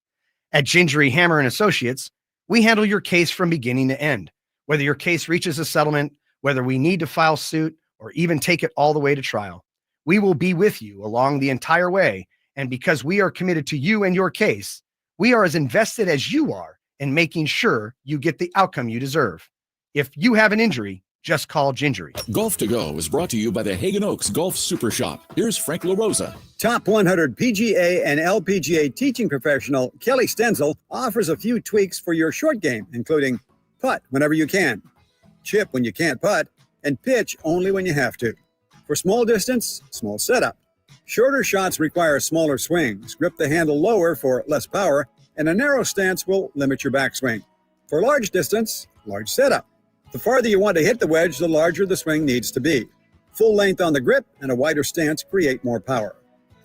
At Gingery, Hammer & Associates, we handle your case from beginning to end. Whether your case reaches a settlement, whether we need to file suit, or even take it all the way to trial, we will be with you along the entire way. And because we are committed to you and your case, we are as invested as you are in making sure you get the outcome you deserve. If you have an injury, just call Gingery. Golf to Go is brought to you by the Hagen Oaks Golf Super Shop. Here's Frank LaRosa. Top 100 PGA and LPGA teaching professional Kelly Stenzel offers a few tweaks for your short game, including putt whenever you can, chip when you can't putt, and pitch only when you have to. For small distance, small setup. Shorter shots require smaller swings. Grip the handle lower for less power, and a narrow stance will limit your backswing. For large distance, large setup. The farther you want to hit the wedge, the larger the swing needs to be. Full length on the grip and a wider stance create more power.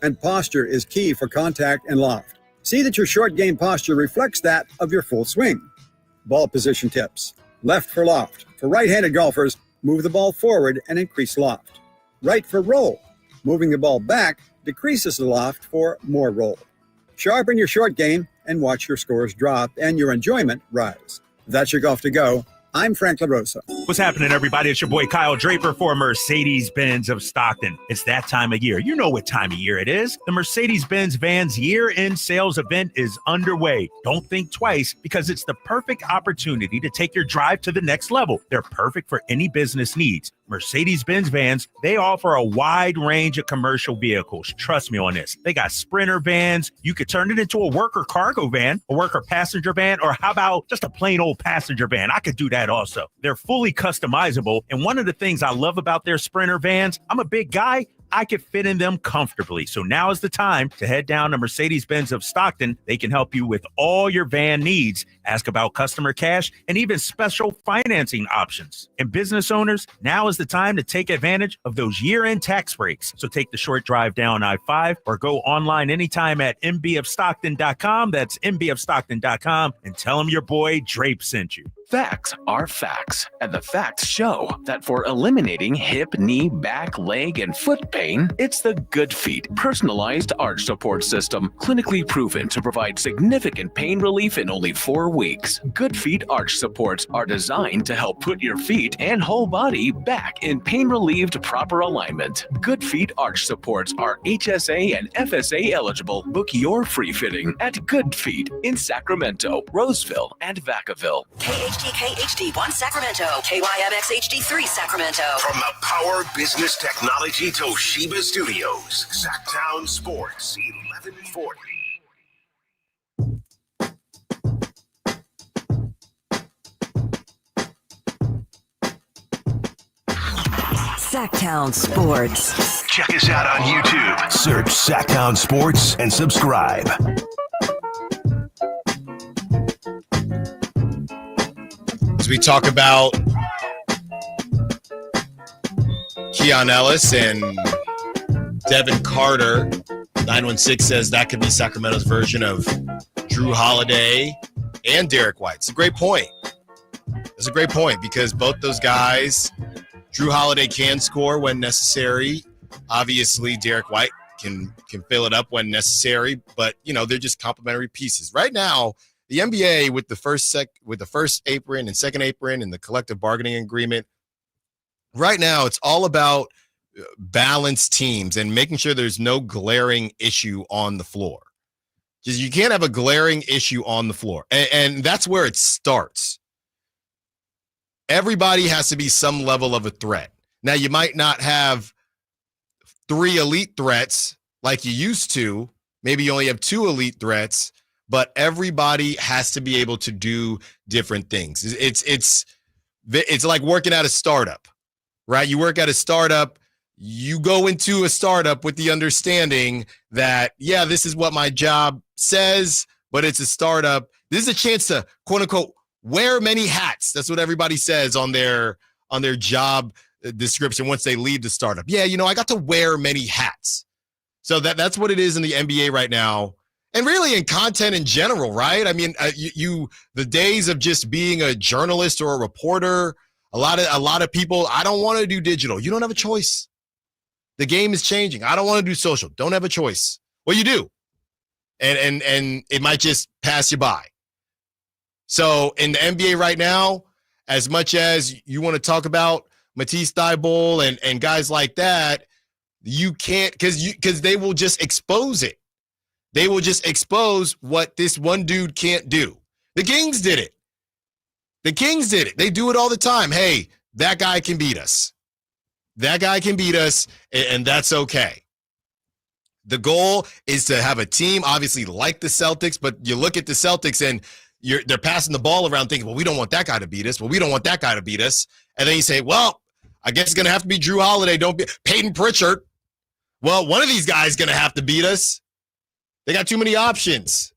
And posture is key for contact and loft. See that your short game posture reflects that of your full swing. Ball position tips. Left for loft. For right-handed golfers, move the ball forward and increase loft. Right for roll. Moving the ball back decreases the loft for more roll. Sharpen your short game and watch your scores drop and your enjoyment rise. That's your Golf to Go. I'm Frank LaRosa. What's happening, everybody? It's your boy Kyle Draper for Mercedes-Benz of Stockton. It's that time of year. You know what time of year it is. The Mercedes-Benz Vans year-end sales event is underway. Don't think twice, because it's the perfect opportunity to take your drive to the next level. They're perfect for any business needs. Mercedes-Benz Vans, they offer a wide range of commercial vehicles. Trust me on this. They got Sprinter vans. You could turn it into a worker cargo van, a worker passenger van, or how about just a plain old passenger van? I could do that also. They're fully customizable. And one of the things I love about their Sprinter vans, I'm a big guy. I could fit in them comfortably. So now is the time to head down to Mercedes-Benz of Stockton. They can help you with all your van needs. Ask about customer cash and even special financing options. And business owners, now is the time to take advantage of those year-end tax breaks. So take the short drive down I-5 or go online anytime at mbofstockton.com. That's mbofstockton.com, and tell them your boy Drape sent you. Facts are facts, and the facts show that for eliminating hip, knee, back, leg, and foot pain, it's the Good Feet personalized arch support system, clinically proven to provide significant pain relief in only 4 weeks. Good Feet arch supports are designed to help put your feet and whole body back in pain-relieved proper alignment. Good Feet arch supports are HSA and FSA eligible. Book your free fitting at Good Feet in Sacramento, Roseville, and Vacaville. KHD1 Sacramento, KYMX HD3 Sacramento. From the Power Business Technology Toshiba Studios, Sacktown Sports 1140. Sacktown Sports. Check us out on YouTube. Search Sacktown Sports and subscribe. As we talk about Keon Ellis and Devin Carter, 916 says that could be Sacramento's version of Drew Holiday and Derek White. It's a great point. It's a great point because both those guys, Drew Holiday can score when necessary. Obviously, Derek White can fill it up when necessary, but they're just complementary pieces. Right now, the NBA with the first apron and second apron and the collective bargaining agreement, right now it's all about balanced teams and making sure there's no glaring issue on the floor. Because you can't have a glaring issue on the floor. And that's where it starts. Everybody has to be some level of a threat. Now, you might not have 3 elite threats like you used to. Maybe you only have 2 elite threats. But everybody has to be able to do different things. It's like working at a startup, right? You work at a startup, you go into a startup with the understanding that, yeah, this is what my job says, but it's a startup. This is a chance to, quote unquote, wear many hats. That's what everybody says on their job description once they leave the startup. Yeah, I got to wear many hats. So that's what it is in the NBA right now. And really in content in general, right? I mean, the days of just being a journalist or a reporter, a lot of people, I don't want to do digital. You don't have a choice. The game is changing. I don't want to do social. Don't have a choice. Well, you do. And it might just pass you by. So in the NBA right now, as much as you want to talk about Matisse Thybulle and guys like that, you can't because they will just expose it. They will just expose what this one dude can't do. The Kings did it. They do it all the time. Hey, that guy can beat us. That guy can beat us, and that's okay. The goal is to have a team, obviously, like the Celtics, but you look at the Celtics and they're passing the ball around thinking, well, we don't want that guy to beat us. Well, we don't want that guy to beat us. And then you say, well, I guess it's going to have to be Drew Holiday. Don't be Peyton Pritchard. Well, one of these guys is going to have to beat us. They got too many options.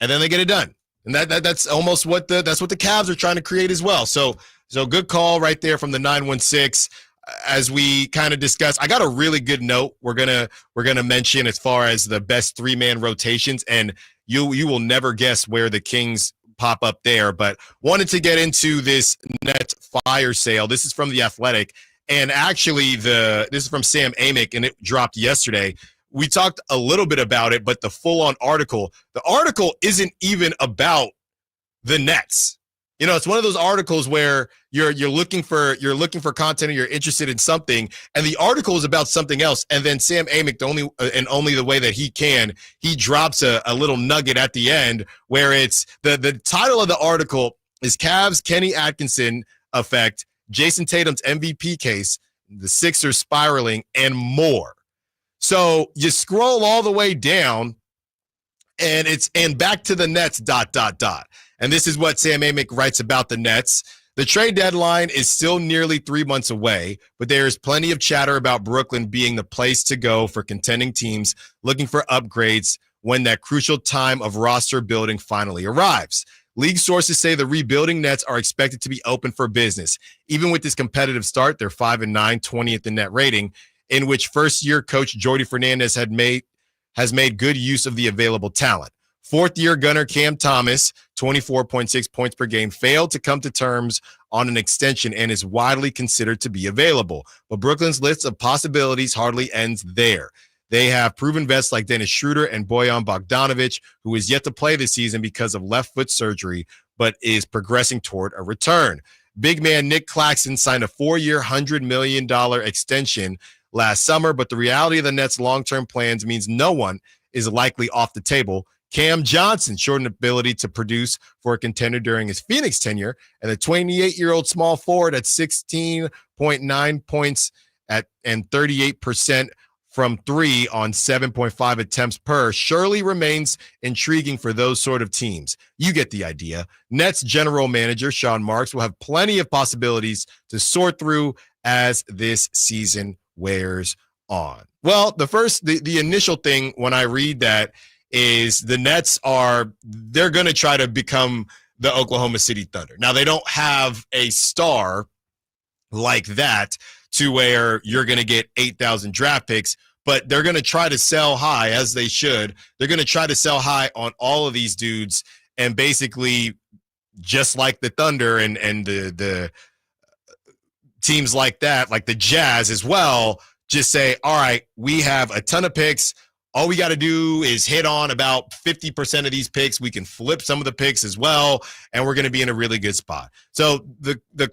And then they get it done. And that's almost what the Cavs are trying to create as well. So good call right there from the 916. As we kind of discussed, I got a really good note we're gonna mention as far as the best 3-man rotations, and you will never guess where the Kings pop up there. But wanted to get into this net fire sale. This is from The Athletic, and actually this is from Sam Amick, and it dropped yesterday. We talked a little bit about it, but the full-on article, the article isn't even about the Nets. It's one of those articles where you're looking for content or you're interested in something, and the article is about something else. And then Sam Amick, only the way that he drops a little nugget at the end where it's the title of the article is Cavs Kenny Atkinson effect, Jason Tatum's MVP case, the Sixers spiraling, and more. So you scroll all the way down, and it's back to the Nets, ... And this is what Sam Amick writes about the Nets. The trade deadline is still nearly 3 months away, but there is plenty of chatter about Brooklyn being the place to go for contending teams looking for upgrades when that crucial time of roster building finally arrives. League sources say the rebuilding Nets are expected to be open for business. Even with this competitive start, they're 5-9, 20th in net rating, in which first-year coach Jordi Fernandez has made good use of the available talent. Fourth-year gunner Cam Thomas, 24.6 points per game, failed to come to terms on an extension and is widely considered to be available. But Brooklyn's list of possibilities hardly ends there. They have proven vets like Dennis Schroeder and Bojan Bogdanovic, who is yet to play this season because of left foot surgery, but is progressing toward a return. Big man Nick Claxton signed a 4-year, $100 million extension last summer, but the reality of the Nets' long-term plans means no one is likely off the table. Cam Johnson showed an ability to produce for a contender during his Phoenix tenure, and the 28-year-old small forward at 16.9 points and 38% from three on 7.5 attempts per surely remains intriguing for those sort of teams. You get the idea. Nets general manager Sean Marks will have plenty of possibilities to sort through as this season wears on. Well, the initial thing when I read that is the Nets they're going to try to become the Oklahoma City Thunder. Now, they don't have a star like that to where you're going to get 8,000 draft picks, but they're going to try to sell high, as they should. They're going to try to sell high on all of these dudes, and basically just like the Thunder and the teams like that, like the Jazz as well, just say, all right, we have a ton of picks. All we got to do is hit on about 50% of these picks. We can flip some of the picks as well, and we're going to be in a really good spot. So the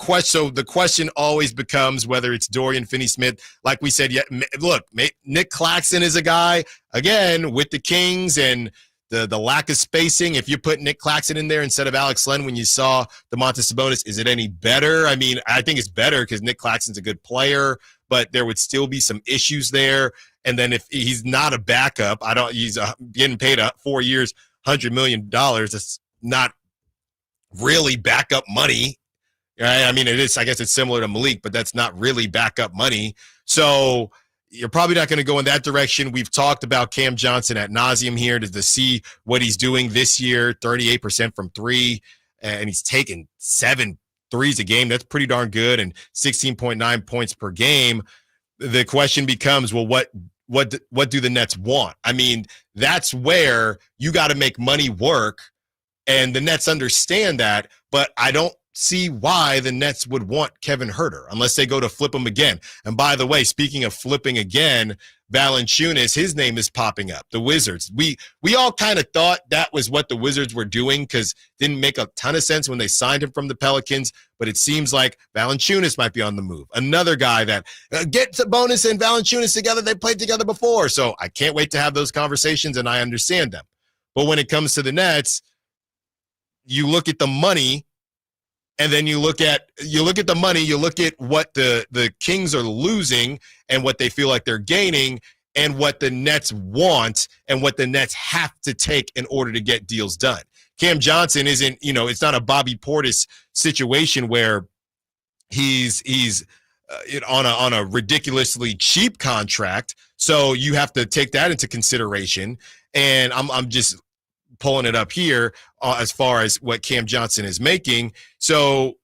question always becomes whether it's Dorian Finney-Smith. Like we said, look, Nick Claxton is a guy, again, with the Kings and the lack of spacing. If you put Nick Claxton in there instead of Alex Len when you saw Domantas Sabonis, is it any better? I mean, I think it's better because Nick Claxton's a good player, but there would still be some issues there. And then if he's not a backup, he's getting paid 4 years, $100 million. That's not really backup money. Right? I mean, it is. I guess it's similar to Malik, but that's not really backup money. So you're probably not going to go in that direction. We've talked about Cam Johnson ad nauseum here to see what he's doing this year, 38% from three, and he's taken 7 threes a game. That's pretty darn good, and 16.9 points per game. The question becomes, well, what do the Nets want? I mean, that's where you got to make money work, and the Nets understand that, but I don't see why the Nets would want Kevin Huerter unless they go to flip him again. And by the way, speaking of flipping again, Valanciunas, his name is popping up. The Wizards. We all kind of thought that was what the Wizards were doing because it didn't make a ton of sense when they signed him from the Pelicans, but it seems like Valanciunas might be on the move. Another guy that get Sabonis and Valanciunas together. They played together before, so I can't wait to have those conversations, and I understand them. But when it comes to the Nets, you look at the money, and then you look at the money, you look at what the Kings are losing and what they feel like they're gaining and what the Nets want and what the Nets have to take in order to get deals done. Cam Johnson isn't, it's not a Bobby Portis situation where he's on a ridiculously cheap contract. So you have to take that into consideration. And I'm just pulling it up here as far as what Cam Johnson is making. So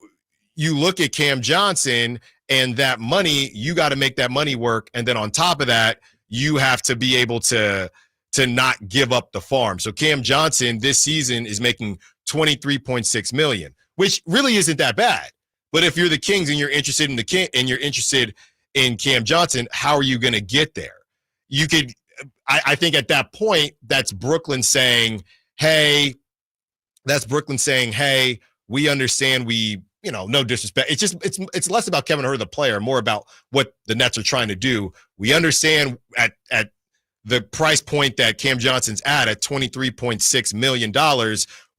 you look at Cam Johnson and that money, you got to make that money work. And then on top of that, you have to be able to not give up the farm. So Cam Johnson this season is making $23.6 million, which really isn't that bad. But if you're the Kings and you're interested in Cam Johnson, how are you going to get there? You could, I think at that point, that's Brooklyn saying, hey, we understand no disrespect. It's just, it's less about Kevin Huerter, the player, more about what the Nets are trying to do. We understand at the price point that Cam Johnson's at $23.6 million,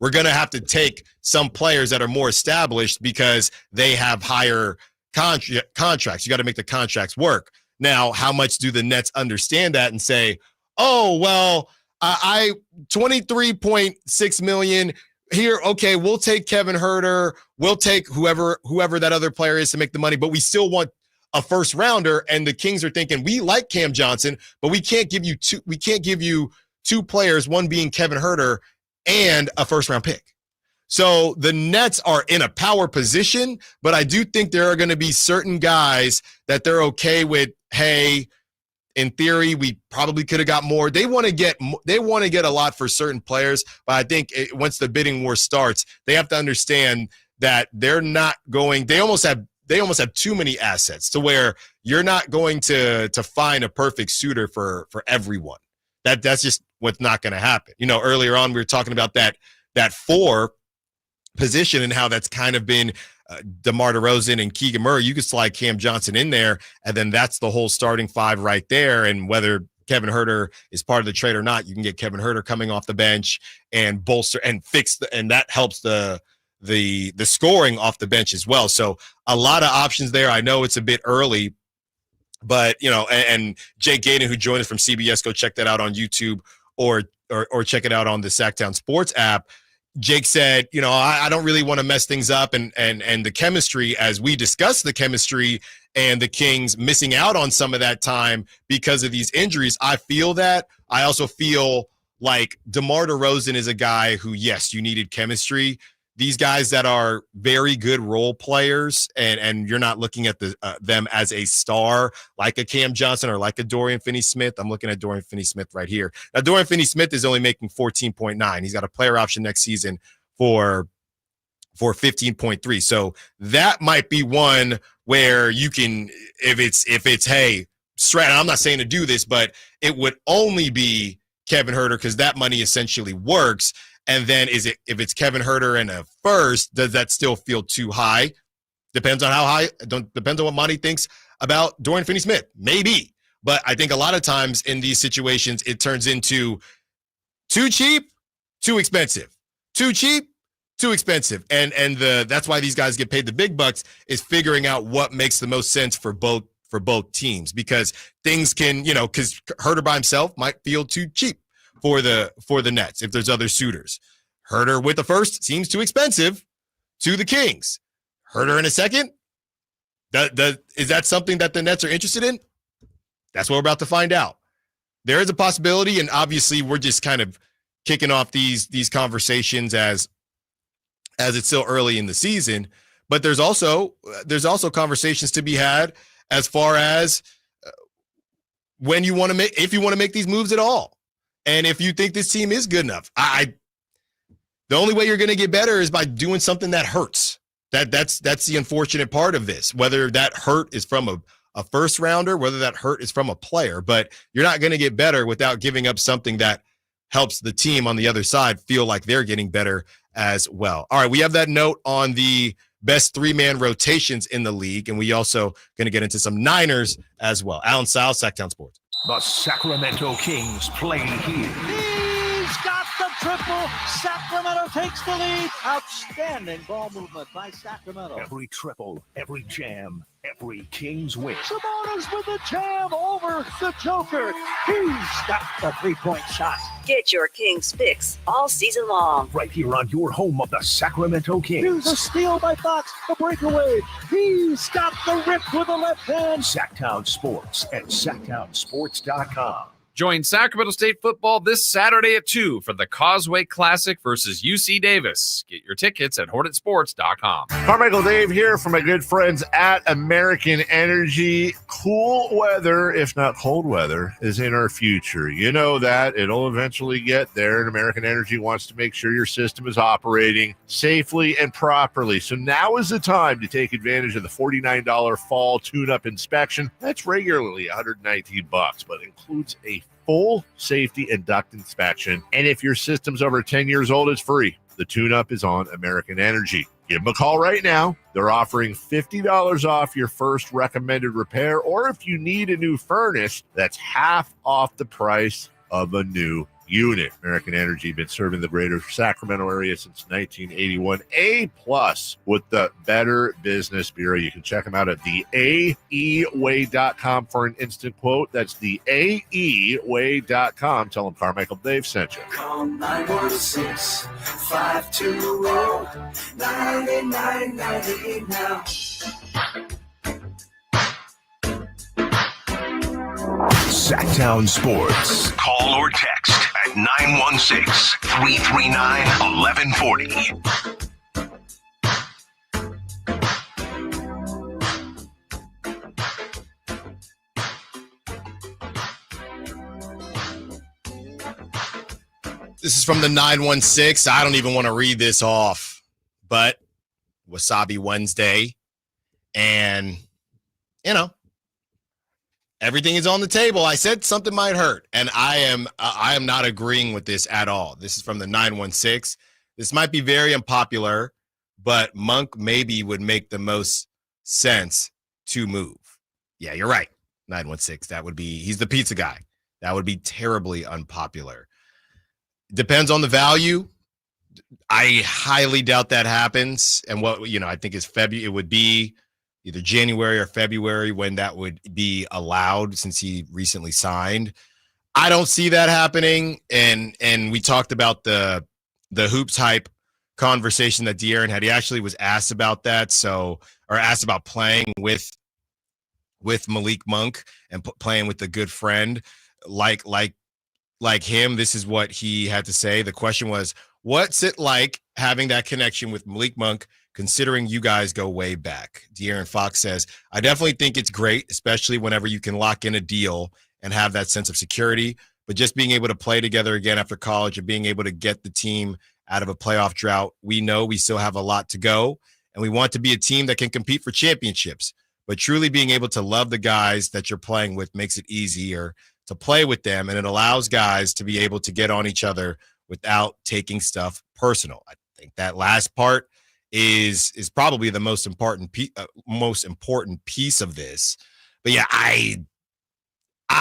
we're going to have to take some players that are more established because they have higher contracts. You got to make the contracts work. Now, how much do the Nets understand that and say, oh, well, I $23.6 million here. Okay, we'll take Kevin Huerter. We'll take whoever that other player is to make the money, but we still want a first rounder. And the Kings are thinking, we like Cam Johnson, but we can't give you two. We can't give you two players, one being Kevin Huerter and a first round pick. So the Nets are in a power position, but I do think there are going to be certain guys that they're okay with. Hey, in theory, we probably could have got more. They want to get a lot for certain players, but I think once the bidding war starts, they have to understand that they're not going. They almost have too many assets to where you're not going to find a perfect suitor for everyone. That's just what's not going to happen. Earlier on we were talking about that 4 position and how that's kind of been DeMar DeRozan and Keegan Murray. You could slide Cam Johnson in there, and then that's the whole starting 5 right there. And whether Kevin Huerter is part of the trade or not, you can get Kevin Huerter coming off the bench and bolster and fix and that helps the scoring off the bench as well. So a lot of options there. I know it's a bit early, but and Jake Gayden, who joined us from CBS, go check that out on YouTube or check it out on the Sacktown Sports app. Jake said, I don't really want to mess things up and the chemistry, as we discussed the chemistry and the Kings missing out on some of that time because of these injuries. I feel that. I also feel like DeMar DeRozan is a guy who, yes, you needed chemistry. These guys that are very good role players and you're not looking at them as a star like a Cam Johnson or like a Dorian Finney-Smith. I'm looking at Dorian Finney-Smith right here. Now, Dorian Finney-Smith is only making 14.9. He's got a player option next season for 15.3. So that might be one where you can, if it's hey, Stratton, I'm not saying to do this, but it would only be Kevin Huerter because that money essentially works. And then if it's Kevin Huerter and a first, does that still feel too high? Depends on how high. Depends on what Monty thinks about Dorian Finney-Smith. Maybe. But I think a lot of times in these situations, it turns into too cheap, too expensive. Too cheap, too expensive. And that's why these guys get paid the big bucks, is figuring out what makes the most sense for both teams. Because things can, because Huerter by himself might feel too cheap for the Nets if there's other suitors. Huerter with the first seems too expensive to the Kings. Huerter in a second, is that something that the Nets are interested in? That's what we're about to find out. There is a possibility, and obviously we're just kind of kicking off these conversations as it's still early in the season. But there's also conversations to be had as far as if you want to make these moves at all. And if you think this team is good enough, the only way you're going to get better is by doing something that hurts. That's the unfortunate part of this, whether that hurt is from a first rounder, whether that hurt is from a player, but you're not going to get better without giving up something that helps the team on the other side feel like they're getting better as well. All right, we have that note on the best 3-man rotations in the league, and we also going to get into some Niners as well. Allen Stiles, Sacktown Sports. The Sacramento Kings play here. He's got the triple. Sacramento takes the lead. Outstanding ball movement by Sacramento. Every triple, every jam, every Kings win. Sabonis with the jam over the Joker. He's got the 3-point shot. Get your Kings fix all season long. Right here on your home of the Sacramento Kings. Here's a steal by Fox, the breakaway. He's got the rip with the left hand. Sacktown Sports at sacktownsports.com. Join Sacramento State football this Saturday at 2 for the Causeway Classic versus UC Davis. Get your tickets at hornetsports.com. Carmichael Dave here from my good friends at American Energy. Cool weather, if not cold weather, is in our future. You know that. It'll eventually get there, and American Energy wants to make sure your system is operating safely and properly. So now is the time to take advantage of the $49 fall tune-up inspection. That's regularly $119, but includes a full safety and duct inspection. And if your system's over 10 years old, it's free. The tune-up is on American Energy. Give them a call right now. They're offering $50 off your first recommended repair, or if you need a new furnace, that's half off the price of a new unit. American Energy been serving the greater Sacramento area since 1981. A+ with the Better Business Bureau. You can check them out at theaeway.com for an instant quote. That's theaeway.com. Tell them Carmichael Dave sent you. Call 916-520-9998 now. Sacktown Sports. Call or text at 916-339-1140. This is from the 916. I don't even want to read this off, but Wasabi Wednesday. And, you know, everything is on the table. I said something might hurt, and I am not agreeing with this at all. This is from the 916. This might be very unpopular, but Monk maybe would make the most sense to move. Yeah, you're right. 916. That would be, he's the pizza guy. That would be terribly unpopular. Depends on the value. I highly doubt that happens. And what, I think is February, it would be either January or February when that would be allowed since he recently signed. I don't see that happening. And we talked about the hoops hype conversation that De'Aaron had. He actually was asked about that. Or asked about playing with Malik Monk and playing with a good friend like him. This is what he had to say. The question was, what's it like having that connection with Malik Monk, considering you guys go way back? De'Aaron Fox says, I definitely think it's great, especially whenever you can lock in a deal and have that sense of security. But just being able to play together again after college and being able to get the team out of a playoff drought, we know we still have a lot to go, and we want to be a team that can compete for championships. But truly being able to love the guys that you're playing with makes it easier to play with them, and it allows guys to be able to get on each other without taking stuff personal. I think that last part is probably the most important piece of this. But yeah, I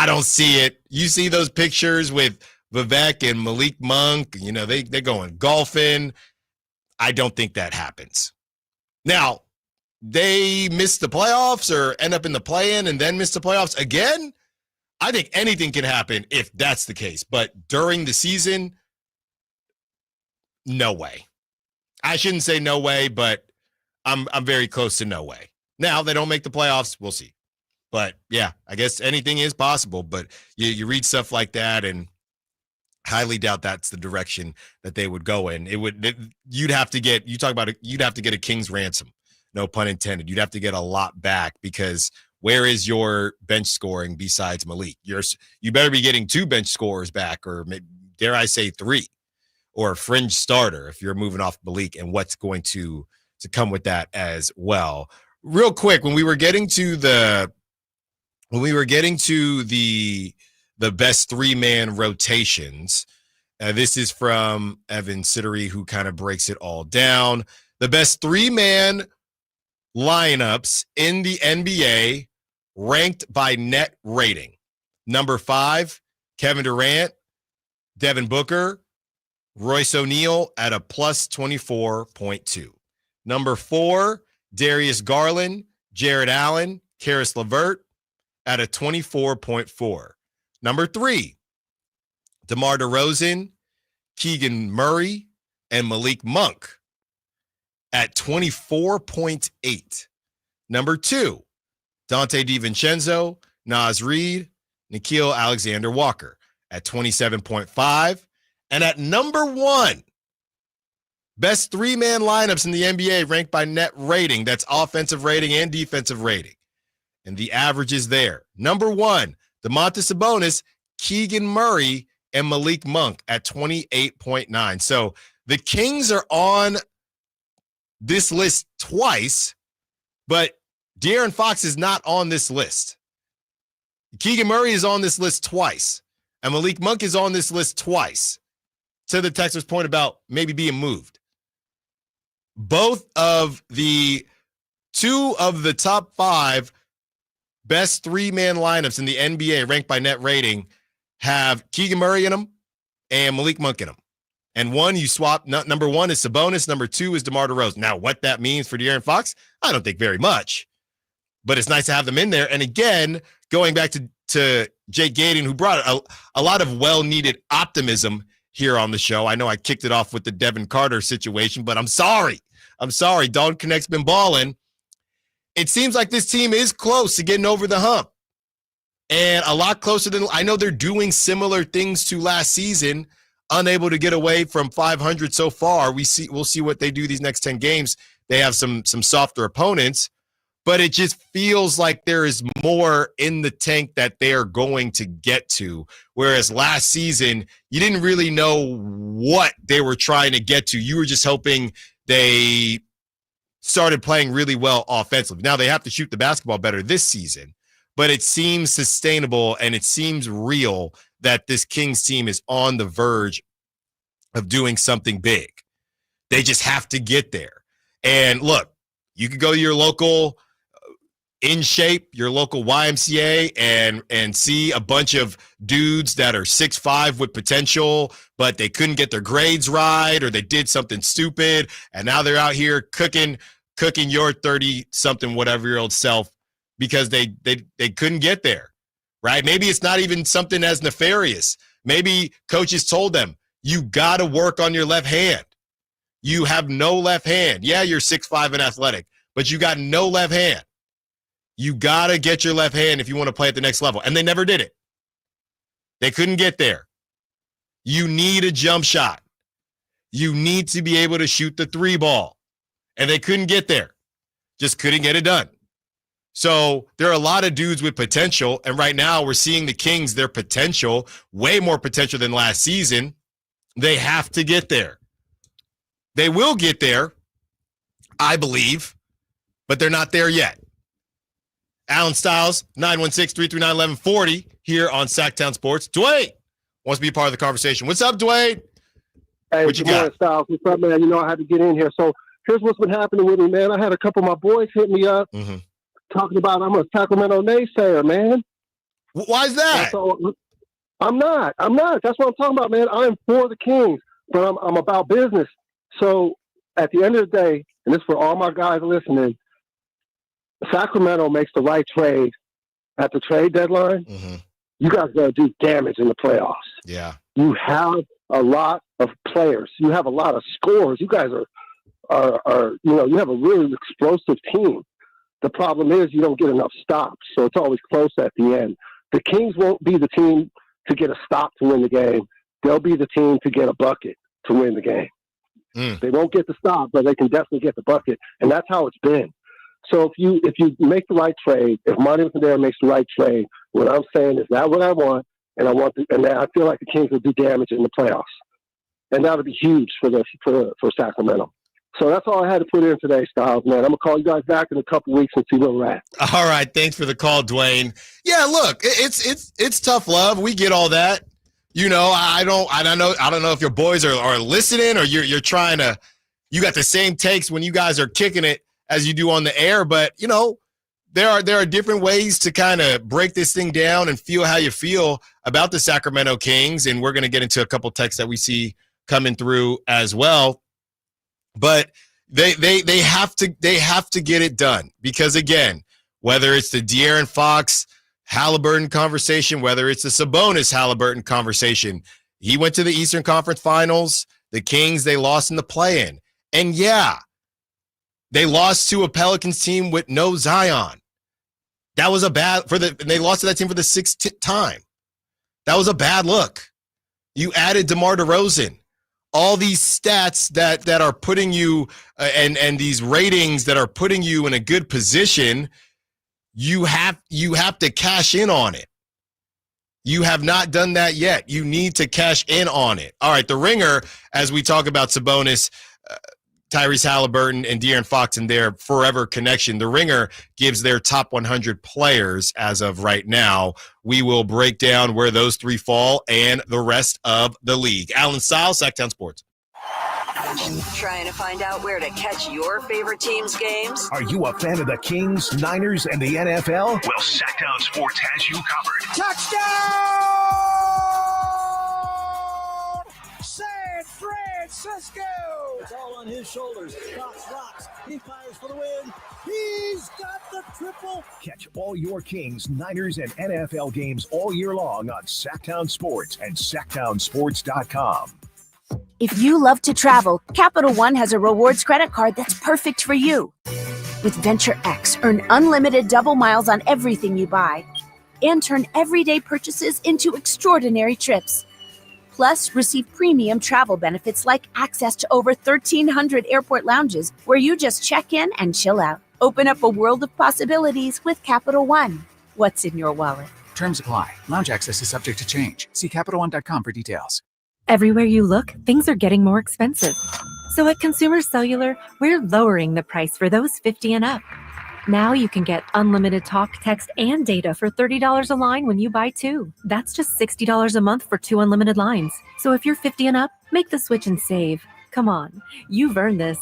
don't see it. You see those pictures with Vivek and Malik Monk, they're going golfing. I don't think that happens. Now, they miss the playoffs or end up in the play-in and then miss the playoffs again. I think anything can happen if that's the case. But during the season, no way. I shouldn't say no way, but I'm very close to no way. Now, they don't make the playoffs. We'll see. But, yeah, I guess anything is possible. But you read stuff like that and highly doubt that's the direction that they would go in. You'd have to get a king's ransom. No pun intended. You'd have to get a lot back, because where is your bench scoring besides Malik? You better be getting 2 bench scorers back, or dare I say 3, or a fringe starter if you're moving off Malik, and what's going to come with that as well. Real quick, when we were getting to the best 3-man rotations, this is from Evan Sittery, who kind of breaks it all down. The best 3-man lineups in the NBA ranked by net rating. Number 5, Kevin Durant, Devin Booker, Royce O'Neal at a plus 24.2. Number 4, Darius Garland, Jared Allen, Karis LeVert at a 24.4. Number 3, DeMar DeRozan, Keegan Murray, and Malik Monk at 24.8. Number 2, Dante DiVincenzo, Naz Reid, Nickeil Alexander-Walker at 27.5. And at number 1, best 3-man lineups in the NBA ranked by net rating. That's offensive rating and defensive rating. And the average is there. Number 1, Domantas Sabonis, Keegan Murray, and Malik Monk at 28.9. So the Kings are on this list twice, but De'Aaron Fox is not on this list. Keegan Murray is on this list twice, and Malik Monk is on this list twice. To the texter's point about maybe being moved. Both of the 2 of the top 5 best 3-man lineups in the NBA ranked by net rating have Keegan Murray in them and Malik Monk in them. And one you swap, number 1 is Sabonis, number 2 is DeMar DeRozan. Now, what that means for De'Aaron Fox, I don't think very much. But it's nice to have them in there. And again, going back to Jake Gayden, who brought a lot of well-needed optimism here on the show. I know I kicked it off with the Devin Carter situation, but I'm sorry. Dalton Knecht's been balling. It seems like this team is close to getting over the hump. And a lot closer than, I know they're doing similar things to last season, unable to get away from 500 so far. We'll see what they do these next 10 games. They have some softer opponents, but it just feels like there is more in the tank that they are going to get to. Whereas last season, you didn't really know what they were trying to get to. You were just hoping they started playing really well offensively. Now they have to shoot the basketball better this season, but it seems sustainable and it seems real that this Kings team is on the verge of doing something big. They just have to get there. And look, you could go to your local In Shape, your local YMCA, and see a bunch of dudes that are 6'5" with potential, but they couldn't get their grades right, or they did something stupid, and now they're out here cooking your 30-something whatever-year-old self because they couldn't get there, right? Maybe it's not even something as nefarious. Maybe coaches told them, you got to work on your left hand. You have no left hand. Yeah, you're 6'5" and athletic, but you got no left hand. You got to get your left hand if you want to play at the next level. And they never did it. They couldn't get there. You need a jump shot. You need to be able to shoot the 3 ball. And they couldn't get there. Just couldn't get it done. So there are a lot of dudes with potential. And right now we're seeing the Kings, their potential, way more potential than last season. They have to get there. They will get there, I believe, but they're not there yet. Allen Stiles, 916-339-1140 here on Sacktown Sports. Dwayne wants to be a part of the conversation. What's up, Dwayne? Hey, what you good morning, got? Styles. What's up, man? You know I had to get in here. So here's what's been happening with me, man. I had a couple of my boys hit me up talking about I'm a Sacramento naysayer, man. Why is that? I'm not. That's what I'm talking about, man. I'm for the Kings, but I'm about business. So at the end of the day, and this is for all my guys listening, Sacramento makes the right trade at the trade deadline. You guys got to do damage in the playoffs. Yeah. You have a lot of players. You have a lot of scorers. You guys are you have a really explosive team. The problem is you don't get enough stops, so it's always close at the end. The Kings won't be the team to get a stop to win the game. They'll be the team to get a bucket to win the game. They won't get the stop, but they can definitely get the bucket, and that's how it's been. So if you make the right trade, if Monty there makes the right trade, what I'm saying is that's what I want, and I feel like the Kings will do damage in the playoffs, and that would be huge for Sacramento. So that's all I had to put in today, Styles, man. I'm gonna call you guys back in a couple weeks and see where we're at. All right, thanks for the call, Dwayne. Yeah, look, it's tough love. We get all that. You know, I don't know if your boys are listening or you're trying to. You got the same takes when you guys are kicking it as you do on the air, but you know, there are different ways to kind of break this thing down and feel how you feel about the Sacramento Kings, and we're going to get into a couple texts that we see coming through as well. But they have to get it done because, again, whether it's the De'Aaron Fox-Haliburton conversation, whether it's the Sabonis-Haliburton conversation, he went to the Eastern Conference Finals. The Kings, they lost in the play-in, and yeah, they lost to a Pelicans team with no Zion. That was they lost to that team for the 6th time. That was a bad look. You added DeMar DeRozan. All these stats that are putting you and these ratings that are putting you in a good position, you have to cash in on it. You have not done that yet. You need to cash in on it. All right, the Ringer, as we talk about Sabonis, Tyrese Haliburton, and De'Aaron Fox and their forever connection. The Ringer gives their top 100 players as of right now. We will break down where those 3 fall and the rest of the league. Allen Stiles, Sacktown Sports. Trying to find out where to catch your favorite team's games? Are you a fan of the Kings, Niners, and the NFL? Well, Sacktown Sports has you covered. Touchdown! San Francisco! It's all on his shoulders. Fox rocks. He fires for the win. He's got the triple. Catch all your Kings, Niners, and NFL games all year long on Sacktown Sports and SacktownSports.com. If you love to travel, Capital One has a rewards credit card that's perfect for you. With Venture X, earn unlimited double miles on everything you buy and turn everyday purchases into extraordinary trips. Plus, receive premium travel benefits like access to over 1,300 airport lounges where you just check in and chill out. Open up a world of possibilities with Capital One. What's in your wallet? Terms apply. Lounge access is subject to change. See CapitalOne.com for details. Everywhere you look, things are getting more expensive. So at Consumer Cellular, we're lowering the price for those 50 and up. Now you can get unlimited talk, text, and data for $30 a line when you buy two. That's just $60 a month for 2 unlimited lines. So if you're 50 and up, make the switch and save. Come on, you've earned this.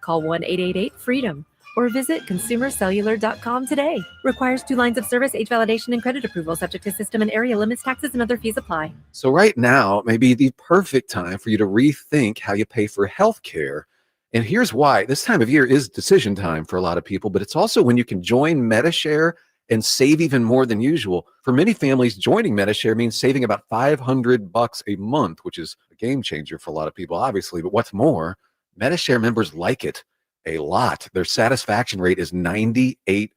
Call 1-888-FREEDOM or visit consumercellular.com today. Requires 2 lines of service, age validation, and credit approval, subject to system and area limits, taxes, and other fees apply. So right now may be the perfect time for you to rethink how you pay for health care. And here's why. This time of year is decision time for a lot of people, but it's also when you can join MediShare and save even more than usual. For many families, joining MediShare means saving about $500 a month, which is a game changer for a lot of people, obviously. But what's more, MediShare members like it a lot. Their satisfaction rate is 98%.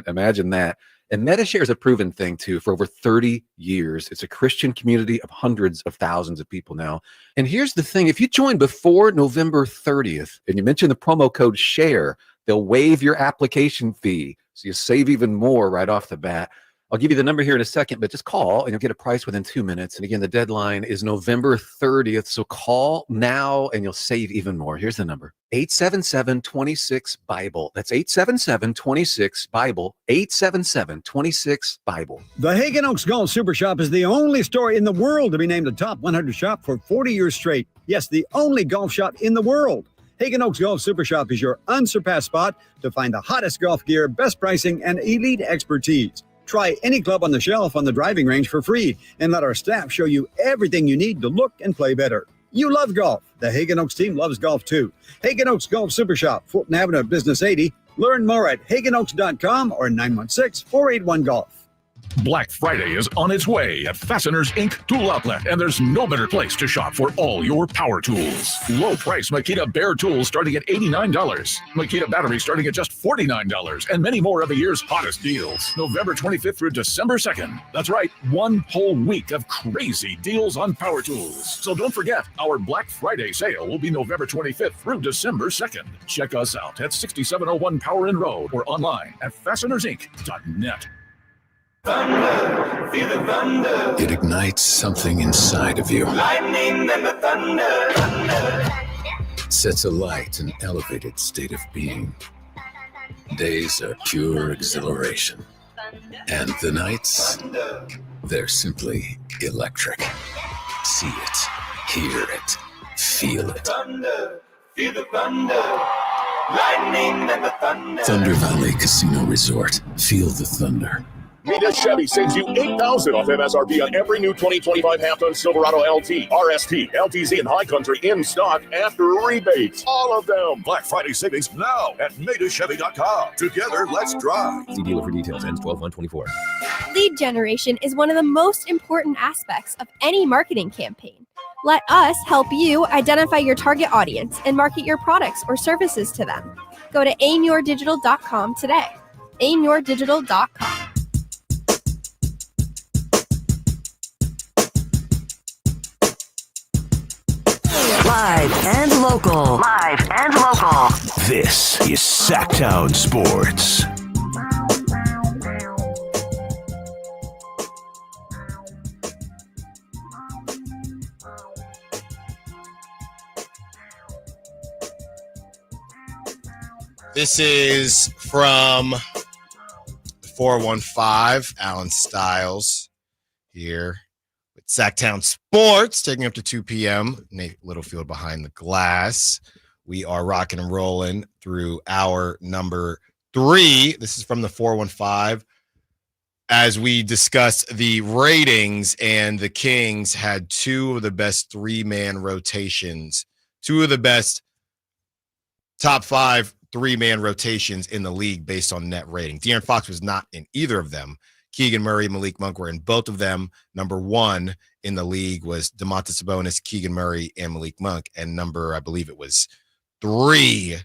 Imagine that. And MediShare is a proven thing, too, for over 30 years. It's a Christian community of hundreds of thousands of people now. And here's the thing. If you join before November 30th and you mention the promo code SHARE, they'll waive your application fee. So you save even more right off the bat. I'll give you the number here in a second, but just call and you'll get a price within 2 minutes. And again, the deadline is November 30th. So call now and you'll save even more. Here's the number: 877-26-BIBLE. That's 877-26-BIBLE. 877-26-BIBLE. The Hagen Oaks Golf Super Shop is the only store in the world to be named the top 100 shop for 40 years straight. Yes, the only golf shop in the world. Hagen Oaks Golf Super Shop is your unsurpassed spot to find the hottest golf gear, best pricing, and elite expertise. Try any club on the shelf on the driving range for free and let our staff show you everything you need to look and play better. You love golf. The Hagen Oaks team loves golf too. Hagen Oaks Golf Super Shop, Fulton Avenue, Business 80. Learn more at hagenoaks.com or 916-481-GOLF. Black Friday is on its way at Fasteners Inc. Tool Outlet, and there's no better place to shop for all your power tools. Low price Makita Bear tools starting at $89, Makita batteries starting at just $49, and many more of the year's hottest deals. November 25th through December 2nd. That's right, one whole week of crazy deals on power tools. So don't forget, our Black Friday sale will be November 25th through December 2nd. Check us out at 6701 Power Inn Road or online at fastenersinc.net. Thunder, feel the thunder. It ignites something inside of you. Lightning and the thunder, thunder. Sets alight an elevated state of being. Days are pure exhilaration. And the nights, they're simply electric. See it, hear it, feel it. Thunder, feel the thunder. Lightning and the thunder. Thunder Valley Casino Resort. Feel the thunder. Mita Chevy saves you $8,000 off MSRP on every new 2025 half-ton Silverado LT, RST, LTZ, and High Country in stock after rebates. All of them. Black Friday savings now at MitaChevy.com. Together, let's drive. See dealer for details. Ends 12/1/24. Lead generation is one of the most important aspects of any marketing campaign. Let us help you identify your target audience and market your products or services to them. Go to aimyourdigital.com today. aimyourdigital.com. Live and local. Live and local. This is Sacktown Sports. This is from 415, Allen Stiles here with Sacktown Sports, taking up to 2 p.m. Nate Littlefield behind the glass. We are rocking and rolling through hour number 3. This is from the 415. As we discussed the ratings, and the Kings had 2 of the best 3-man rotations, 2 of the best top 5 3-man rotations in the league based on net rating. De'Aaron Fox was not in either of them. Keegan Murray, Malik Monk were in both of them. Number 1 in the league was Domantas Sabonis, Keegan Murray, and Malik Monk. And number, I believe it was 3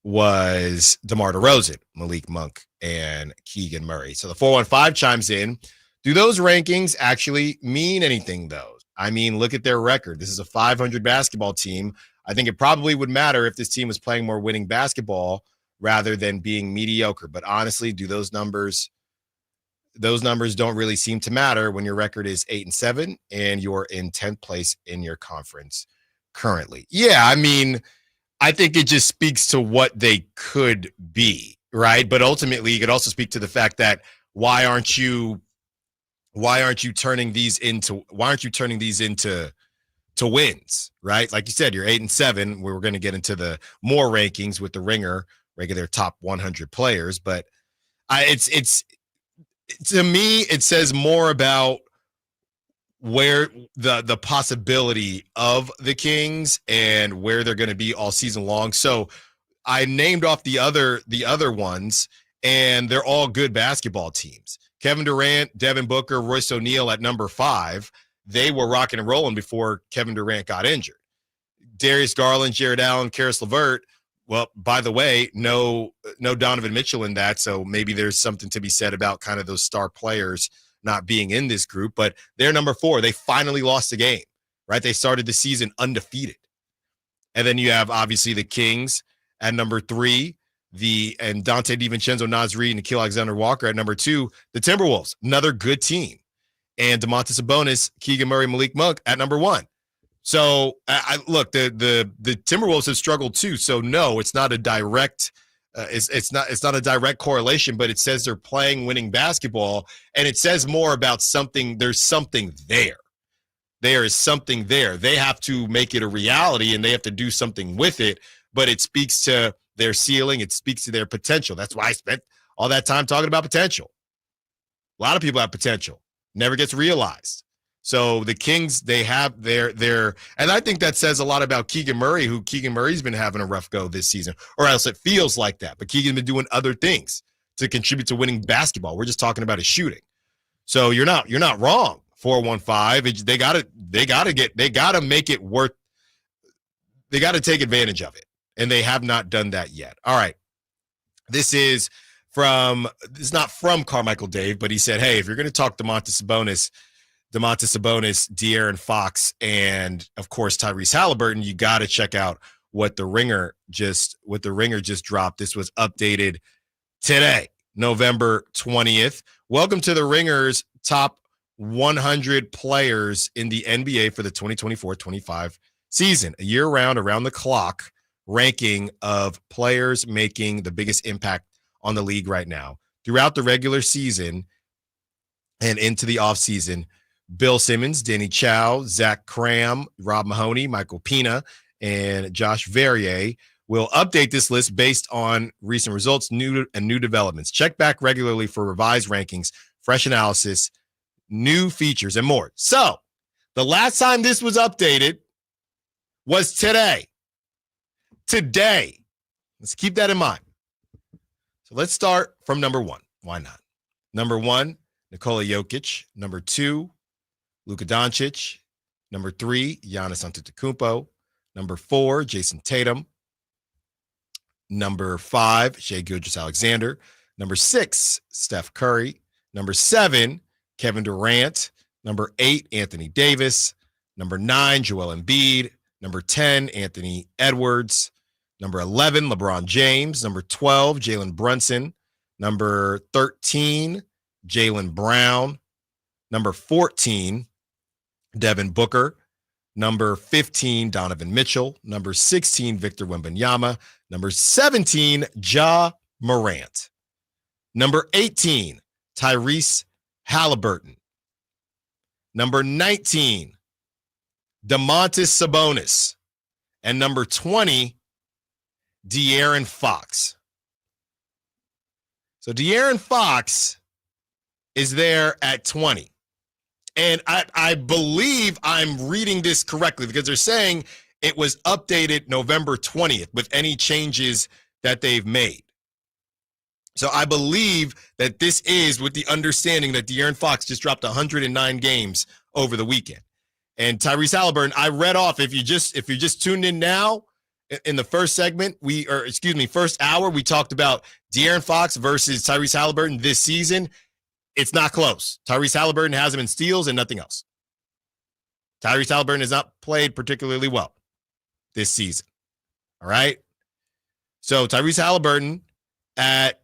was DeMar DeRozan, Malik Monk, and Keegan Murray. So the 415 chimes in. Do those rankings actually mean anything, though? I mean, look at their record. This is a 500 basketball team. I think it probably would matter if this team was playing more winning basketball rather than being mediocre. But honestly, those numbers don't really seem to matter when your record is 8-7 and you're in 10th place in your conference currently. Yeah, I mean, I think it just speaks to what they could be, right? But ultimately, you could also speak to the fact that why aren't you turning these into wins, right? Like you said, you're 8-7. We're going to get into the more rankings with the Ringer, ranking their top 100 players, but it's to me, it says more about where the possibility of the Kings and where they're going to be all season long. So I named off the other ones, and they're all good basketball teams. Kevin Durant, Devin Booker, Royce O'Neal at number 5. They were rocking and rolling before Kevin Durant got injured. Darius Garland, Jared Allen, Karis LeVert. Well, by the way, no Donovan Mitchell in that, so maybe there's something to be said about kind of those star players not being in this group, but they're number 4. They finally lost a game, right? They started the season undefeated. And then you have, obviously, the Kings at number 3, and Dante DiVincenzo, Naz Reid, and Nikhil Alexander-Walker at number 2. The Timberwolves, another good team. And Domantas Sabonis, Keegan Murray, Malik Monk at number 1. So I look, the Timberwolves have struggled too. So no, it's not a direct it's not a direct correlation, but it says they're playing winning basketball, and it says more about something. There's something there. There is something there. They have to make it a reality, and they have to do something with it, but it speaks to their ceiling. It speaks to their potential. That's why I spent all that time talking about potential. A lot of people have potential. Never gets realized. So the Kings, they have their, and I think that says a lot about Keegan Murray, who Keegan Murray's been having a rough go this season, or else it feels like that. But Keegan's been doing other things to contribute to winning basketball. We're just talking about his shooting. So you're not wrong. 415. They gotta make it worth. They got to take advantage of it, and they have not done that yet. All right, this is not from Carmichael Dave, but he said, hey, if you're going to talk Domantas Sabonis, De'Aaron Fox, and of course Tyrese Haliburton, you got to check out what the Ringer just dropped. This was updated today, November 20th. Welcome to the Ringer's top 100 players in the NBA for the 2024-25 season, a year-round, around-the-clock ranking of players making the biggest impact on the league right now. Throughout the regular season and into the offseason, Bill Simmons, Danny Chow, Zach Cram, Rob Mahoney, Michael Pina, and Josh Verrier will update this list based on recent results, new developments. Check back regularly for revised rankings, fresh analysis, new features, and more. So the last time this was updated was today. Let's keep that in mind. So let's start from number 1. Why not? Number 1, Nikola Jokic. Number 2, Luka Doncic. Number 3, Giannis Antetokounmpo. Number 4, Jason Tatum. Number 5, Shai Gilgeous-Alexander. Number 6, Steph Curry. Number 7, Kevin Durant. Number 8, Anthony Davis. Number 9, Joel Embiid. Number 10, Anthony Edwards. Number 11, LeBron James. Number 12, Jalen Brunson. Number 13, Jaylen Brown. Number 14, Devin Booker. Number 15, Donovan Mitchell. Number 16, Victor Wembanyama. Number 17, Ja Morant. Number 18, Tyrese Haliburton. Number 19, Domantas Sabonis. And number 20, De'Aaron Fox. So De'Aaron Fox is there at 20. And I believe I'm reading this correctly because they're saying it was updated November 20th with any changes that they've made. So I believe that this is with the understanding that De'Aaron Fox just dropped 109 games over the weekend. And Tyrese Haliburton, I read off, if you just tuned in now, in the first segment, first hour, we talked about De'Aaron Fox versus Tyrese Haliburton this season. It's not close. Tyrese Haliburton has him in steals and nothing else. Tyrese Haliburton has not played particularly well this season. All right? So Tyrese Haliburton at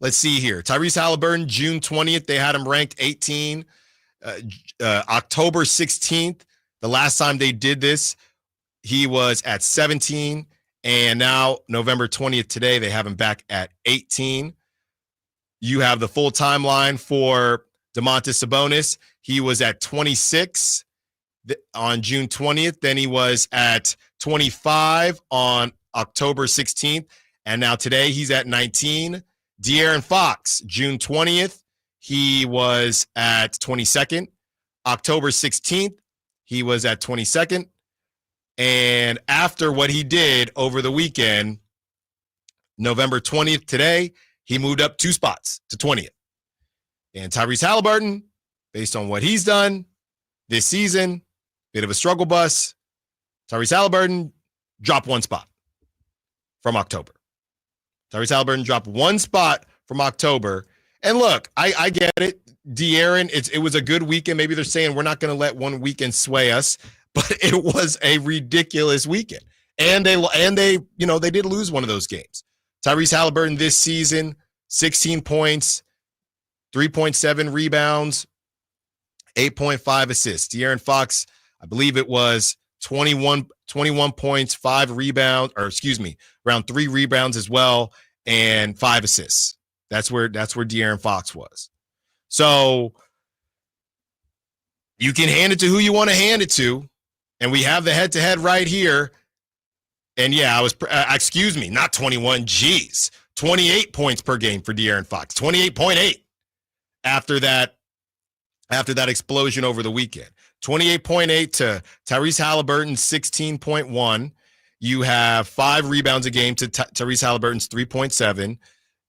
let's see here. Tyrese Haliburton, June 20th, they had him ranked 18. October 16th, the last time they did this, he was at 17. And now November 20th today, they have him back at 18. You have the full timeline for Domantas Sabonis. He was at 26 on June 20th. Then he was at 25 on October 16th. And now today he's at 19. De'Aaron Fox, June 20th, he was at 22nd. October 16th, he was at 22nd. And after what he did over the weekend, November 20th today, he moved up 2 spots to 20th. And Tyrese Haliburton, based on what he's done this season, bit of a struggle bus. Tyrese Haliburton dropped 1 spot from October. Tyrese Haliburton dropped 1 spot from October. And look, I get it. De'Aaron, it was a good weekend. Maybe they're saying we're not going to let one weekend sway us, but it was a ridiculous weekend. And they did lose one of those games. Tyrese Haliburton this season, 16 points, 3.7 rebounds, 8.5 assists. De'Aaron Fox, I believe it was 21 points, 5 rebounds, around 3 rebounds as well, and 5 assists. That's where De'Aaron Fox was. So you can hand it to who you want to hand it to, and we have the head-to-head right here. And yeah, I was not 21, 28 points per game for De'Aaron Fox, 28.8 after that explosion over the weekend. 28.8 to Tyrese Haliburton, 16.1. You have 5 rebounds a game to Tyrese Haliburton's 3.7.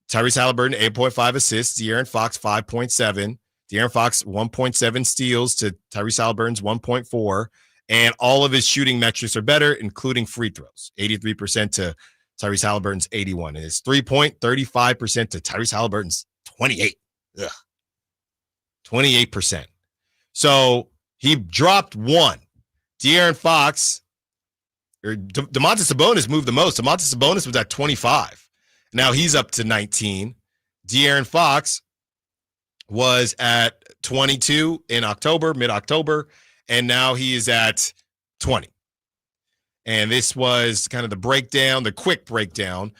Tyrese Haliburton, 8.5 assists. De'Aaron Fox, 5.7. De'Aaron Fox, 1.7 steals to Tyrese Haliburton's 1.4. And all of his shooting metrics are better, including free throws. 83% to Tyrese Haliburton's 81. And his 3-point, 35% to Tyrese Haliburton's 28. 28%. So he dropped 1. De'Aaron Fox, or Domantas Sabonis moved the most. Domantas Sabonis was at 25. Now he's up to 19. De'Aaron Fox was at 22 in October, mid-October, and now he is at 20. And this was kind of the quick breakdown.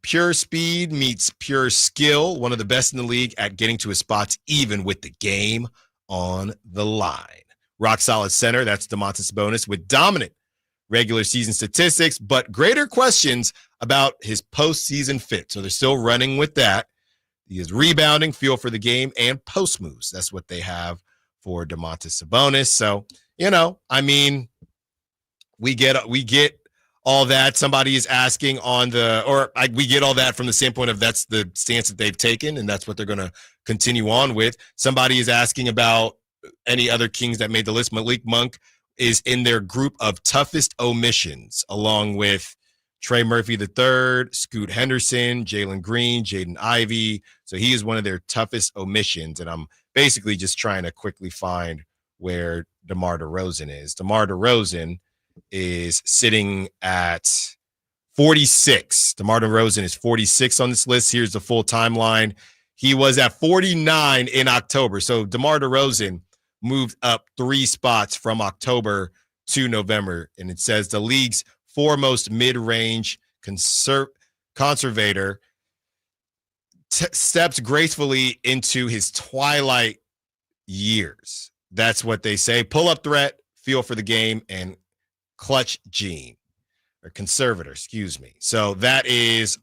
Pure speed meets pure skill, one of the best in the league at getting to his spots, even with the game on the line. Rock solid center, that's Domantas Sabonis, with dominant regular season statistics, but greater questions about his postseason fit. So they're still running with that. He is rebounding, feel for the game, and post moves. That's what they have for Domantas Sabonis. So, we get all that. Somebody is asking we get all that from the standpoint of that's the stance that they've taken, and that's what they're going to continue on with. Somebody is asking about any other Kings that made the list. Malik Monk is in their group of toughest omissions, along with Trey Murphy III, Scoot Henderson, Jalen Green, Jaden Ivey. So he is one of their toughest omissions, and I'm basically just trying to quickly find where DeMar DeRozan is. DeMar DeRozan is sitting at 46. DeMar DeRozan is 46 on this list. Here's the full timeline. He was at 49 in October. So DeMar DeRozan moved up 3 spots from October to November. And it says the league's foremost mid-range conservator steps gracefully into his twilight years. That's what they say. Pull-up threat, feel for the game, and clutch gene, or conservator, excuse me. So that's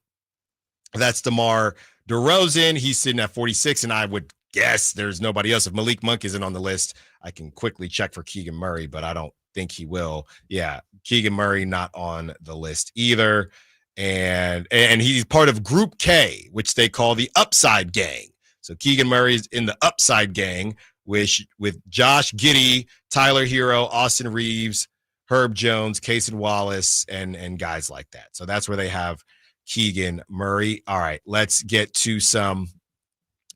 DeMar DeRozan. He's sitting at 46, and I would guess there's nobody else. If Malik Monk isn't on the list, I can quickly check for Keegan Murray, but I don't think he will. Yeah, Keegan Murray not on the list either. And he's part of Group K, which they call the Upside Gang. So Keegan Murray is in the Upside Gang, with Josh Giddey, Tyler Hero, Austin Reeves, Herb Jones, Cason Wallace, and guys like that. So that's where they have Keegan Murray. All right, let's get to some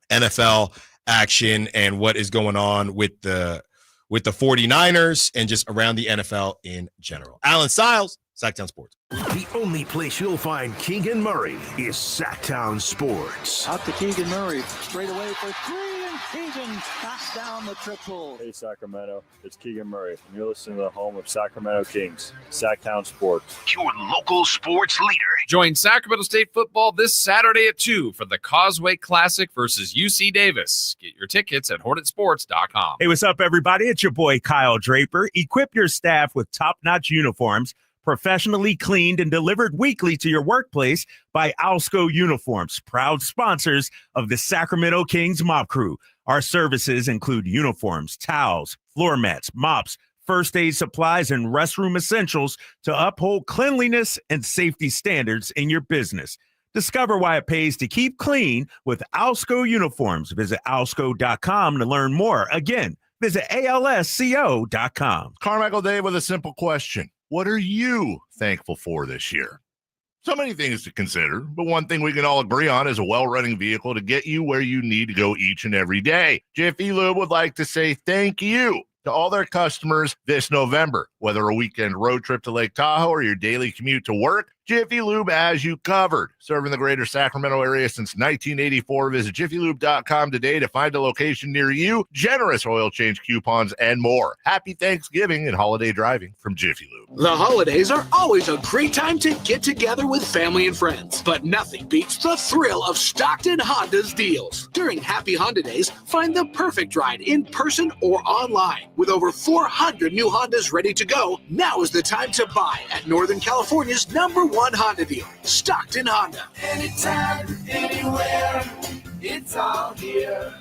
NFL action and what is going on with the with the 49ers and just around the NFL in general. Allen Stiles, Sacktown Sports. The only place you'll find Keegan Murray is Sacktown Sports. Out to Keegan Murray, straight away for three, and Keegan knocks down the triple. Hey Sacramento, it's Keegan Murray, and you're listening to the home of Sacramento Kings, Sacktown Sports. Your local sports leader. Join Sacramento State football this Saturday at 2 for the Causeway Classic versus UC Davis. Get your tickets at HornetSports.com. Hey, what's up, everybody? It's your boy, Kyle Draper. Equip your staff with top-notch uniforms, professionally cleaned and delivered weekly to your workplace by Alsco Uniforms, proud sponsors of the Sacramento Kings Mop Crew. Our services include uniforms, towels, floor mats, mops, first aid supplies, and restroom essentials to uphold cleanliness and safety standards in your business. Discover why it pays to keep clean with Alsco Uniforms. Visit alsco.com to learn more. Again, visit alsco.com. Carmichael Dave with a simple question. What are you thankful for this year? So many things to consider, but one thing we can all agree on is a well-running vehicle to get you where you need to go each and every day. Jiffy Lube would like to say thank you to all their customers this November. Whether a weekend road trip to Lake Tahoe or your daily commute to work, Jiffy Lube has you covered. Serving the greater Sacramento area since 1984. Visit jiffylube.com today to find a location near you, generous oil change coupons, and more. Happy Thanksgiving and holiday driving from Jiffy Lube. The holidays are always a great time to get together with family and friends, but nothing beats the thrill of Stockton Honda's deals. During Happy Honda Days, find the perfect ride in person or online. With over 400 new Hondas ready to go, now is the time to buy at Northern California's #1 Honda dealer, Stockton Honda. Anytime, anywhere, it's all here.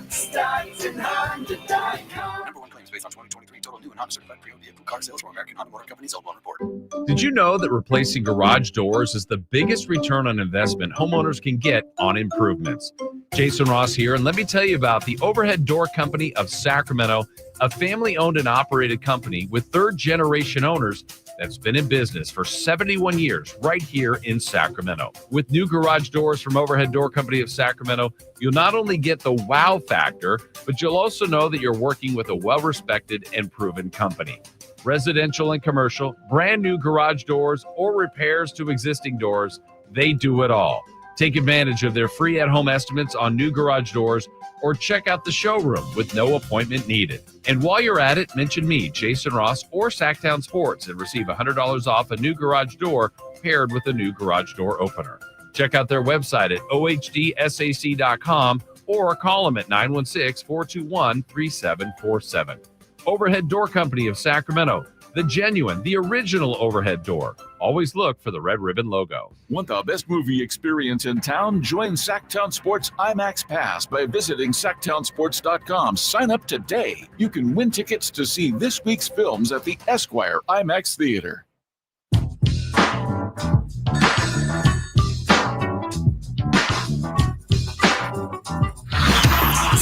StocktonHonda.com. #1 claims based on 2023 total new and Honda certified pre-owned vehicle car sales from American Honda Motor Company L1 report. Did you know that replacing garage doors is the biggest return on investment homeowners can get on improvements? Jason Ross here, and let me tell you about the Overhead Door Company of Sacramento, a family-owned and operated company with third-generation owners that's been in business for 71 years right here in Sacramento. With new garage doors from Overhead Door Company of Sacramento, you'll not only get the wow factor, but you'll also know that you're working with a well-respected and proven company. Residential and commercial, brand new garage doors, or repairs to existing doors, they do it all. Take advantage of their free at-home estimates on new garage doors, or check out the showroom with no appointment needed. And while you're at it, mention me, Jason Ross, or Sacktown Sports, and receive $100 off a new garage door paired with a new garage door opener. Check out their website at ohdsac.com or call them at 916-421-3747. Overhead Door Company of Sacramento, the genuine, the original overhead door. Always look for the red ribbon logo. Want the best movie experience in town? Join Sacktown Sports IMAX Pass by visiting sacktownsports.com. Sign up today. You can win tickets to see this week's films at the Esquire IMAX Theater.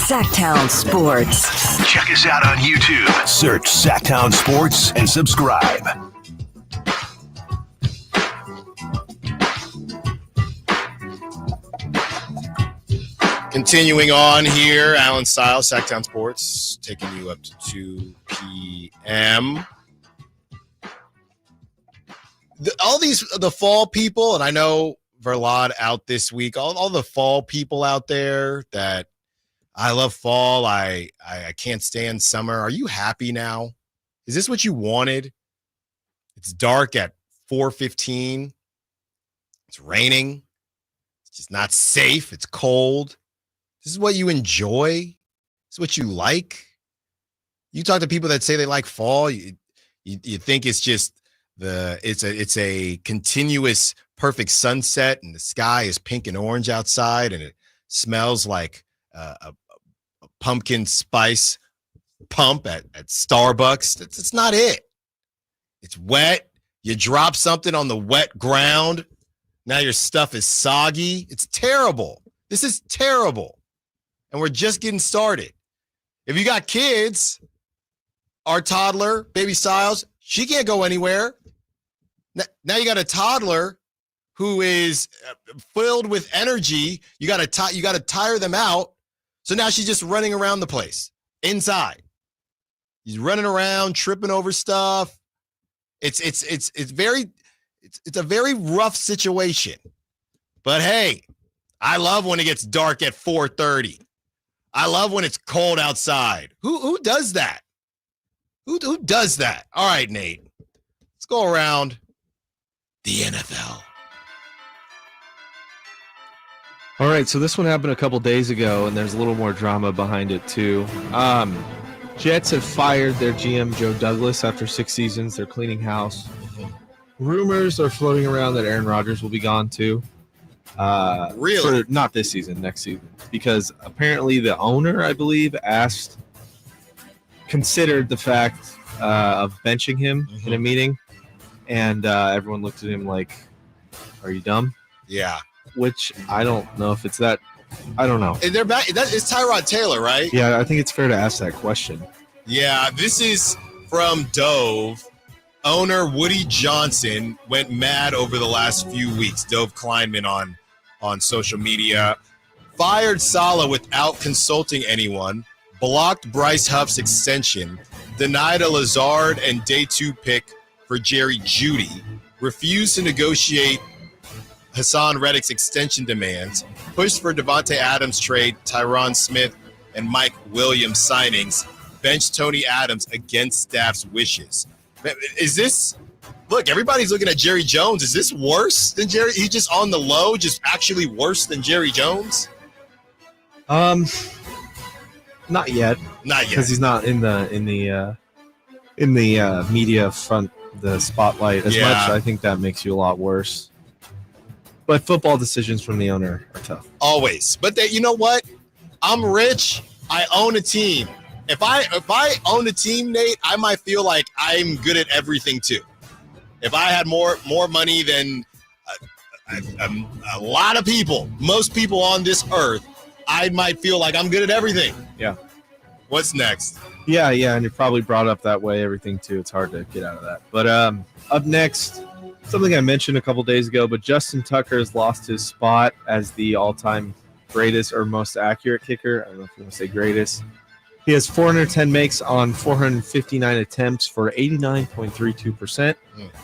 Sacktown Sports. Check us out on YouTube. Search Sacktown Sports and subscribe. Continuing on here, Allen Stiles, Sacktown Sports, taking you up to 2 p.m. The fall people, and I know Verlad out this week, all the fall people out there that I love fall. I can't stand summer. Are you happy now? Is this what you wanted? It's dark at 4:15. It's raining. It's just not safe. It's cold. This is what you enjoy. This is what you like. You talk to people that say they like fall. You think it's just it's a continuous perfect sunset and the sky is pink and orange outside and it smells like a pumpkin spice pump at Starbucks. That's not it. It's wet. You drop something on the wet ground. Now your stuff is soggy. It's terrible. This is terrible. And we're just getting started. If you got kids, our toddler, baby Stiles, she can't go anywhere. Now you got a toddler who is filled with energy. You got to tire them out. So now she's just running around the place inside. He's running around, tripping over stuff. It's a very rough situation. But hey, I love when it gets dark at 4:30. I love when it's cold outside. Who does that? Who does that? All right, Nate. Let's go around the NFL. All right, so this one happened a couple days ago, and there's a little more drama behind it, too. Jets have fired their GM, Joe Douglas, after 6 seasons. They're cleaning house. Rumors are floating around that Aaron Rodgers will be gone, too. Really? Not this season, next season. Because apparently the owner, I believe, considered the fact of benching him in a meeting, and everyone looked at him like, are you dumb? Yeah. Which I don't know if it's that. I don't know. And they're back. It's Tyrod Taylor, right? Yeah, I think it's fair to ask that question. Yeah, this is from Dove. Owner Woody Johnson went mad over the last few weeks. Dove Kleinman on social media. Fired Saleh without consulting anyone. Blocked Bryce Huff's extension. Denied a Lazard and day 2 pick for Jerry Jeudy. Refused to negotiate Hassan Reddick's extension demands. Pushed for Devontae Adams trade, Tyron Smith, and Mike Williams signings. Benched Tony Adams against staff's wishes. Is this – look, everybody's looking at Jerry Jones. Is this worse than Jerry? He's just on the low, just actually worse than Jerry Jones? Not yet. Not yet. Because he's not in the media front, the spotlight as much. I think that makes you a lot worse. But football decisions from the owner are tough. Always. But you know what? I'm rich. I own a team. If I own a team, Nate, I might feel like I'm good at everything too. If I had more money than a lot of people, most people on this earth, I might feel like I'm good at everything. Yeah. What's next? Yeah, and you're probably brought up that way, everything too. It's hard to get out of that. But up next, something I mentioned a couple days ago, but Justin Tucker has lost his spot as the all-time greatest or most accurate kicker. I don't know if you want to say greatest. He has 410 makes on 459 attempts for 89.32%,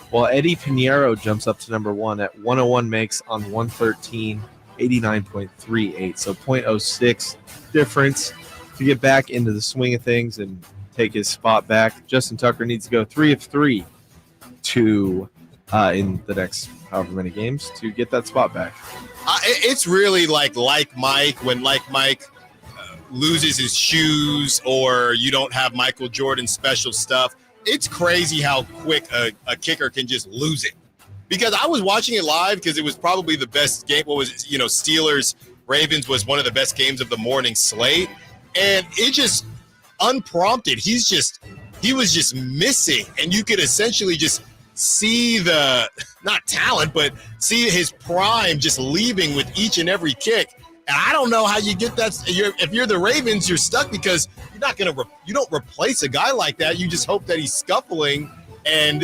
while Eddie Pinheiro jumps up to number 1 at 101 makes on 113, 89.38. So 0.06 difference to get back into the swing of things and take his spot back. Justin Tucker needs to go 3 of 3 to in the next however many games to get that spot back. It's really like Mike when Mike loses his shoes, or you don't have Michael Jordan special stuff. It's crazy how quick a kicker can just lose it. Because I was watching it live because it was probably the best game. What was it? Steelers Ravens was one of the best games of the morning slate, and it just unprompted. He was just missing, and you could essentially just see the not talent, but see his prime just leaving with each and every kick. And I don't know how you get that. If you're the Ravens, you're stuck because you don't replace a guy like that. You just hope that he's scuffling and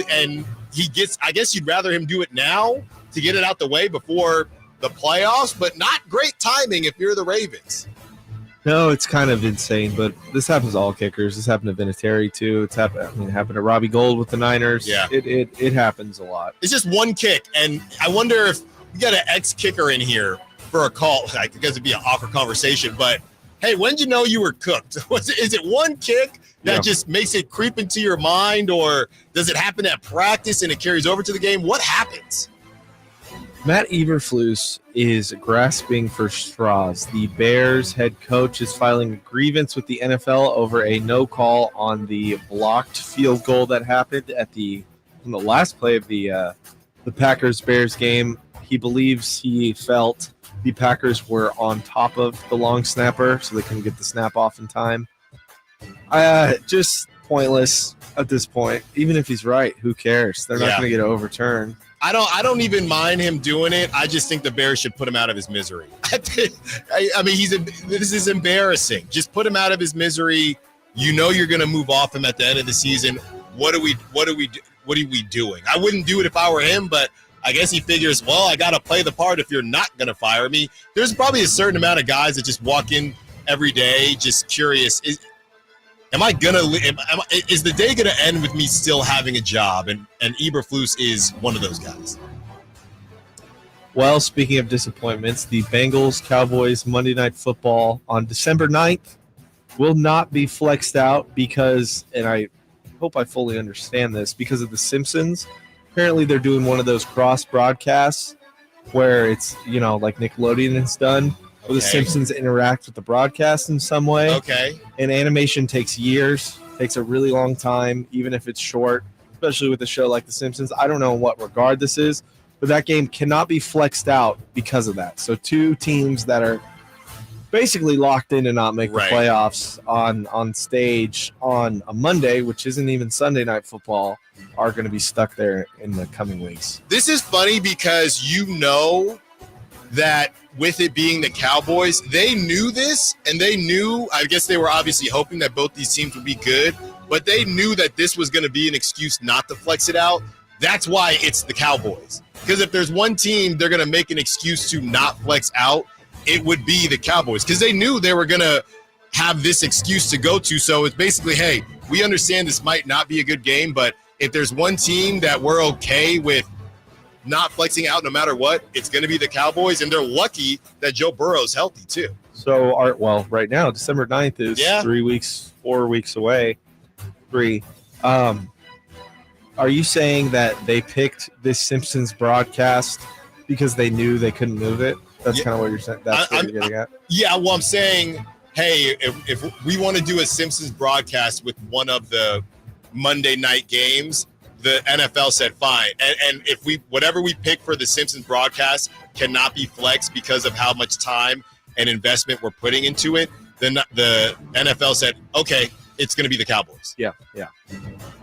he gets. I guess you'd rather him do it now to get it out the way before the playoffs, but not great timing if you're the Ravens. No, it's kind of insane, but this happens to all kickers. This happened to Vinatieri too. It happened to Robbie Gould with the Niners. Yeah, it happens a lot. It's just one kick, and I wonder if we got an ex-kicker in here for a call. I guess it'd be an awkward conversation, but hey, when did you know you were cooked? Is it one kick that just makes it creep into your mind, or does it happen at practice and it carries over to the game? What happens? Matt Eberflus is grasping for straws. The Bears head coach is filing a grievance with the NFL over a no call on the blocked field goal that happened on the last play of the Packers-Bears game. He believes he felt the Packers were on top of the long snapper, so they couldn't get the snap off in time. Just pointless at this point. Even if he's right, who cares? They're not going to get overturned. I don't even mind him doing it. I just think the Bears should put him out of his misery. I mean, this is embarrassing. Just put him out of his misery. You know you're going to move off him at the end of the season. What are we doing? I wouldn't do it if I were him, but I guess he figures, well, I got to play the part if you're not going to fire me. There's probably a certain amount of guys that just walk in every day just curious. is the day gonna end with me still having a job? And Eberflus is one of those guys. Well, speaking of disappointments, the Bengals-Cowboys Monday Night Football on December 9th will not be flexed out because, and I hope I fully understand this, because of The Simpsons. Apparently they're doing one of those cross broadcasts where it's, like Nickelodeon has done, where The Simpsons interact with the broadcast in some way. Okay. And animation takes years, takes a really long time, even if it's short, especially with a show like The Simpsons. I don't know in what regard this is, but that game cannot be flexed out because of that. So two teams that are basically locked in to not make the playoffs on stage on a Monday, which isn't even Sunday Night Football, are going to be stuck there in the coming weeks. This is funny because that with it being the Cowboys, they knew this, and they knew, I guess they were obviously hoping that both these teams would be good, but they knew that this was going to be an excuse not to flex it out. That's why it's the Cowboys. Because if there's one team they're going to make an excuse to not flex out, it would be the Cowboys. Because they knew they were going to have this excuse to go to. So it's basically, hey, we understand this might not be a good game, but if there's one team that we're okay with not flexing out no matter what, it's going to be the Cowboys. And they're lucky that Joe Burrow's healthy too. So, right now, December 9th is 4 weeks away. 3. Are you saying that they picked this Simpsons broadcast because they knew they couldn't move it? That's kind of what you're saying. That's what you're getting at? Yeah, well, I'm saying, hey, if we want to do a Simpsons broadcast with one of the Monday night games, the NFL said fine. And if whatever we pick for the Simpsons broadcast cannot be flexed because of how much time and investment we're putting into it, then the NFL said, okay, it's going to be the Cowboys. Yeah.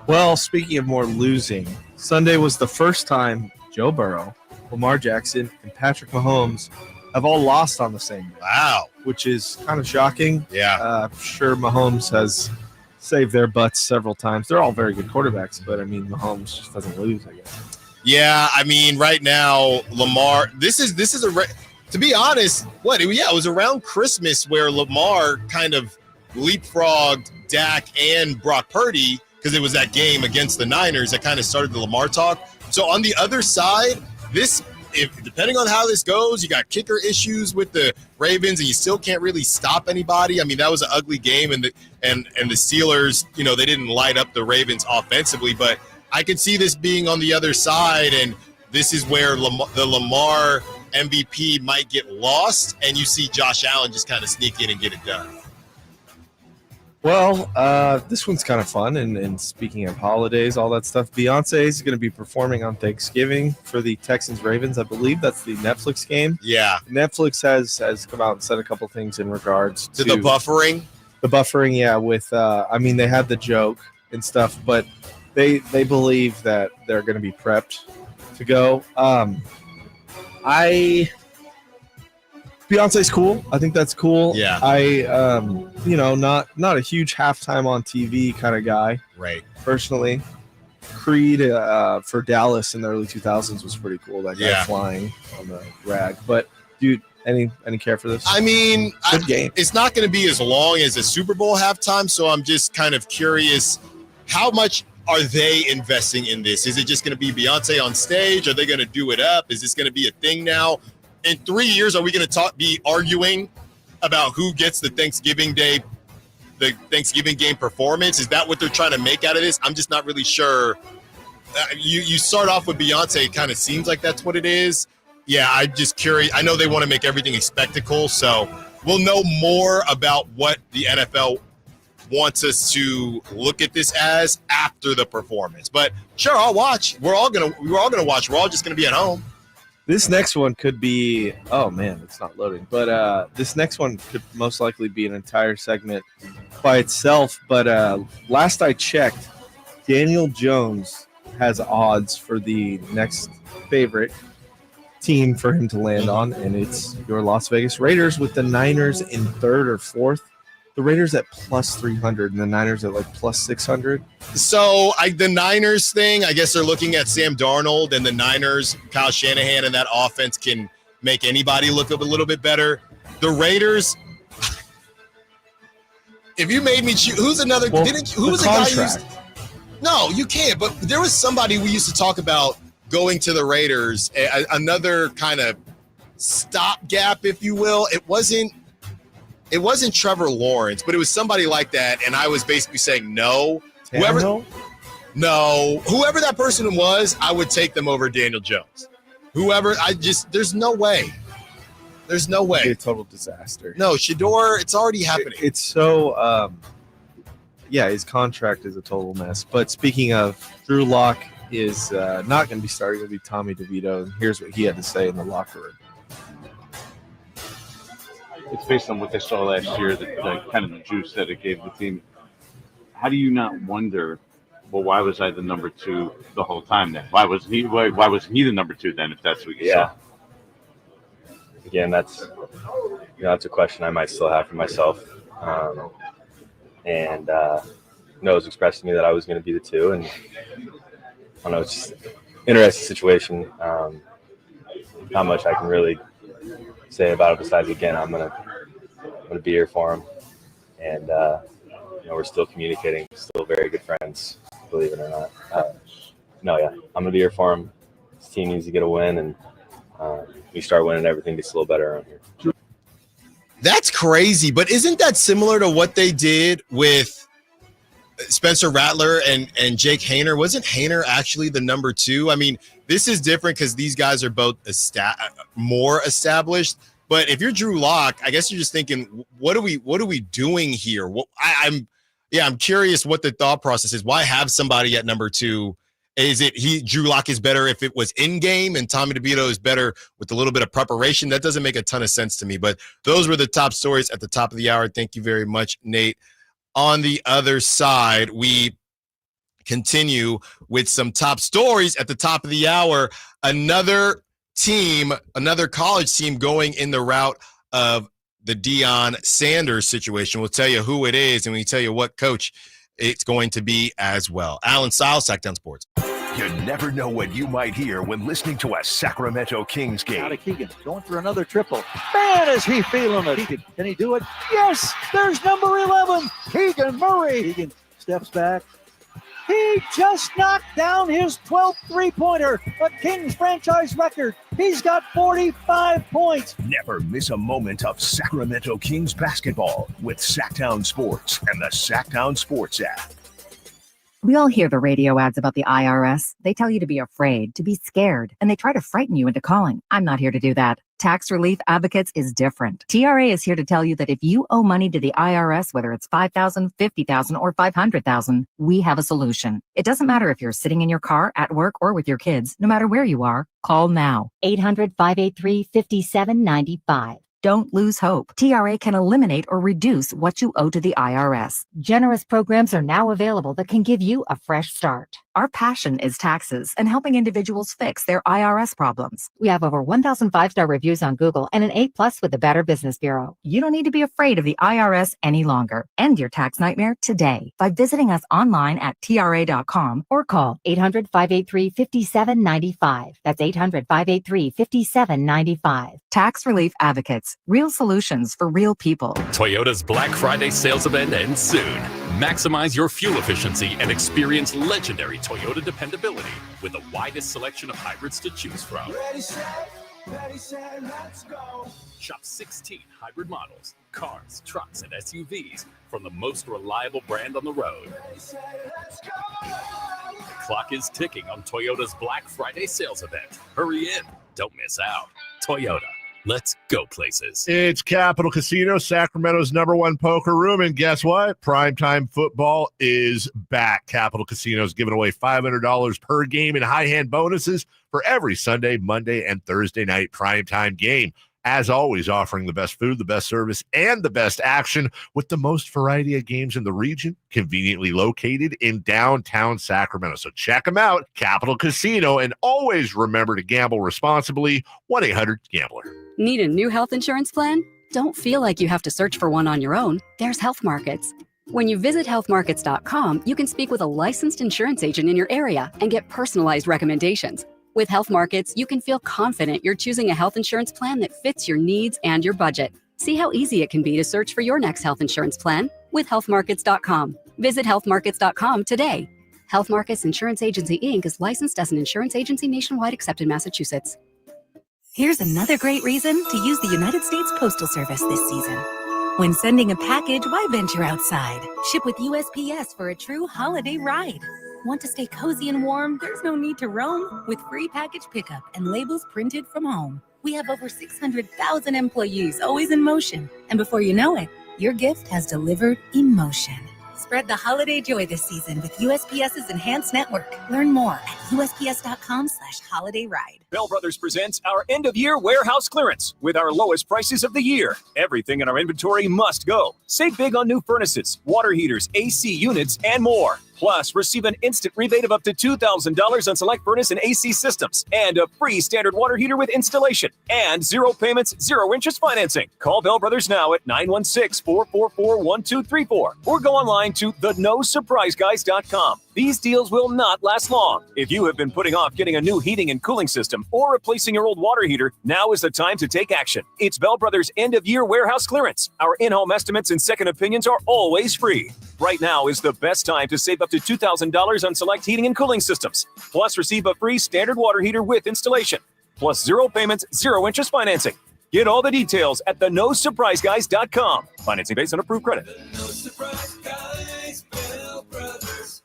Well, speaking of more losing, Sunday was the first time Joe Burrow, Lamar Jackson, and Patrick Mahomes have all lost on the same day. Wow. Which is kind of shocking. Yeah. I'm sure Mahomes has saved their butts several times. They're all very good quarterbacks, but, Mahomes just doesn't lose, I guess. Yeah, right now, Lamar, this is to be honest, it was around Christmas where Lamar kind of leapfrogged Dak and Brock Purdy because it was that game against the Niners that kind of started the Lamar talk. So on the other side, depending on how this goes, you got kicker issues with the Ravens, and you still can't really stop anybody. That was an ugly game, and the Steelers, they didn't light up the Ravens offensively, but I could see this being on the other side, and this is where the Lamar MVP might get lost, and you see Josh Allen just kind of sneak in and get it done. Well, this one's kind of fun, and speaking of holidays, all that stuff, Beyonce is going to be performing on Thanksgiving for the Texans-Ravens. I believe that's the Netflix game. Yeah. Netflix has come out and said a couple things in regards to the buffering. The buffering, yeah, with, they had the joke and stuff, but they believe that they're going to be prepped to go. Beyonce's cool. I think that's cool. Yeah. Not a huge halftime on TV kind of guy. Right. Personally, Creed for Dallas in the early 2000s was pretty cool. That guy flying on the rag. But dude, any care for this? Good game. It's not going to be as long as a Super Bowl halftime, so I'm just kind of curious, how much are they investing in this? Is it just going to be Beyonce on stage? Are they going to do it up? Is this going to be a thing now? In 3 years, are we going to be arguing about who gets the Thanksgiving game performance? Is that what they're trying to make out of this? I'm just not really sure. You start off with Beyonce, it kind of seems like that's what it is. Yeah, I'm just curious. I know they want to make everything a spectacle, so we'll know more about what the NFL wants us to look at this as after the performance. But sure, I'll watch. We're all gonna watch. We're all just gonna be at home. This next one could be, oh man, it's not loading. But this next one could most likely be an entire segment by itself. But last I checked, Daniel Jones has odds for the next favorite team for him to land on, and it's your Las Vegas Raiders with the Niners in third or fourth. The Raiders at plus 300 and the Niners at like plus 600. So the Niners thing, I guess they're looking at Sam Darnold, and the Niners, Kyle Shanahan, and that offense can make anybody look a little bit better. The Raiders, if you made me choose, who's another? Well, Who was the guy who used? contract. No, you can't. But there was somebody we used to talk about going to the Raiders, another kind of stopgap, if you will. It wasn't Trevor Lawrence, but it was somebody like that, and I was basically saying no. Whoever that person was, I would take them over Daniel Jones. There's no way. There's no way. It'd be a total disaster. No, Shador, it's already happening. It's so, his contract is a total mess. But speaking of, Drew Lock is not going to be starting. It'll be Tommy DeVito. And here's what he had to say in the locker room. It's based on what they saw last year, the kind of the juice that it gave the team. How do you not wonder, well, why was I the number 2 the whole time then? Why was he the number 2 then, if that's what you saw? Again, that's a question I might still have for myself. Noah's expressed to me that I was going to be the 2, and I don't know, it's just an interesting situation. Not much I can really say about it besides, again, I'm gonna be here for him, and we're still communicating, still very good friends, believe it or not. I'm gonna be here for him. This team needs to get a win, and we start winning, everything gets a little better around here. That's crazy, but isn't that similar to what they did with Spencer Rattler and Jake Haener? Wasn't Haener actually the number 2? I mean, this is different because these guys are both more established. But if you're Drew Lock, I guess you're just thinking, what are we doing here? I'm curious what the thought process is. Why have somebody at number 2? Is it Drew Lock is better if it was in game and Tommy DeVito is better with a little bit of preparation? That doesn't make a ton of sense to me. But those were the top stories at the top of the hour. Thank you very much, Nate. On the other side, we continue with some top stories at the top of the hour. Another college team going in the route of the Deion Sanders situation. We'll tell you who it is, and we tell you what coach it's going to be as well. Allen Stiles, Sacktown Sports. You never know what you might hear when listening to a Sacramento Kings game. Out of Keegan, going for another triple. Man, is he feeling it. Keegan, can he do it? Yes, there's number 11, Keegan Murray. Keegan steps back. He just knocked down his 12th three-pointer, a Kings franchise record. He's got 45 points. Never miss a moment of Sacramento Kings basketball with Sacktown Sports and the Sacktown Sports app. We all hear the radio ads about the IRS. They tell you to be afraid, to be scared, and they try to frighten you into calling. I'm not here to do that. Tax Relief Advocates is different. TRA is here to tell you that if you owe money to the IRS, whether it's $5,000, $50,000, or $500,000, we have a solution. It doesn't matter if you're sitting in your car, at work, or with your kids. No matter where you are, call now. 800-583-5795. Don't lose hope. TRA can eliminate or reduce what you owe to the IRS. Generous programs are now available that can give you a fresh start. Our passion is taxes and helping individuals fix their IRS problems. We have over 1,000 5-star reviews on Google and an A+ with the Better Business Bureau. You don't need to be afraid of the IRS any longer. End your tax nightmare today by visiting us online at TRA.com or call 800-583-5795. That's 800-583-5795. Tax Relief Advocates. Real solutions for real people. Toyota's Black Friday sales event ends soon. Maximize your fuel efficiency and experience legendary Toyota dependability with the widest selection of hybrids to choose from. Ready, set, let's go. Shop 16 hybrid models, cars, trucks, and SUVs from the most reliable brand on the road. Ready, set, let's go. The clock is ticking on Toyota's Black Friday sales event. Hurry in. Don't miss out. Toyota. Let's go places. It's Capital Casino, Sacramento's #1 poker room. And guess what? Primetime football is back. Capital Casino is giving away $500 per game in high hand bonuses for every Sunday, Monday, and Thursday night primetime game. As always, offering the best food, the best service, and the best action with the most variety of games in the region, conveniently located in downtown Sacramento. So check them out, Capital Casino, and always remember to gamble responsibly. 1-800-GAMBLER. Need a new health insurance plan? Don't feel like you have to search for one on your own. There's Health Markets. When you visit healthmarkets.com, you can speak with a licensed insurance agent in your area and get personalized recommendations. With Health Markets, you can feel confident you're choosing a health insurance plan that fits your needs and your budget. See how easy it can be to search for your next health insurance plan. with healthmarkets.com. Visit healthmarkets.com today. Health Markets Insurance Agency, Inc. is licensed as an insurance agency nationwide except in Massachusetts. Here's another great reason to use the United States Postal Service this season. When sending a package, why venture outside? Ship with USPS for a true holiday ride. Want to stay cozy and warm? There's no need to roam with free package pickup and labels printed from home. We have over 600,000 employees always in motion. And before you know it, your gift has delivered emotion. Spread the holiday joy this season with USPS's enhanced network. Learn more at USPS.com/holiday ride. Bell Brothers presents our end-of-year warehouse clearance with our lowest prices of the year. Everything in our inventory must go. Save big on new furnaces, water heaters, AC units, and more. Plus, receive an instant rebate of up to $2,000 on select furnace and AC systems, and a free standard water heater with installation, and 0 payments, 0 interest financing. Call Bell Brothers now at 916-444-1234, or go online to thenosurpriseguys.com. These deals will not last long. If you have been putting off getting a new heating and cooling system or replacing your old water heater, now is the time to take action. It's Bell Brothers' end-of-year warehouse clearance. Our in-home estimates and second opinions are always free. Right now is the best time to save up to $2,000 on select heating and cooling systems. Plus, receive a free standard water heater with installation. Plus, 0 payments, 0 interest financing. Get all the details at thenosurpriseguys.com. Financing based on approved credit. No surprise, guys, Bell Brothers.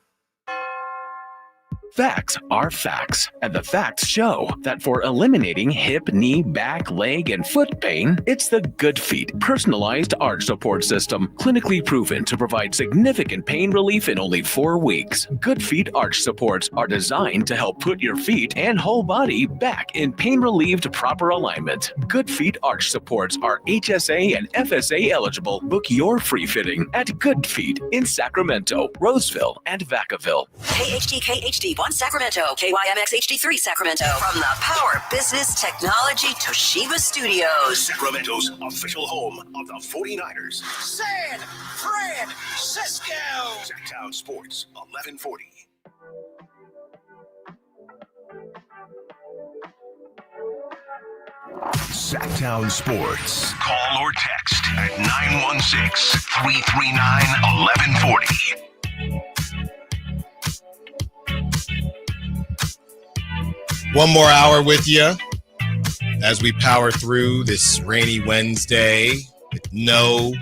Facts are facts, and the facts show that for eliminating hip, knee, back, leg, and foot pain, it's the Good Feet personalized arch support system, clinically proven to provide significant pain relief in only 4 weeks. Good Feet arch supports are designed to help put your feet and whole body back in pain-relieved proper alignment. Good Feet arch supports are HSA and FSA eligible. Book your free fitting at Good Feet in Sacramento, Roseville, and Vacaville. KHD1 Sacramento, KYMX HD3 Sacramento. From the Power Business Technology Toshiba Studios. Sacramento's official home of the 49ers. San Francisco. Sacktown Sports, 1140. Sacktown Sports. Call or text at 916-339-1140. One more hour with you as we power through this rainy Wednesday with no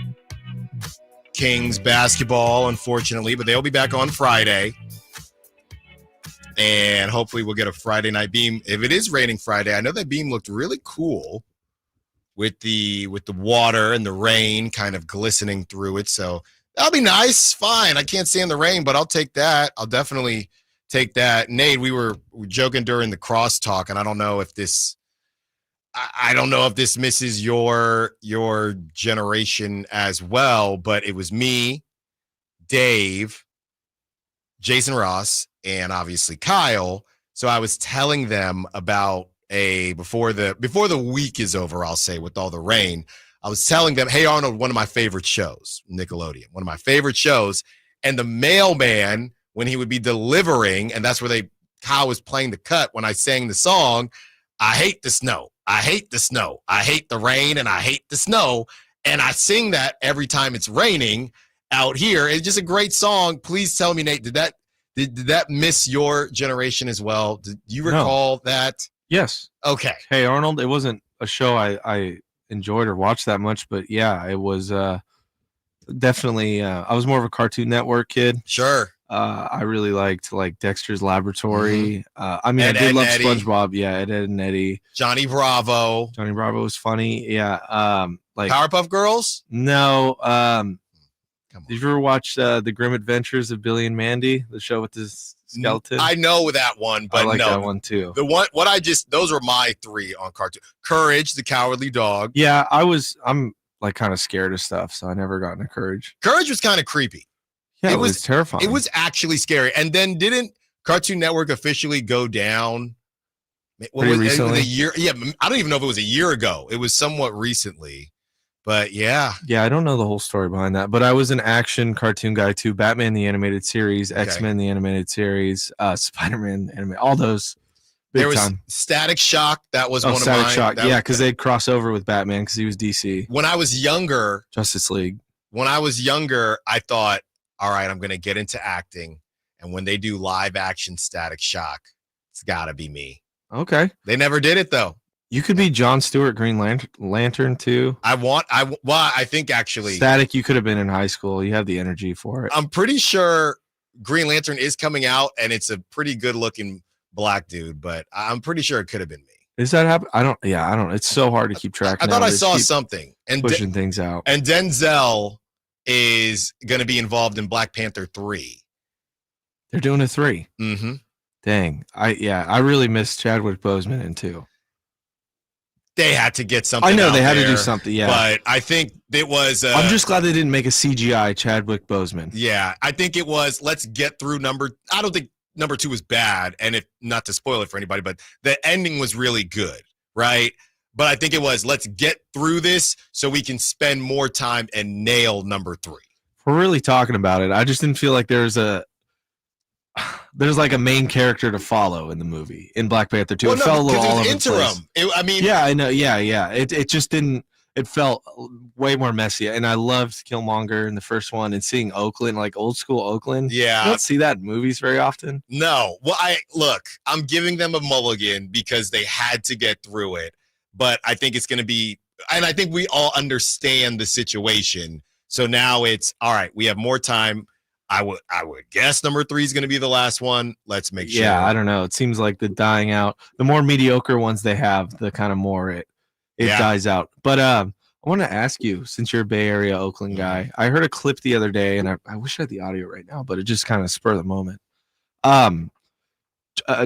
Kings basketball, unfortunately, but they'll be back on Friday. And hopefully we'll get a Friday night beam. If it is raining Friday, I know that beam looked really cool with the water and the rain kind of glistening through it. So that'll be nice. Fine. I can't stand the rain, but I'll take that. I'll definitely take that. Nate, we were joking during the crosstalk, and I don't know if this misses your generation as well, but it was me, Dave, Jason Ross, and obviously Kyle. So I was telling them about before the week is over, I'll say, with all the rain, I was telling them, hey, Arnold, one of my favorite shows, Nickelodeon, one of my favorite shows, and the mailman, when he would be delivering, and that's where Kyle was playing the cut when I sang the song, I hate the snow, I hate the snow, I hate the rain, and I hate the snow. And I sing that every time it's raining out here. It's just a great song. Please tell me, Nate, did that miss your generation as well? Do you recall that? Yes. Okay. Hey, Arnold, it wasn't a show I enjoyed or watched that much, but yeah, it was definitely I was more of a Cartoon Network kid. Sure. I really liked like Dexter's Laboratory. Mm-hmm. I mean, Ed, I did Ed, love Eddie. SpongeBob. Yeah, Ed, Ed and Eddie. Johnny Bravo. Johnny Bravo was funny. Yeah. Like Powerpuff Girls? No. Did you ever watch The Grim Adventures of Billy and Mandy, the show with the skeleton? I know that one, but I like no. that one too. Those were my 3 on cartoon. Courage, the Cowardly Dog. Yeah, I'm like kind of scared of stuff, so I never got into Courage. Courage was kind of creepy. Yeah, it was terrifying. It was actually scary. And then didn't Cartoon Network officially go down? Pretty recently? A year? Yeah, I don't even know if it was a year ago. It was somewhat recently. But yeah. Yeah, I don't know the whole story behind that, but I was an action cartoon guy too. Batman the Animated Series, X-Men the Animated Series, Spider-Man animated, all those. There was time. Static Shock. That was one of Static mine. Shock. Yeah, because they'd cross over with Batman because he was DC. When I was younger, Justice League. when I was younger, I thought, all right, I'm going to get into acting. And when they do live action Static Shock, it's got to be me. Okay. They never did it, though. You could be John Stewart, Green Lantern too. I think actually. Static, you could have been in high school. You have the energy for it. I'm pretty sure Green Lantern is coming out, and it's a pretty good looking black dude, but I'm pretty sure it could have been me. Is that happen? I don't. It's so hard to keep track. I thought I saw something and pushing things out. And Denzel is going to be involved in Black Panther 3. They're doing a 3. Mm-hmm. Dang. I really miss Chadwick Boseman in 2. They had to get something. I know out they had there, to do something. Yeah, but I think it was. I'm just glad they didn't make a CGI Chadwick Boseman. Yeah, I think it was. Let's get through I don't think number 2 was bad, and if not to spoil it for anybody, but the ending was really good, right? But I think it was, let's get through this so we can spend more time and nail number 3. We're really talking about it. I just didn't feel like there's like a main character to follow in the movie in Black Panther 2. Well, it felt a little all over the interim. place. Yeah, I know. Yeah. It just didn't. It felt way more messy. And I loved Killmonger in the first one, and seeing Oakland, like old school Oakland. Yeah, you don't see that in movies very often. No. Well, I'm giving them a mulligan because they had to get through it. But I think it's going to be, and I think we all understand the situation. So now it's all right. We have more time. I would guess number 3 is going to be the last one. Let's make sure. Yeah, I don't know. It seems like the dying out. The more mediocre ones they have, the kind of more it dies out. But I want to ask you, since you're a Bay Area Oakland guy, I heard a clip the other day, and I wish I had the audio right now, but it just kind of spur of the moment.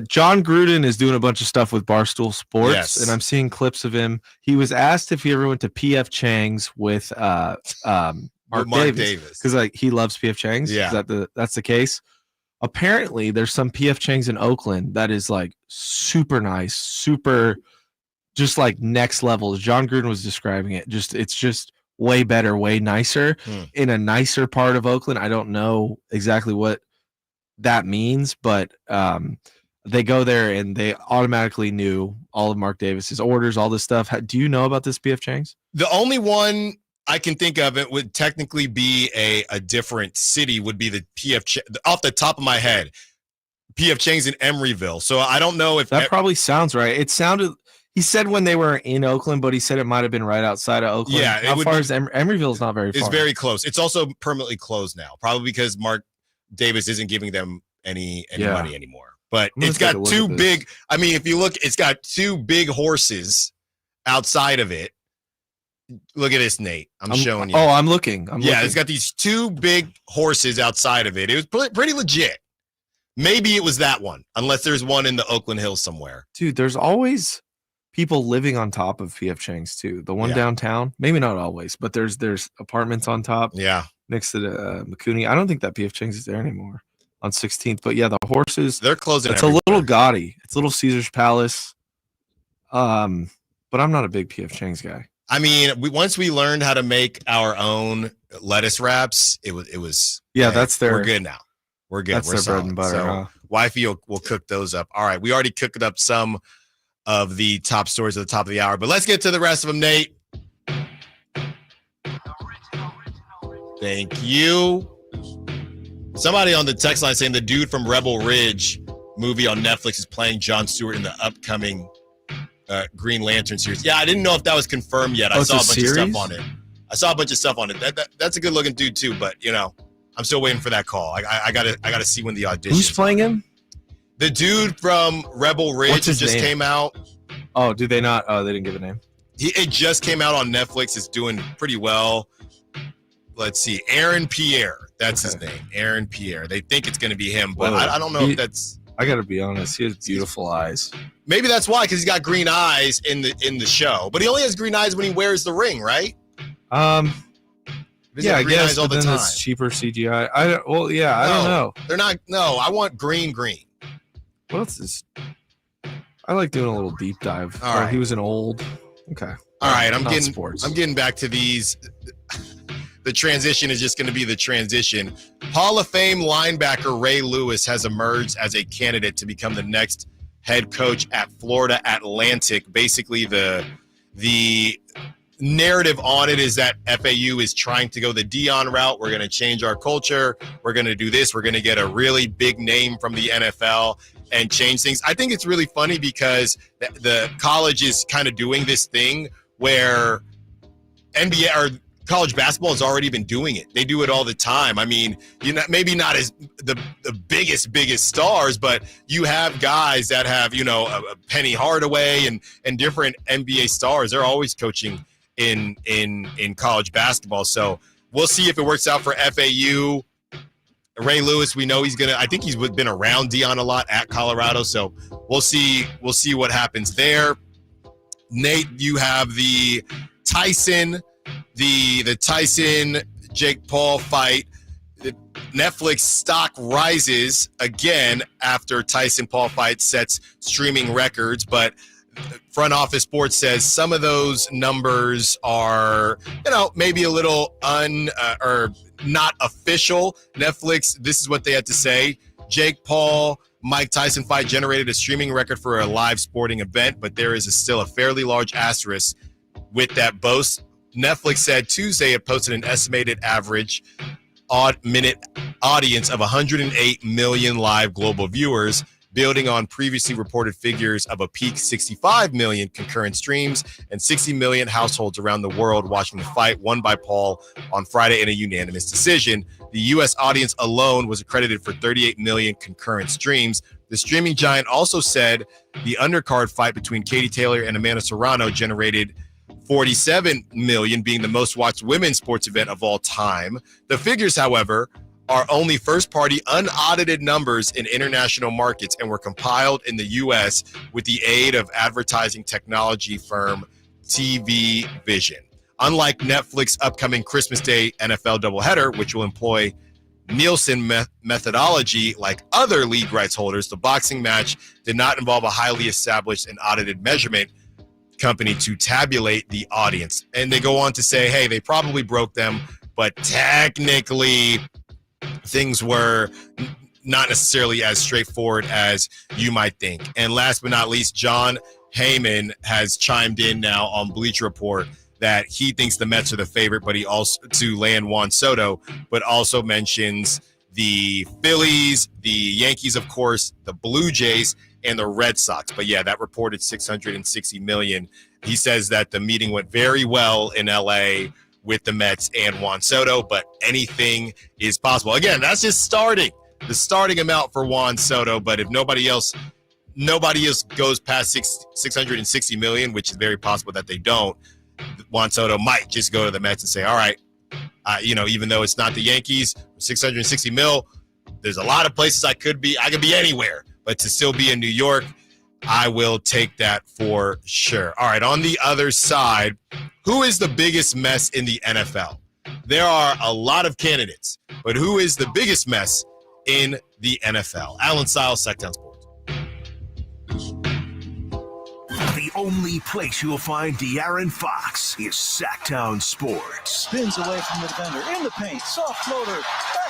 John Gruden is doing a bunch of stuff with Barstool Sports, and I'm seeing clips of him. He was asked if he ever went to PF Chang's with Mark Davis, because he loves PF Chang's. Yeah, that's the case. Apparently, there's some PF Chang's in Oakland that is like super nice, super just like next level. As John Gruden was describing it, it's just way better, way nicer in a nicer part of Oakland. I don't know exactly what that means, but they go there and they automatically knew all of Mark Davis's orders, all this stuff. Do you know about this PF Chang's? The only one I can think of it would technically be a different city would be the off the top of my head, PF Chang's in Emeryville. So I don't know if that probably sounds right. It sounded, he said when they were in Oakland, but he said it might have been right outside of Oakland. Yeah. How far is Emeryville is not very far. It's very close. It's also permanently closed now, probably because Mark Davis isn't giving them any money anymore. But it's got 2 big, if you look, it's got 2 big horses outside of it. Look at this, Nate. I'm showing you. Oh, I'm looking. It's got these 2 big horses outside of it. It was pretty legit. Maybe it was that one, unless there's one in the Oakland Hills somewhere. Dude, there's always people living on top of PF Chang's too. The one downtown, maybe not always, but there's apartments on top. Yeah, next to the McCooney. I don't think that PF Chang's is there anymore on 16th. But yeah, the horses, they're closing. It's a little gaudy. It's a little Caesar's Palace. But I'm not a big PF Chang's guy. Once we learned how to make our own lettuce wraps, it was. Yeah, that's their. We're good now. We're good. That's we're their bread and butter. So wifey will cook those up. All right, we already cooked up some of the top stories at the top of the hour, but let's get to the rest of them, Nate. Thank you. Somebody on the text line saying the dude from Rebel Ridge movie on Netflix is playing Jon Stewart in the upcoming Green Lantern series. Yeah, I didn't know if that was confirmed yet. I saw a bunch of stuff on it. That's a good looking dude too, but I'm still waiting for that call. I gotta see when the audition. Who's playing him? The dude from Rebel Ridge just came out. Oh, do they not? Oh, they didn't give a name. It just came out on Netflix. It's doing pretty well. Let's see. Aaron Pierre. That's his name. Aaron Pierre. They think it's going to be him, but I don't know if that's. I got to be honest. He has beautiful eyes. Maybe that's why, because he's got green eyes in the show. But he only has green eyes when he wears the ring, right? Yeah, I guess. All the time. It's cheaper CGI. I don't know. They're not. No, I want green. What else is? I like doing a little deep dive. All right. He was an old. Okay. All right. I'm getting back to these. The transition is just going to be the transition. Hall of Fame linebacker Ray Lewis has emerged as a candidate to become the next head coach at Florida Atlantic. Basically, the narrative on it is that FAU is trying to go the Dion route. We're going to change our culture. We're going to do this. We're going to get a really big name from the NFL and change things. I think it's really funny because the college is kind of doing this thing where NBA or college basketball has already been doing it. They do it all the time. I mean, maybe not as the biggest stars, but you have guys that have, a Penny Hardaway and different NBA stars. They're always coaching in college basketball. So we'll see if it works out for FAU. Ray Lewis, we know I think he's been around Dion a lot at Colorado. So we'll see what happens there. Nate, you have the Tyson Jake Paul fight. The Netflix stock rises again after Tyson Paul fight sets streaming records, but Front Office Sports says some of those numbers are, maybe a little or not official. Netflix, this is what they had to say. Jake Paul, Mike Tyson fight generated a streaming record for a live sporting event, but there is still a fairly large asterisk with that boast. Netflix said Tuesday it posted an estimated average minute audience of 108 million live global viewers, building on previously reported figures of a peak 65 million concurrent streams and 60 million households around the world watching the fight won by Paul on Friday in a unanimous decision. The U.S. audience alone was accredited for 38 million concurrent streams. The streaming giant also said the undercard fight between Katie Taylor and Amanda Serrano generated 47 million, being the most watched women's sports event of all time. The figures, however, are only first-party unaudited numbers in international markets and were compiled in the U.S. with the aid of advertising technology firm TV Vision. Unlike Netflix's upcoming Christmas Day NFL doubleheader, which will employ Nielsen methodology like other league rights holders, the boxing match did not involve a highly established and audited measurement company to tabulate the audience. And they go on to say, hey, they probably broke them, but technically things were not necessarily as straightforward as you might think. And last but not least, John Heyman has chimed in now on Bleacher Report that he thinks the Mets are the favorite, but he also to land Juan Soto, but also mentions the Phillies, the Yankees, of course, the Blue Jays, and the Red Sox. But yeah, that reported 660 million. He says that the meeting went very well in LA with the Mets and Juan Soto, but anything is possible. Again, that's just the starting amount for Juan Soto. But if nobody else goes past 660 million, which is very possible that they don't, Juan Soto might just go to the Mets and say, all right, even though it's not the Yankees, 660 mil, there's a lot of places I could be anywhere. But to still be in New York, I will take that for sure. All right, on the other side, who is the biggest mess in the NFL? There are a lot of candidates, but who is the biggest mess in the NFL? Allen Stiles, Sacktown Sports. The only place you'll find De'Aaron Fox is Sacktown Sports. Spins away from the defender, in the paint, soft floater.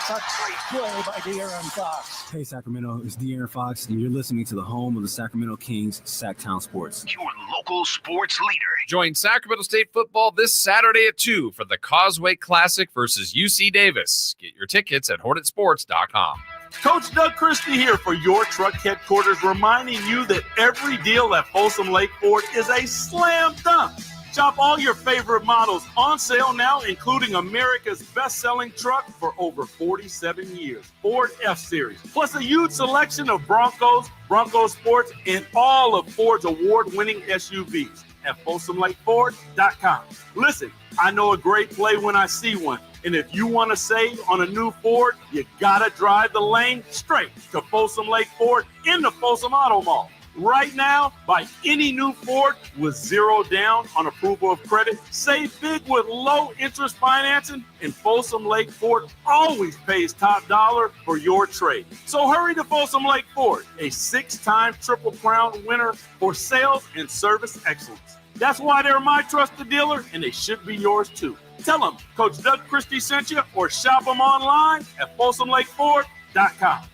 That's a great play by De'Aaron Fox. Hey, Sacramento, it's De'Aaron Fox, and you're listening to the home of the Sacramento Kings, Sacktown Sports. Your local sports leader. Join Sacramento State football this Saturday at 2 for the Causeway Classic versus UC Davis. Get your tickets at hornetsports.com. Coach Doug Christie here for your truck headquarters, reminding you that every deal at Folsom Lake Ford is a slam dunk. Shop all your favorite models on sale now, including America's best-selling truck for over 47 years, Ford F-Series, plus a huge selection of Broncos, Bronco Sports, and all of Ford's award-winning SUVs at FolsomLakeFord.com. Listen, I know a great play when I see one. And if you want to save on a new Ford, you got to drive the lane straight to Folsom Lake Ford in the Folsom Auto Mall. Right now, buy any new Ford with zero down on approval of credit. Save big with low interest financing. And Folsom Lake Ford always pays top dollar for your trade. So hurry to Folsom Lake Ford, a 6-time Triple Crown winner for sales and service excellence. That's why they're my trusted dealer, and they should be yours too. Tell them Coach Doug Christie sent you, or shop them online at FolsomLakeFord.com.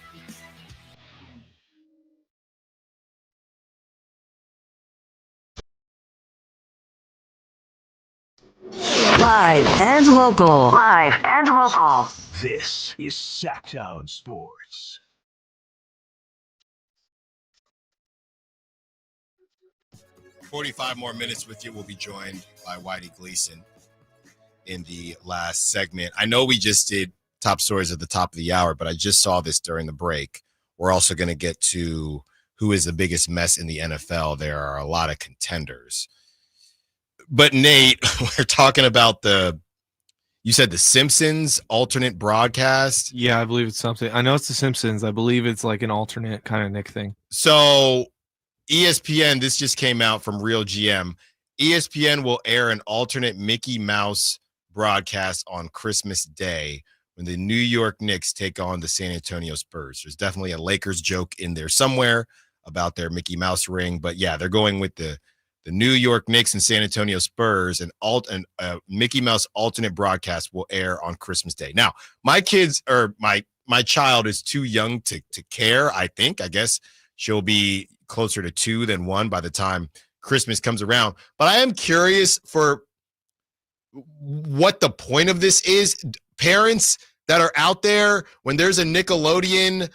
Live and local. Live and local. This is Sacktown Sports. – 45 more minutes with you. We'll be joined by Whitey Gleason in the last segment. I know we just did top stories at the top of the hour, but I just saw this during the break. We're also going to get to who is the biggest mess in the NFL. There are a lot of contenders. But Nate, we're talking about you said the Simpsons alternate broadcast? Yeah, I believe it's something. I know it's the Simpsons. I believe it's like an alternate kind of Nick thing. So ESPN, this just came out from Real GM. ESPN will air an alternate Mickey Mouse broadcast on Christmas Day when the New York Knicks take on the San Antonio Spurs. There's definitely a Lakers joke in there somewhere about their Mickey Mouse ring. But yeah, they're going with the New York Knicks and San Antonio Spurs, and Mickey Mouse alternate broadcast will air on Christmas Day. Now, my kids or my child is too young to care, I think. I guess she'll be closer to 2 than 1 by the time Christmas comes around. But I am curious for what the point of this is. Parents that are out there, when there's a Nickelodeon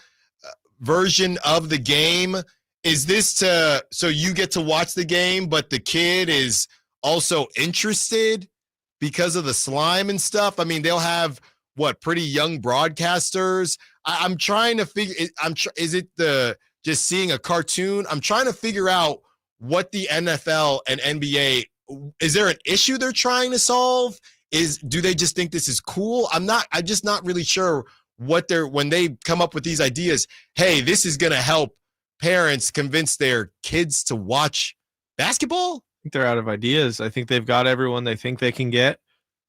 version of the game, is this so you get to watch the game, but the kid is also interested because of the slime and stuff? I mean, they'll have pretty young broadcasters. I'm trying to figure. Is it just seeing a cartoon? I'm trying to figure out what the NFL and NBA. Is there an issue they're trying to solve? Do they just think this is cool? I'm just not really sure when they come up with these ideas. Hey, this is going to help parents convince their kids to watch basketball. I think they're out of ideas. I think they've got everyone they think they can get.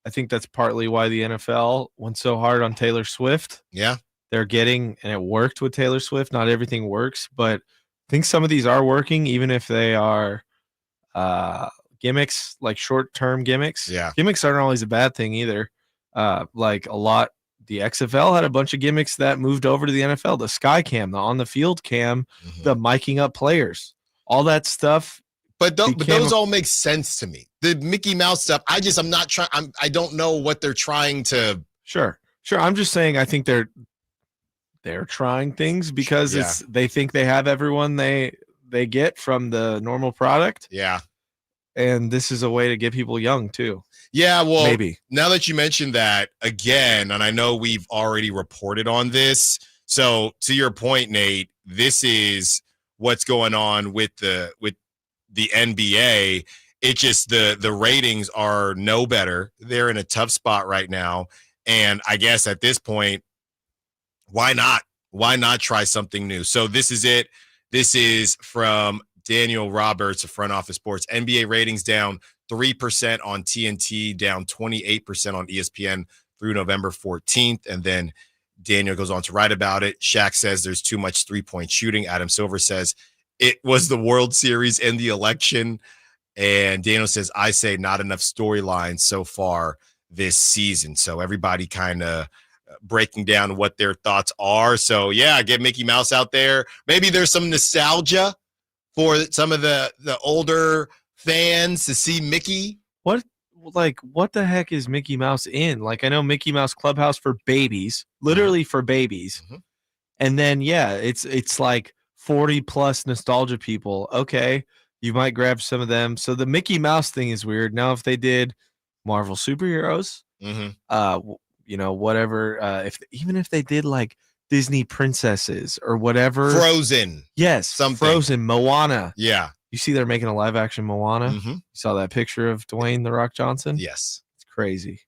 I think that's partly why the NFL went so hard on Taylor Swift. Yeah. They're getting, and it worked with Taylor Swift. Not everything works, but I think some of these are working, even if they are gimmicks, like short-term gimmicks. Yeah. Gimmicks aren't always a bad thing either. Like a lot, the XFL had a bunch of gimmicks that moved over to the NFL. The sky cam, the on-the-field cam, the miking up players, all that stuff. But those all make sense to me. The Mickey Mouse stuff, I'm not trying. I don't know what they're trying to. Sure. I'm just saying I think they're trying things because they think they have everyone they get from the normal product. Yeah. And this is a way to get people young too. Yeah, well, maybe. Now that you mentioned that again, and I know we've already reported on this. So to your point, Nate, this is what's going on with the NBA. It just the ratings are no better. They're in a tough spot right now. And I guess at this point, why not? Why not try something new? So this is it. This is from Daniel Roberts of Front Office Sports. NBA ratings down 3% on TNT, down 28% on ESPN through November 14th. And then Daniel goes on to write about it. Shaq says there's too much three-point shooting. Adam Silver says it was the World Series and the election. And Daniel says, I say not enough storylines so far this season. So everybody kind of breaking down what their thoughts are. So yeah, get Mickey Mouse out there. Maybe there's some nostalgia for some of the older fans to see Mickey. What the heck is Mickey Mouse in? Like, I know Mickey Mouse Clubhouse for babies, literally for babies. Mm-hmm. And then, yeah, it's like 40 plus nostalgia people. Okay, you might grab some of them. So the Mickey Mouse thing is weird. Now, if they did Marvel superheroes, whatever, even if they did like Disney princesses or whatever. Frozen. Yes. Something. Frozen, Moana. Yeah. You see they're making a live action Moana. Mm-hmm. You saw that picture of Dwayne The Rock Johnson? Yes. It's crazy.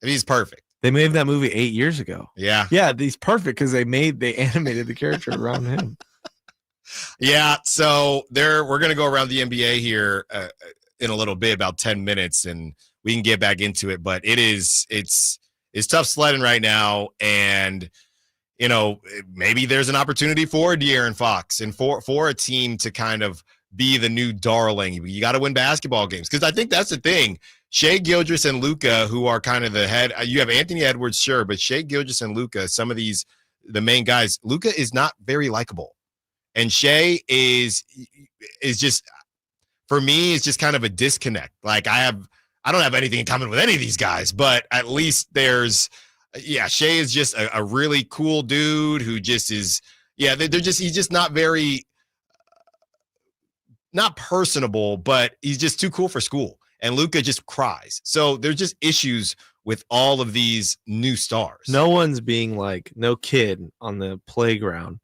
He's perfect. They made that movie 8 years ago. Yeah. Yeah, he's perfect because they animated the character around him. Yeah, so we're going to go around the NBA here in a little bit, about 10 minutes, and we can get back into it. But it's tough sledding right now, and maybe there's an opportunity for De'Aaron Fox and for a team to kind of be the new darling. You got to win basketball games because I think that's the thing. Shai Gilgeous and Luka, who are kind of the head. You have Anthony Edwards, sure, but Shai Gilgeous and Luka, some of these, the main guys. Luka is not very likable, and Shai is just, for me, it's just kind of a disconnect. Like I I don't have anything in common with any of these guys, but at least there's, Shea is just a really cool dude who just is, he's just not very, not personable, but he's just too cool for school. And Luka just cries. So there's just issues with all of these new stars. No one's being like, no kid on the playground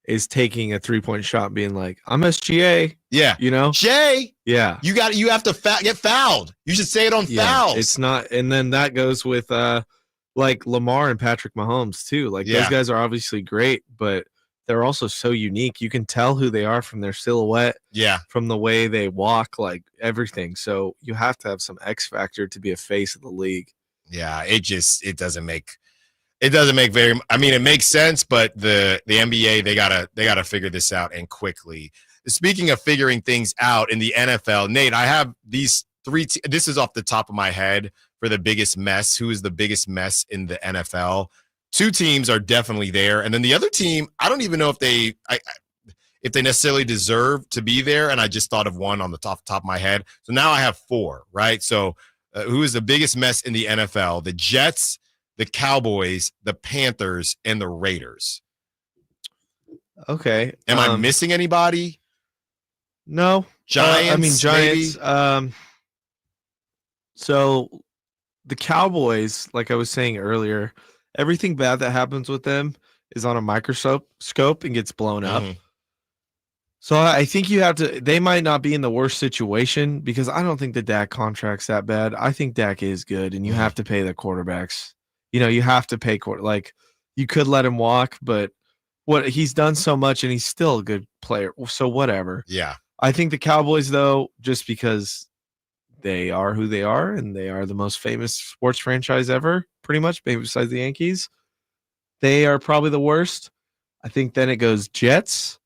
is taking a 3-point shot and being like, I'm SGA. Yeah. You know? Shay. Yeah. You have to get fouled. You should say it on fouls. It's not. And then that goes with like Lamar and Patrick Mahomes too. Like those guys are obviously great, but they're also so unique. You can tell who they are from their silhouette. Yeah. From the way they walk, like everything. So you have to have some X factor to be a face of the league. Yeah. It doesn't make very, I mean, it makes sense, but the NBA, they gotta figure this out, and quickly. Speaking of figuring things out in the NFL, Nate, I have these three. This is off the top of my head for the biggest mess. Who is the biggest mess in the NFL? 2 teams are definitely there, and then the other team, I don't even know if they necessarily deserve to be there. And I just thought of one on the top of my head. So now I have 4, right? So who is the biggest mess in the NFL? The Jets, the Cowboys, the Panthers, and the Raiders. Okay. Am I missing anybody? No. Giants. Giants. Maybe? So the Cowboys, like I was saying earlier, everything bad that happens with them is on a microscope and gets blown up. So I think they might not be in the worst situation, because I don't think the Dak contract's that bad. I think Dak is good, and you have to pay the quarterbacks. You know, you have to pay like you could let him walk, but he's done so much and he's still a good player. So whatever. Yeah. I think the Cowboys, though, just because they are who they are and they are the most famous sports franchise ever, pretty much, maybe besides the Yankees, they are probably the worst. I think then it goes Jets,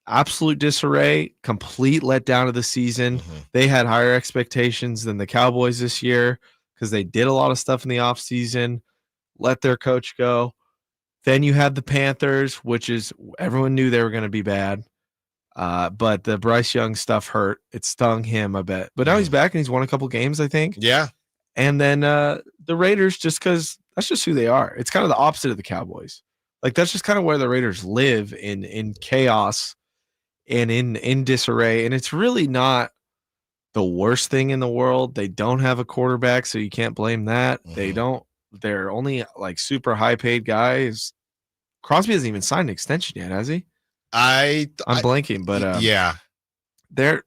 absolute disarray, complete letdown of the season. They had higher expectations than the Cowboys this year because they did a lot of stuff in the offseason, let their coach go. Then you had the Panthers, which is everyone knew they were going to be bad. But the Bryce Young stuff hurt. It stung him a bit. But now he's back and he's won a couple games, I think. Yeah. And then the Raiders, just because that's just who they are. It's kind of the opposite of the Cowboys. Like, that's just kind of where the Raiders live, in chaos and in disarray. And it's really not the worst thing in the world. They don't have a quarterback, so you can't blame that. They're only like super high paid guys. Crosby hasn't even signed an extension yet, has he? I'm blanking, but yeah, they're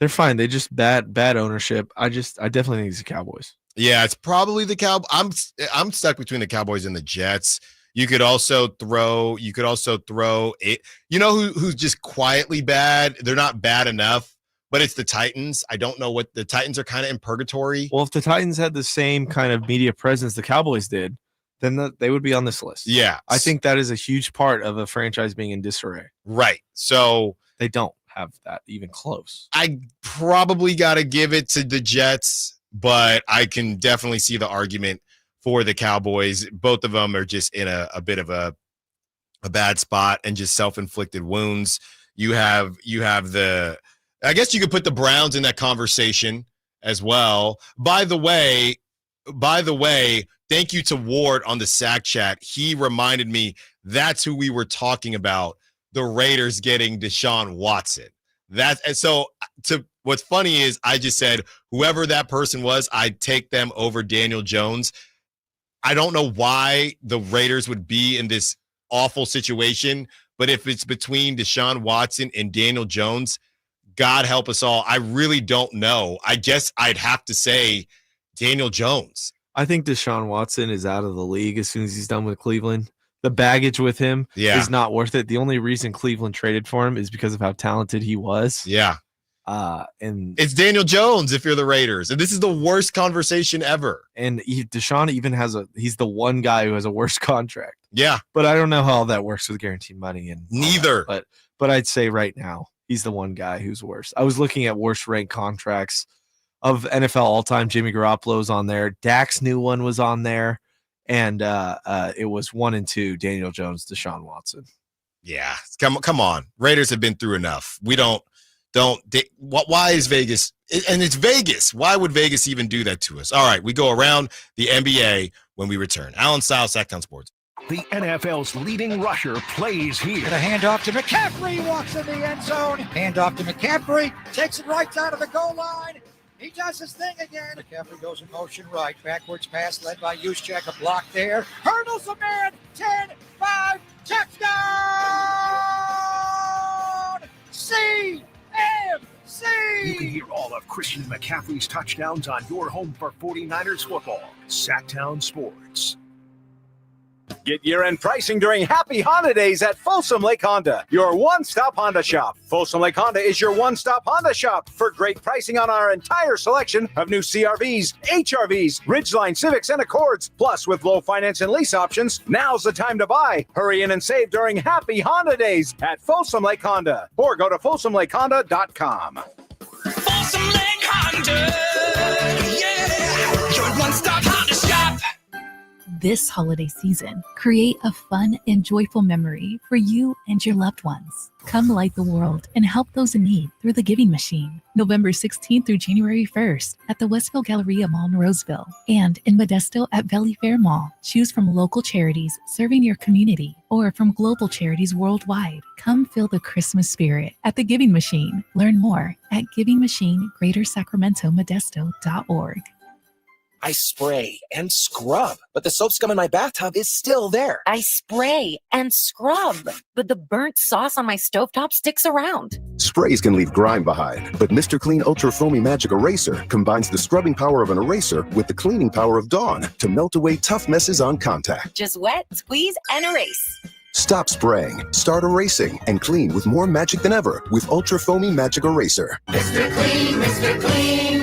fine. They just bad ownership. I definitely think it's the Cowboys. Yeah, it's probably the Cowboys. I'm stuck between the Cowboys and the Jets. You could also throw it. You know who's just quietly bad? They're not bad enough, but it's the Titans. I don't know what the Titans are kind of in purgatory. Well, if the Titans had the same kind of media presence the Cowboys did, then they would be on this list. Yeah. I think that is a huge part of a franchise being in disarray. Right. So they don't have that even close. I probably got to give it to the Jets, but I can definitely see the argument for the Cowboys. Both of them are just in a bit of a bad spot and just self-inflicted wounds. You have I guess you could put the Browns in that conversation as well. By the way, thank you to Ward on the Sack Chat. He reminded me that's who we were talking about, the Raiders getting Deshaun Watson. What's funny is I just said whoever that person was, I'd take them over Daniel Jones. I don't know why the Raiders would be in this awful situation, but if it's between Deshaun Watson and Daniel Jones, God help us all. I really don't know. I guess I'd have to say Daniel Jones. I think Deshaun Watson is out of the league as soon as he's done with Cleveland. The baggage with him is not worth it. The only reason Cleveland traded for him is because of how talented he was. Yeah. And it's Daniel Jones if you're the Raiders. And this is the worst conversation ever. And Deshaun even he's the one guy who has a worse contract. Yeah. But I don't know how all that works with guaranteed money. And neither. But I'd say right now, he's the one guy who's worse. I was looking at worst ranked contracts of NFL all-time. Jimmy Garoppolo's on there. Dak's new one was on there. And it was 1 and 2, Daniel Jones, Deshaun Watson. Yeah. Come on. Raiders have been through enough. We don't why is Vegas And it's Vegas. Why would Vegas even do that to us? All right, we go around the NBA when we return. Allen Stiles, Sacktown Sports. The NFL's leading rusher plays here. And a handoff to McCaffrey, walks in the end zone. Handoff to McCaffrey, takes it right down to the goal line. He does his thing again. McCaffrey goes in motion right. Backwards pass led by Juszczyk. A block there. Hurdles a man. 10, 5, touchdown! CMC! You can hear all of Christian McCaffrey's touchdowns on your home for 49ers football. Sacktown Sports. Get year-end pricing during Happy Holidays at Folsom Lake Honda, your one-stop Honda shop. Folsom Lake Honda is your one-stop Honda shop for great pricing on our entire selection of new CRVs, HRVs, Ridgeline Civics, and Accords. Plus, with low finance and lease options, now's the time to buy. Hurry in and save during Happy Honda Days at Folsom Lake Honda, or go to folsomlakehonda.com. Folsom Lake Honda, yeah, your one-stop Honda shop. This holiday season, create a fun and joyful memory for you and your loved ones. Come light the world and help those in need through the Giving Machine, November 16th through January 1st at the Westfield Galleria Mall in Roseville and in Modesto at Valley Fair Mall. Choose from local charities serving your community or from global charities worldwide. Come feel the Christmas spirit at the Giving Machine. Learn more at givingmachine.greatersacramentomodesto.org. I spray and scrub, but the soap scum in my bathtub is still there. I spray and scrub, but the burnt sauce on my stovetop sticks around. Sprays can leave grime behind, but Mr. Clean Ultra Foamy Magic Eraser combines the scrubbing power of an eraser with the cleaning power of Dawn to melt away tough messes on contact. Just wet, squeeze, and erase. Stop spraying, start erasing, and clean with more magic than ever with Ultra Foamy Magic Eraser. Mr. Clean, Mr. Clean.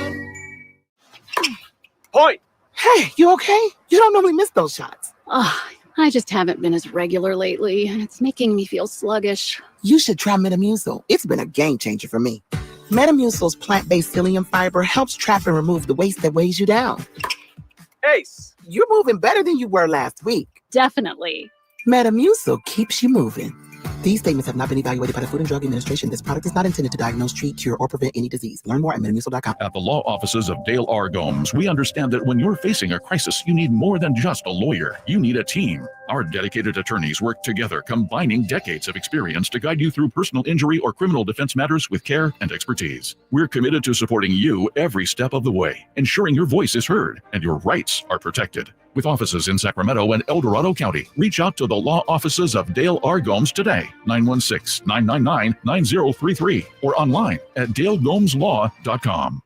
Point. Hey, you okay? You don't normally miss those shots. Oh, I just haven't been as regular lately, and it's making me feel sluggish. You should try Metamucil. It's been a game changer for me. Metamucil's plant-based psyllium fiber helps trap and remove the waste that weighs you down. Ace, you're moving better than you were last week. Definitely. Metamucil keeps you moving. These statements have not been evaluated by the Food and Drug Administration. This product is not intended to diagnose, treat, cure, or prevent any disease. Learn more at metamucil.com. At the law offices of Dale R. Gomes, we understand that when you're facing a crisis, you need more than just a lawyer. You need a team. Our dedicated attorneys work together, combining decades of experience to guide you through personal injury or criminal defense matters with care and expertise. We're committed to supporting you every step of the way, ensuring your voice is heard and your rights are protected. With offices in Sacramento and El Dorado County, reach out to the law offices of Dale R. Gomes today, 916-999-9033, or online at dalegomslaw.com.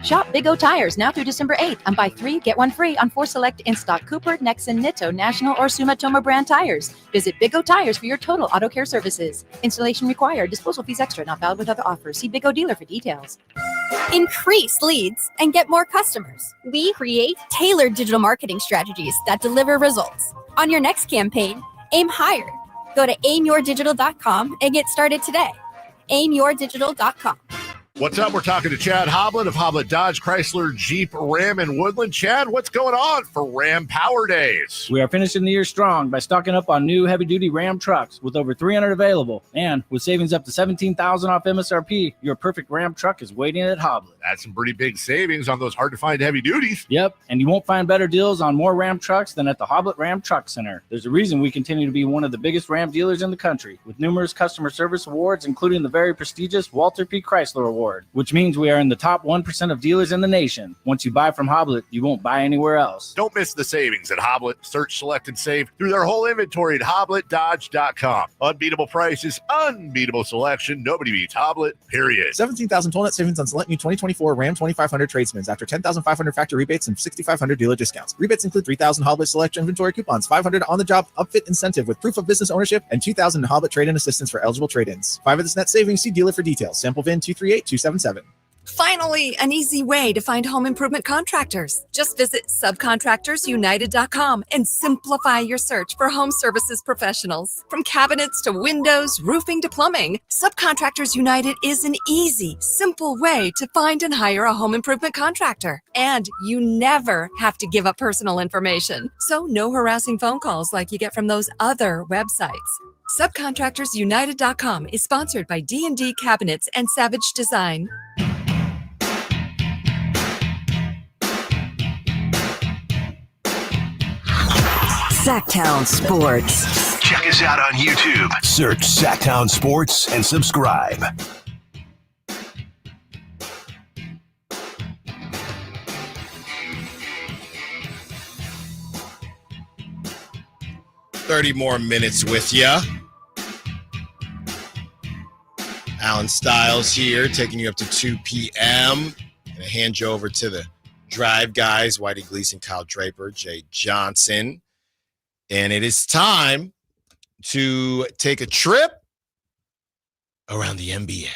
Shop Big O Tires now through December 8th and buy 3, get 1 free on 4 select in-stock Cooper, Nexen, Nitto, National, or Sumitomo brand tires. Visit Big O Tires for your total auto care services. Installation required. Disposal fees extra. Not valid with other offers. See Big O dealer for details. Increase leads and get more customers. We create tailored digital marketing strategies that deliver results. On your next campaign, aim higher. Go to aimyourdigital.com and get started today. aimyourdigital.com. What's up? We're talking to Chad Hoblet of Hoblet Dodge, Chrysler, Jeep, Ram, and Woodland. Chad, what's going on for Ram Power Days? We are finishing the year strong by stocking up on new heavy-duty Ram trucks with over 300 available. And with savings up to $17,000 off MSRP, your perfect Ram truck is waiting at Hoblet. That's some pretty big savings on those hard-to-find heavy duties. Yep, and you won't find better deals on more Ram trucks than at the Hoblet Ram Truck Center. There's a reason we continue to be one of the biggest Ram dealers in the country, with numerous customer service awards, including the very prestigious Walter P. Chrysler Award, which means we are in the top 1% of dealers in the nation. Once you buy from Hoblet, you won't buy anywhere else. Don't miss the savings at Hoblet. Search, select, and save through their whole inventory at HobletDodge.com. Unbeatable prices, unbeatable selection. Nobody beats Hoblet, period. 17,000 total net savings on select new 2024 Ram 2500 Tradesmans after 10,500 factory rebates and 6,500 dealer discounts. Rebates include 3,000 Hoblet Select inventory coupons, 500 on-the-job upfit incentive with proof of business ownership, and 2,000 Hoblet trade-in assistance for eligible trade-ins. 5 of this net savings, see dealer for details. Sample VIN 238277. Finally, an easy way to find home improvement contractors. Just visit subcontractorsunited.com and simplify your search for home services professionals. From cabinets to windows, roofing to plumbing, Subcontractors United is an easy, simple way to find and hire a home improvement contractor. And you never have to give up personal information. So no harassing phone calls like you get from those other websites. SubcontractorsUnited.com is sponsored by D&D Cabinets and Savage Design. Sacktown Sports. Check us out on YouTube. Search Sacktown Sports and subscribe. $30 more minutes with ya. Allen Stiles here, taking you up to 2 p.m. Gonna hand you over to the Drive guys, Whitey Gleason, Kyle Draper, Jay Johnson. And it is time to take a trip around the NBA.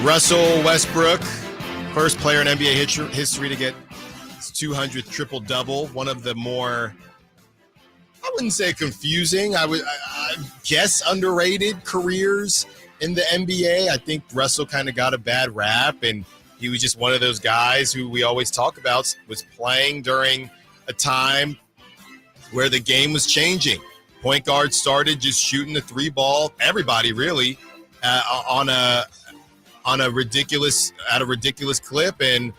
Russell Westbrook, first player in NBA history to get his 200th triple-double. One of the more, I wouldn't say confusing, I guess underrated careers in the NBA. I think Russell kind of got a bad rap, and he was just one of those guys who we always talk about was playing during a time where the game was changing. Point guard started just shooting the three ball, everybody really, on a ridiculous clip. And,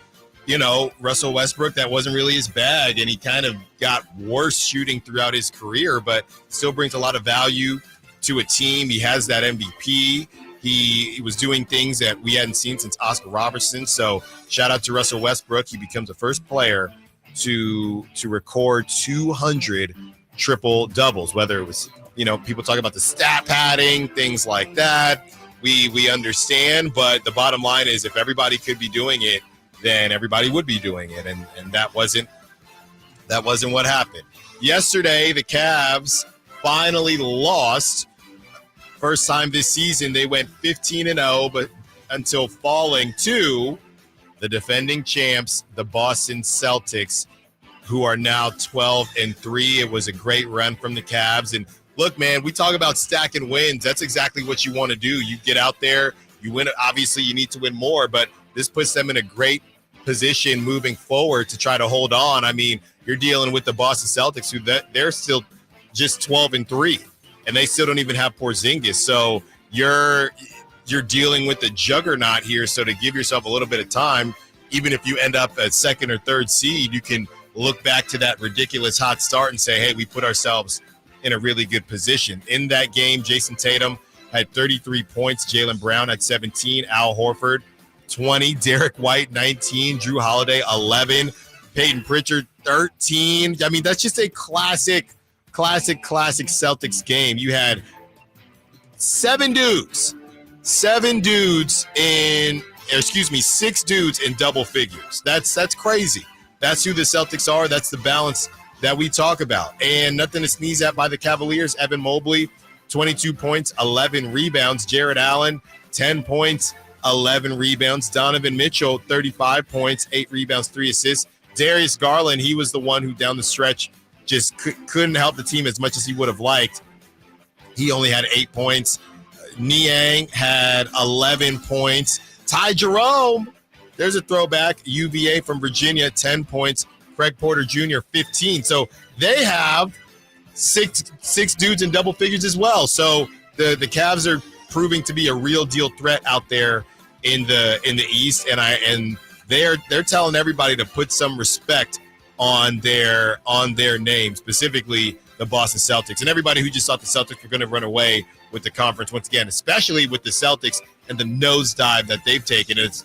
you know, Russell Westbrook, that wasn't really his bag, and he kind of got worse shooting throughout his career, but still brings a lot of value to a team. He has that MVP. He was doing things that we hadn't seen since Oscar Robertson. So shout out to Russell Westbrook. He becomes the first player to record 200 triple doubles, whether it was, you know, people talk about the stat padding, things like that. We understand, but the bottom line is if everybody could be doing it, then everybody would be doing it. And that wasn't what happened. Yesterday, the Cavs finally lost. First time this season, they went 15-0, but until falling to the defending champs, the Boston Celtics, who are now 12-3. It was a great run from the Cavs. And look, man, we talk about stacking wins. That's exactly what you want to do. You get out there, you win it. Obviously, you need to win more, but this puts them in a great position moving forward to try to hold on. I mean, you're dealing with the Boston Celtics, who they're still just 12-3. And they still don't even have Porzingis. So you're dealing with the juggernaut here. So to give yourself a little bit of time, even if you end up a second or third seed, you can look back to that ridiculous hot start and say, hey, we put ourselves in a really good position. In that game, Jason Tatum had 33 points. Jaylen Brown had 17. Al Horford, 20. Derek White, 19. Drew Holiday, 11. Peyton Pritchard, 13. I mean, that's just a classic Celtics game. You had six dudes in double figures. That's crazy. That's who the Celtics are. That's the balance that we talk about. And nothing to sneeze at by the Cavaliers. Evan Mobley, 22 points, 11 rebounds. Jared Allen, 10 points, 11 rebounds. Donovan Mitchell, 35 points, 8 rebounds, 3 assists. Darius Garland, he was the one who down the stretch just couldn't help the team as much as he would have liked. He only had 8 points. Niang had 11 points. Ty Jerome, there's a throwback. UVA from Virginia, 10 points. Craig Porter Jr., 15. So they have six dudes in double figures as well. So the Cavs are proving to be a real deal threat out there in the East, and they're telling everybody to put some respect on their name, specifically the Boston Celtics. And everybody who just thought the Celtics were going to run away with the conference once again, especially with the Celtics and the nosedive that they've taken, as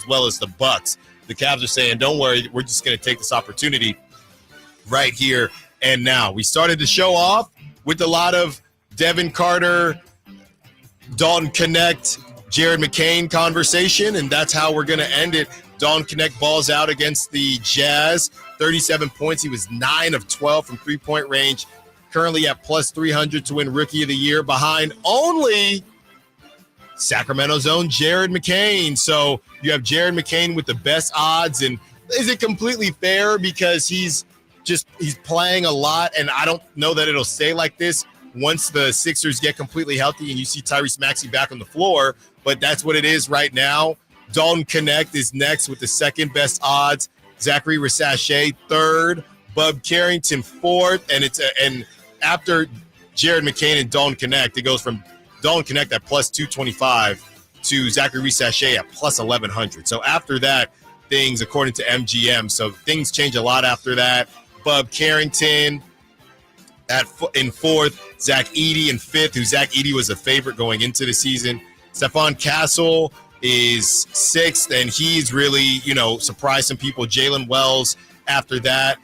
well as the Bucks. The Cavs are saying, don't worry, we're just going to take this opportunity right here and now. We started the show off with a lot of Devin Carter, Dalton Knecht, Jared McCain conversation, and that's how we're going to end it. Dalton Knecht balls out against the Jazz, 37 points. He was 9 of 12 from three-point range, currently at plus 300 to win Rookie of the Year, behind only Sacramento's own Jared McCain. So you have Jared McCain with the best odds, and is it completely fair because he's playing a lot, and I don't know that it'll stay like this once the Sixers get completely healthy and you see Tyrese Maxey back on the floor, but that's what it is right now. Dalton Knecht is next with the second best odds. Zachary Rissache third, Bub Carrington fourth, and after Jared McCain and Dalton Knecht, it goes from Dalton Knecht at plus 225 to Zachary Rissache at plus 1100. So after that, things according to MGM. So things change a lot after that. Bub Carrington in fourth, Zach Edey in fifth, who Zach Edey was a favorite going into the season. Stephon Castle is sixth, and he's really, surprised some people. Jalen Wells after that,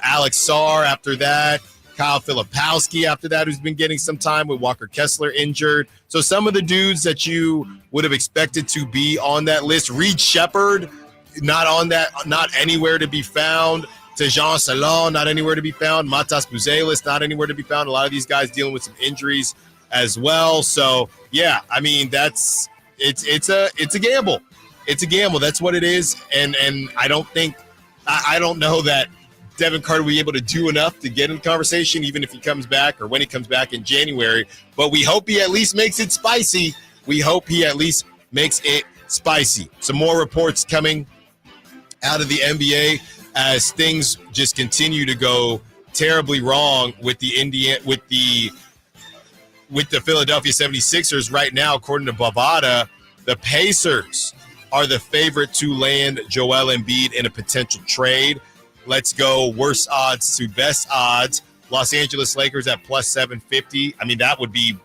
Alex Sarr after that, Kyle Filipowski after that, who's been getting some time with Walker Kessler injured. So some of the dudes that you would have expected to be on that list, Reed Shepherd, not on that, not anywhere to be found. Tejan Salon, not anywhere to be found. Matas Buzelis, not anywhere to be found. A lot of these guys dealing with some injuries as well. So yeah, I mean, it's a gamble. It's a gamble. That's what it is. And I don't know that Devin Carter will be able to do enough to get in the conversation, even if he comes back or when he comes back in January. But we hope he at least makes it spicy. Some more reports coming out of the NBA as things just continue to go terribly wrong with the Philadelphia 76ers right now. According to Bovada, the Pacers are the favorite to land Joel Embiid in a potential trade. Let's go worst odds to best odds. Los Angeles Lakers at plus 750. I mean, that would be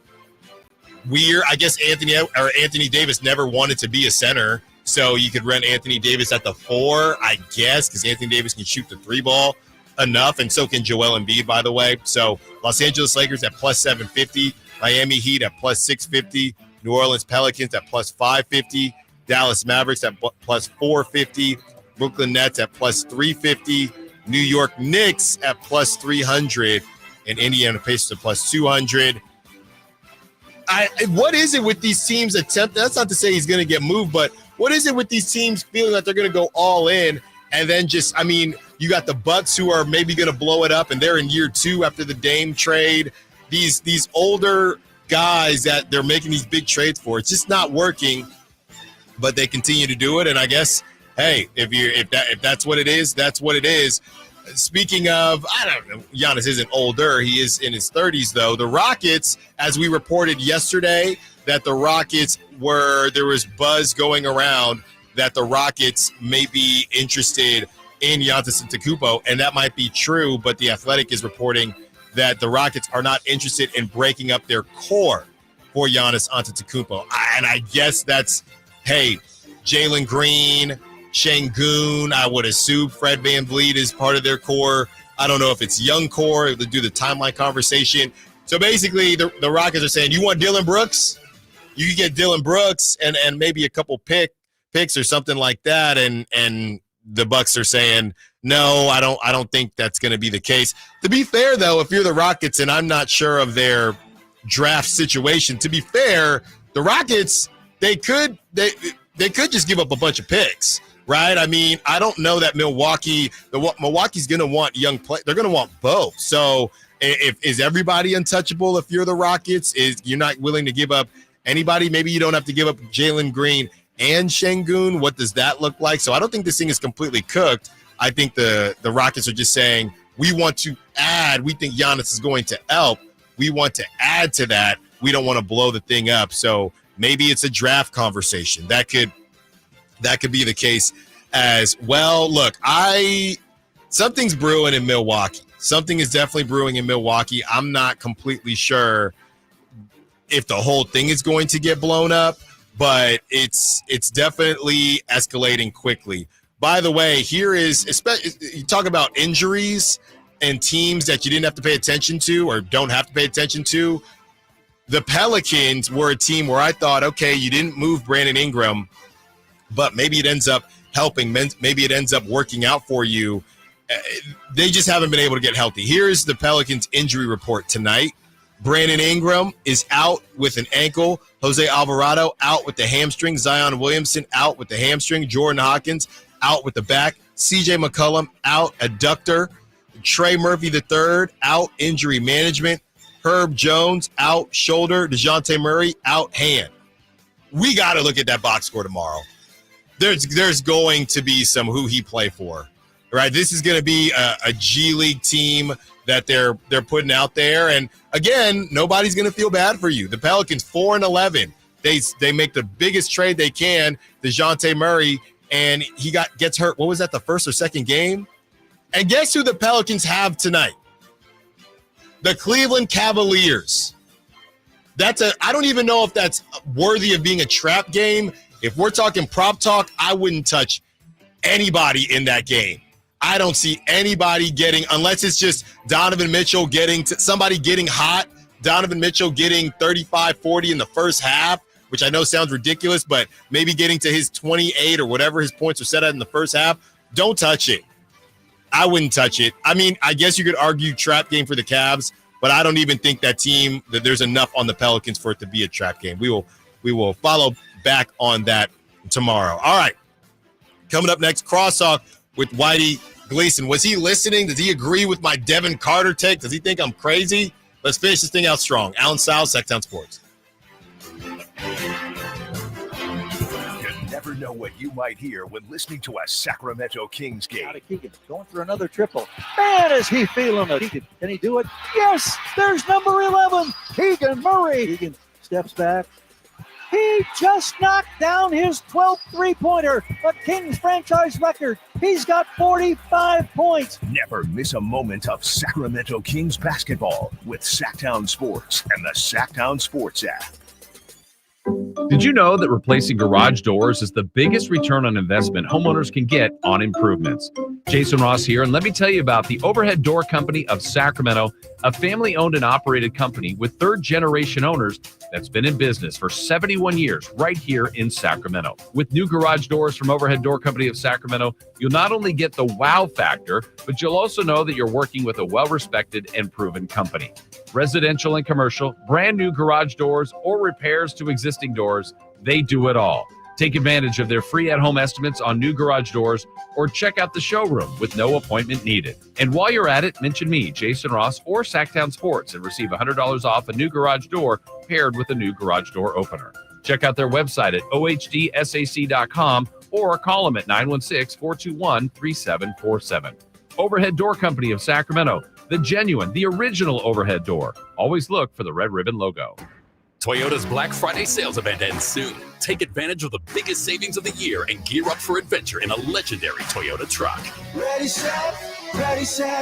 weird. I guess Anthony Davis never wanted to be a center, so you could run Anthony Davis at the 4, I guess, because Anthony Davis can shoot the 3 ball enough, and so can Joel Embiid, by the way. So Los Angeles Lakers at plus 750. Miami Heat at plus 650. New Orleans Pelicans at plus 550. Dallas Mavericks at plus 450. Brooklyn Nets at plus 350. New York Knicks at plus 300. And Indiana Pacers at plus 200. What is it with these teams that's not to say he's going to get moved, but what is it with these teams feeling that they're going to go all in and then you got the Bucks who are maybe going to blow it up and they're in year 2 after the Dame trade. These older guys that they're making these big trades for, it's just not working, but they continue to do it. And I guess, hey, if that's what it is, that's what it is. Speaking of, I don't know, Giannis isn't older. He is in his 30s, though. The Rockets, as we reported yesterday, that the Rockets there was buzz going around that the Rockets may be interested in Giannis Antetokounmpo, and that might be true, but The Athletic is reporting that the Rockets are not interested in breaking up their core for Giannis Antetokounmpo. And I guess that's, hey, Jalen Green, Şengün, I would assume Fred VanVleet is part of their core. I don't know if it's young core to do the timeline conversation. So basically, the Rockets are saying, you want Dylan Brooks? You can get Dylan Brooks and maybe a couple picks or something like that. And the Bucks are saying, no, I don't think that's going to be the case. To be fair, though, if you're the Rockets, and I'm not sure of their draft situation, to be fair, the Rockets, they could just give up a bunch of picks, right? I mean, I don't know that Milwaukee's going to want young play. They're going to want both. So is everybody untouchable if you're the Rockets? You're not willing to give up anybody? Maybe you don't have to give up Jalen Green and Şengün. What does that look like? So I don't think this thing is completely cooked. I think the Rockets are just saying, we want to add. We think Giannis is going to help. We want to add to that. We don't want to blow the thing up. So maybe it's a draft conversation. That could be the case as well. Look, something's brewing in Milwaukee. Something is definitely brewing in Milwaukee. I'm not completely sure if the whole thing is going to get blown up, but it's definitely escalating quickly. By the way, you talk about injuries and teams that you didn't have to pay attention to or don't have to pay attention to. The Pelicans were a team where I thought, okay, you didn't move Brandon Ingram, but maybe it ends up helping. Maybe it ends up working out for you. They just haven't been able to get healthy. Here's the Pelicans injury report tonight. Brandon Ingram is out with an ankle. Jose Alvarado out with the hamstring. Zion Williamson out with the hamstring. Jordan Hawkins out with the back. CJ McCollum out, adductor. Trey Murphy III out, injury management. Herb Jones out, shoulder. DeJounte Murray out, hand. We got to look at that box score tomorrow. There's going to be some who he play for, right? This is going to be a G League team that they're putting out there. And again, nobody's going to feel bad for you. The Pelicans 4-11. They make the biggest trade they can. DeJounte Murray and he gets hurt. What was that, the first or second game? And guess who the Pelicans have tonight? The Cleveland Cavaliers. I don't even know if that's worthy of being a trap game. If we're talking prop talk, I wouldn't touch anybody in that game. I don't see anybody unless it's just Donovan Mitchell somebody getting hot, Donovan Mitchell getting 35, 40 in the first half, which I know sounds ridiculous, but maybe getting to his 28 or whatever his points are set at in the first half. Don't touch it. I wouldn't touch it. I mean, I guess you could argue trap game for the Cavs, but I don't even think that there's enough on the Pelicans for it to be a trap game. We will follow back on that tomorrow. All right. Coming up next, crosstalk with Whitey Gleason. Was he listening? Does he agree with my Devin Carter take? Does he think I'm crazy? Let's finish this thing out strong. Allen Stiles, Sacktown Sports. You never know what you might hear when listening to a Sacramento Kings game. Keegan going for another triple. Man, is he feeling it. Keegan, can he do it? Yes, there's number 11, Keegan Murray. Keegan steps back. He just knocked down his 12th three-pointer, a Kings franchise record. He's got 45 points. Never miss a moment of Sacramento Kings basketball with Sacktown Sports and the Sacktown Sports app. Did you know that replacing garage doors is the biggest return on investment homeowners can get on improvements? Jason Ross here, and let me tell you about the Overhead Door Company of Sacramento, a family-owned and operated company with third-generation owners that's been in business for 71 years right here in Sacramento. With new garage doors from Overhead Door Company of Sacramento, you'll not only get the wow factor, but you'll also know that you're working with a well-respected and proven company. Residential and commercial, brand new garage doors, or repairs to existing doors, they do it all. Take advantage of their free at-home estimates on new garage doors or check out the showroom with no appointment needed. And while you're at it, mention me, Jason Ross, or Sacktown Sports and receive $100 off a new garage door paired with a new garage door opener. Check out their website at ohdsac.com or call them at 916-421-3747. Overhead Door Company of Sacramento, the genuine, the original overhead door. Always look for the red ribbon logo. Toyota's Black Friday sales event ends soon. Take advantage of the biggest savings of the year and gear up for adventure in a legendary Toyota truck. Ready, set,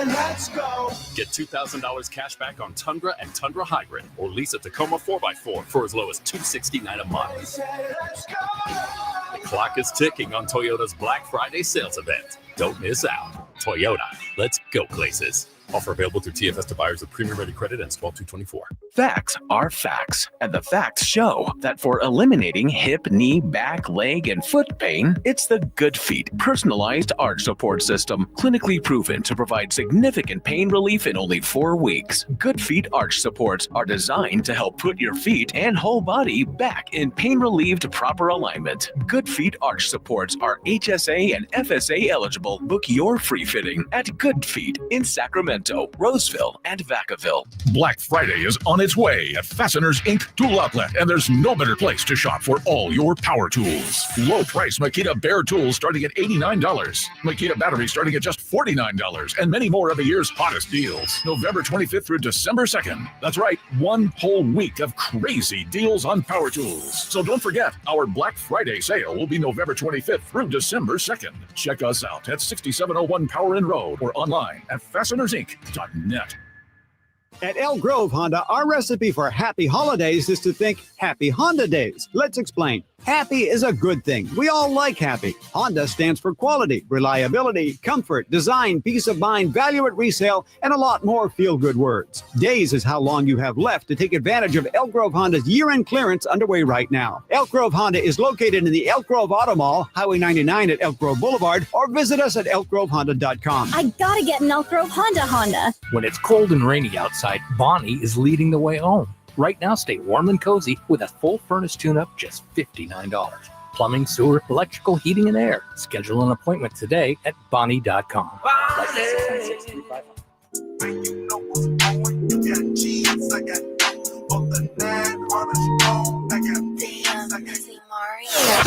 let's go. Get $2,000 cash back on Tundra and Tundra Hybrid, or lease a Tacoma 4x4 for as low as $269 a month. Ready, set, let's go. The clock is ticking on Toyota's Black Friday sales event. Don't miss out. Toyota, let's go places. Offer available through TFS to buyers with premium ready credit ends 12/2/24. Facts are facts, and the facts show that for eliminating hip, knee, back, leg, and foot pain, it's the Good Feet personalized arch support system, clinically proven to provide significant pain relief in only 4 weeks. Good Feet arch supports are designed to help put your feet and whole body back in pain-relieved proper alignment. Good Feet arch supports are HSA and FSA eligible. Book your free fitting at Good Feet in Sacramento, Roseville, and Vacaville. Black Friday is on its way at Fasteners Inc. Tool Outlet, and there's no better place to shop for all your power tools. Low price Makita Bear tools starting at $89, Makita batteries starting at just $49, and many more of the year's hottest deals. November 25th through December 2nd. That's right, one whole week of crazy deals on power tools. So don't forget, our Black Friday sale will be November 25th through December 2nd. Check us out at 6701 Power Inn Road or online at fastenersinc.net. At Elk Grove Honda, our recipe for happy holidays is to think happy Honda days. Let's explain. Happy is a good thing. We all like happy. Honda stands for quality, reliability, comfort, design, peace of mind, value at resale, and a lot more feel-good words. Days is how long you have left to take advantage of Elk Grove Honda's year-end clearance underway right now. Elk Grove Honda is located in the Elk Grove Auto Mall, Highway 99 at Elk Grove Boulevard, or visit us at elkgrovehonda.com. I gotta get an Elk Grove Honda. When it's cold and rainy outside, Bonnie is leading the way home. Right now, stay warm and cozy with a full furnace tune-up, just $59. Plumbing, sewer, electrical, heating, and air. Schedule an appointment today at Bonnie.com.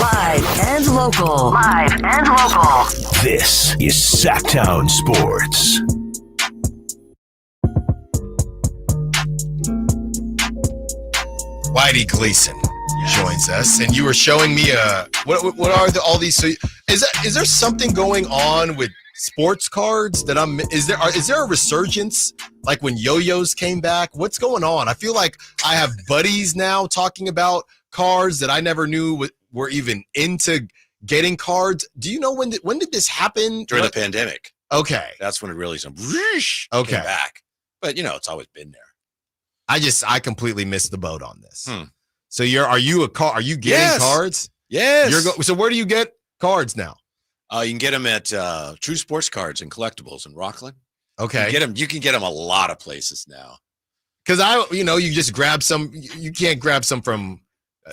Live and local. This is Sacktown Sports. Whitey Gleason. joins us, and you were showing me what are all these? So is there something going on with sports cards that is there a resurgence like when yo-yos came back? What's going on? I feel like I have buddies now talking about cards that I never knew were even into getting cards. Do you know when did this happen? During the pandemic. Okay. That's when it really came back. But it's always been there. I completely missed the boat on this. So are you getting cards? Yes. So where do you get cards now? You can get them at True Sports Cards and Collectibles in Rockland. Okay. You can get them a lot of places now. Because you just grab some. You can't grab some from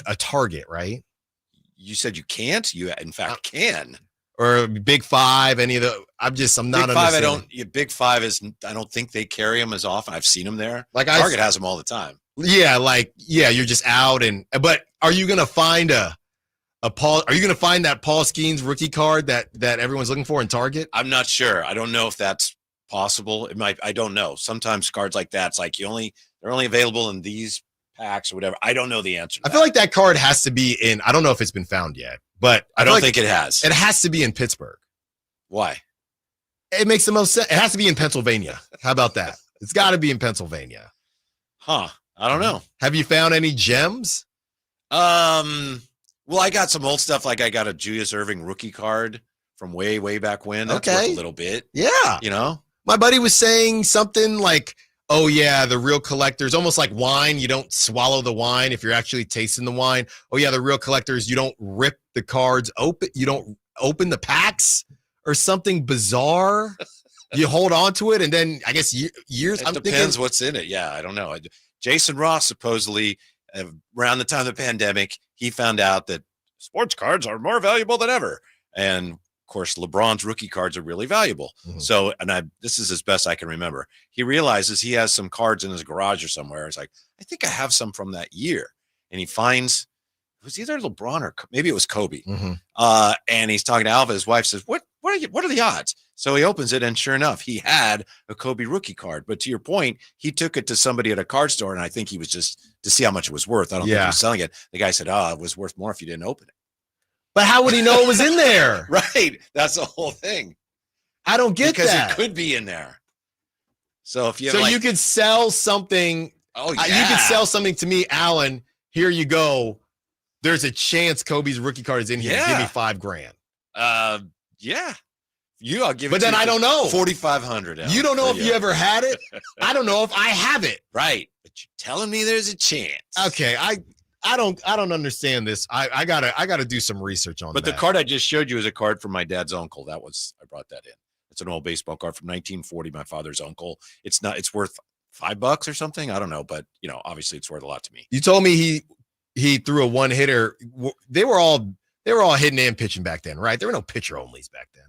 a Target, right? You said you can't. You in fact can. Or Big Five, any of the. I'm not. Big Five. Big Five is. I don't think they carry them as often. I've seen them there. Like Target has them all the time. Yeah, you're just out but are you gonna find a Paul? Are you gonna find that Paul Skeens rookie card that everyone's looking for in Target? I'm not sure. I don't know if that's possible. It might. I don't know. Sometimes cards like that, it's like they're only available in these packs or whatever. I don't know the answer to I feel like that card has to be in. I don't know if it's been found yet, but I don't think it has. It has to be in Pittsburgh. Why? It makes the most sense. It has to be in Pennsylvania. How about that? It's got to be in Pennsylvania. Huh. I don't know. Have you found any gems? Well, I got some old stuff. Like I got a Julius Erving rookie card from way, way back when. That's worth a little bit. Yeah. My buddy was saying something like, oh, yeah, the real collectors, almost like wine. You don't swallow the wine if you're actually tasting the wine. Oh, yeah, the real collectors, you don't rip the cards open. You don't open the packs or something bizarre. You hold on to it. And then I guess years. It depends what's in it. Yeah, I don't know. Jason Ross supposedly, around the time of the pandemic, he found out that sports cards are more valuable than ever. And, of course, LeBron's rookie cards are really valuable. Mm-hmm. So, this is as best I can remember. He realizes he has some cards in his garage or somewhere. It's like, I think I have some from that year. And he finds, it was either LeBron or maybe it was Kobe. Mm-hmm. And he's talking to Alva. His wife says, what are the odds? So he opens it, and sure enough, he had a Kobe rookie card. But to your point, he took it to somebody at a card store, and I think he was just to see how much it was worth. I don't think he was selling it. The guy said, it was worth more if you didn't open it. But how would he know it was in there? Right. That's the whole thing. I don't get because that. It could be in there. So if you you could sell something. Oh, yeah. You could sell something to me, Allen. Here you go. There's a chance Kobe's rookie card is in here. Yeah. Give me $5,000. Yeah. I'll give it. But then I don't know. 4,500. You don't know if you ever had it. I don't know if I have it. Right. But you're telling me there's a chance. Okay. I don't understand this. I gotta do some research on that. But the card I just showed you is a card from my dad's uncle. I brought that in. It's an old baseball card from 1940. My father's uncle. It's worth $5 or something. I don't know, but obviously it's worth a lot to me. You told me he threw a one hitter. They were all hitting and pitching back then, right? There were no pitcher onlys back then.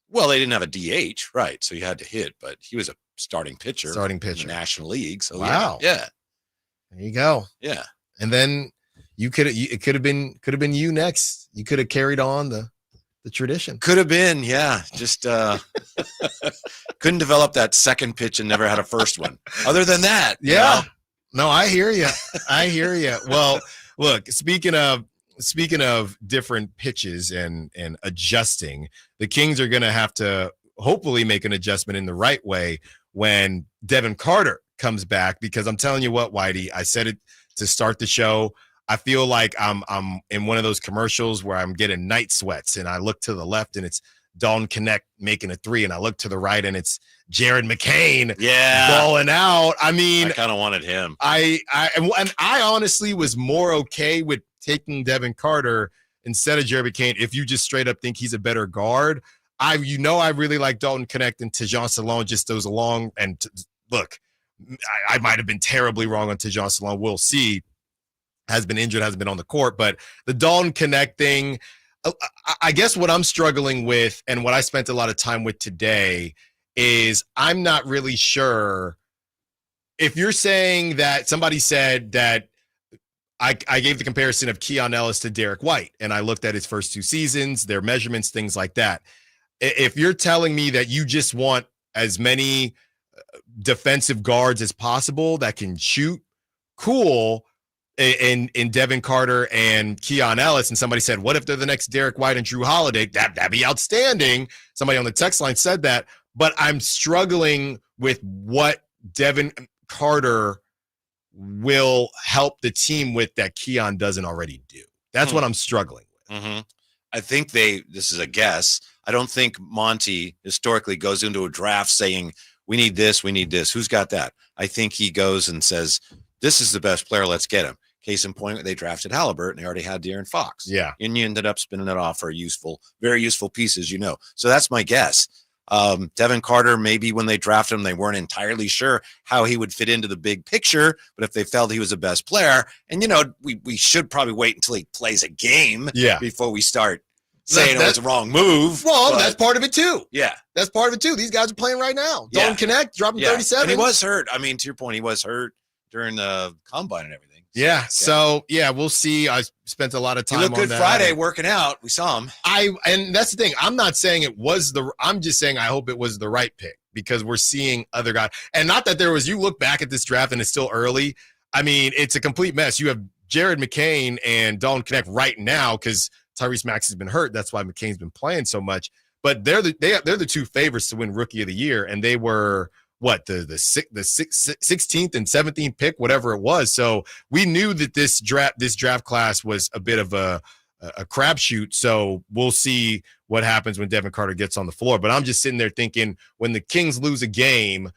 Well, they didn't have a DH, right? So you had to hit, but he was a starting pitcher. In the National League. So wow. Yeah. There you go. Yeah. And then it could have been you next. You could have carried on the tradition. Could have been, yeah. Just couldn't develop that second pitch and never had a first one. Other than that, yeah. No, I hear you. I hear you. Well, look, speaking of different pitches and adjusting, the Kings are going to have to hopefully make an adjustment in the right way when Devin Carter comes back, because I'm telling you what, Whitey, I said it to start the show. I feel like I'm in one of those commercials where I'm getting night sweats, and I look to the left and it's Dalton Knecht making a three, and I look to the right and it's Jared McCain balling out. I mean, I kind of wanted him. I honestly was more okay with taking Devin Carter instead of Jared McCain if you just straight up think he's a better guard. I really like Dalton Knecht and Tejan Salon, just those long. And look, I might have been terribly wrong on Tejan Salon. We'll see. Has been injured, hasn't been on the court. But the Dalton Knecht thing, I guess what I'm struggling with and what I spent a lot of time with today is I'm not really sure if you're saying that somebody said that I gave the comparison of Keon Ellis to Derek White, and I looked at his first two seasons, their measurements, things like that. If you're telling me that you just want as many defensive guards as possible that can shoot, cool. in Devin Carter and Keon Ellis, and somebody said, what if they're the next Derek White and Drew Holiday? That'd be outstanding. Somebody on the text line said that, but I'm struggling with what Devin Carter will help the team with that Keon doesn't already do. That's what I'm struggling with. Mm-hmm. I think this is a guess. I don't think Monty historically goes into a draft saying, we need this, we need this. Who's got that? I think he goes and says, this is the best player, let's get him. Case in point, they drafted Haliburton. They already had De'Aaron Fox. Yeah. And you ended up spinning it off for very useful pieces, So that's my guess. Devin Carter, maybe when they drafted him, they weren't entirely sure how he would fit into the big picture. But if they felt he was the best player, and, we should probably wait until he plays a game before we start saying it was a wrong move. Well, that's part of it, too. Yeah. That's part of it, too. These guys are playing right now. Dalton Knecht dropping 37. And he was hurt. I mean, to your point, he was hurt during the combine and everything. So we'll see. I spent a lot of time on that. He looked good Friday working out. We saw him. And that's the thing. I'm not saying I'm just saying I hope it was the right pick, because we're seeing other guys. And not that you look back at this draft and it's still early. I mean, it's a complete mess. You have Jared McCain and Dalton Knecht right now because Tyrese Maxey has been hurt. That's why McCain's been playing so much. But they're the two favorites to win Rookie of the Year, and they were the 16th and 17th pick, whatever it was. So we knew that this draft class was a bit of a crapshoot. So we'll see what happens when Devin Carter gets on the floor. But I'm just sitting there thinking, when the Kings lose a game,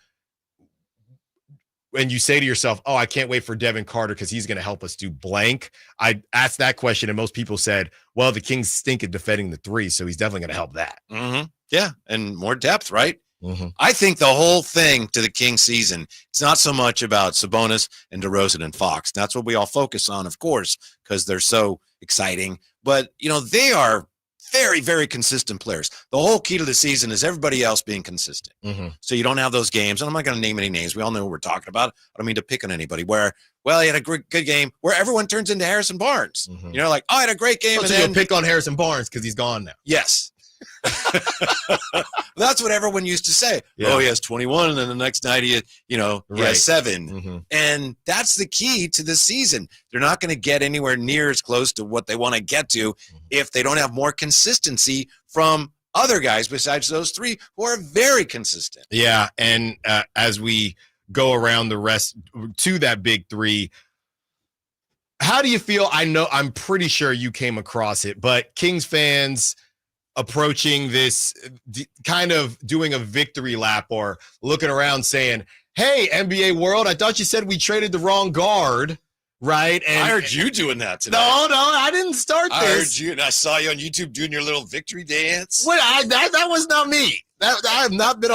and you say to yourself, oh, I can't wait for Devin Carter because he's going to help us do blank. I asked that question, and most people said, well, the Kings stink at defending the three, so he's definitely going to help that. Mm-hmm. Yeah, and more depth, right? Mm-hmm. I think the whole thing to the Kings season, it's not so much about Sabonis and DeRozan and Fox. That's what we all focus on, of course, because they're so exciting. But, they are very, very consistent players. The whole key to the season is everybody else being consistent. Mm-hmm. So you don't have those games, and I'm not going to name any names. We all know what we're talking about. I don't mean to pick on anybody where, he had a good game where everyone turns into Harrison Barnes. Mm-hmm. I had a great game. So you'll pick on Harrison Barnes because he's gone now. Yes. That's what everyone used to say. Yeah. Oh, he has 21, and then the next night he has 7. Mm-hmm. And that's the key to the season. They're not going to get anywhere near as close to what they want to get to if they don't have more consistency from other guys besides those three who are very consistent. Yeah, and as we go around the rest to that big three, how do you feel? I'm pretty sure you came across it, but Kings fans approaching this kind of doing a victory lap or looking around saying, hey, NBA world, I thought you said we traded the wrong guard, right? And I heard you doing that today. No, I didn't start this. I heard you, and I saw you on YouTube doing your little victory dance. Wait, that was not me. I have not been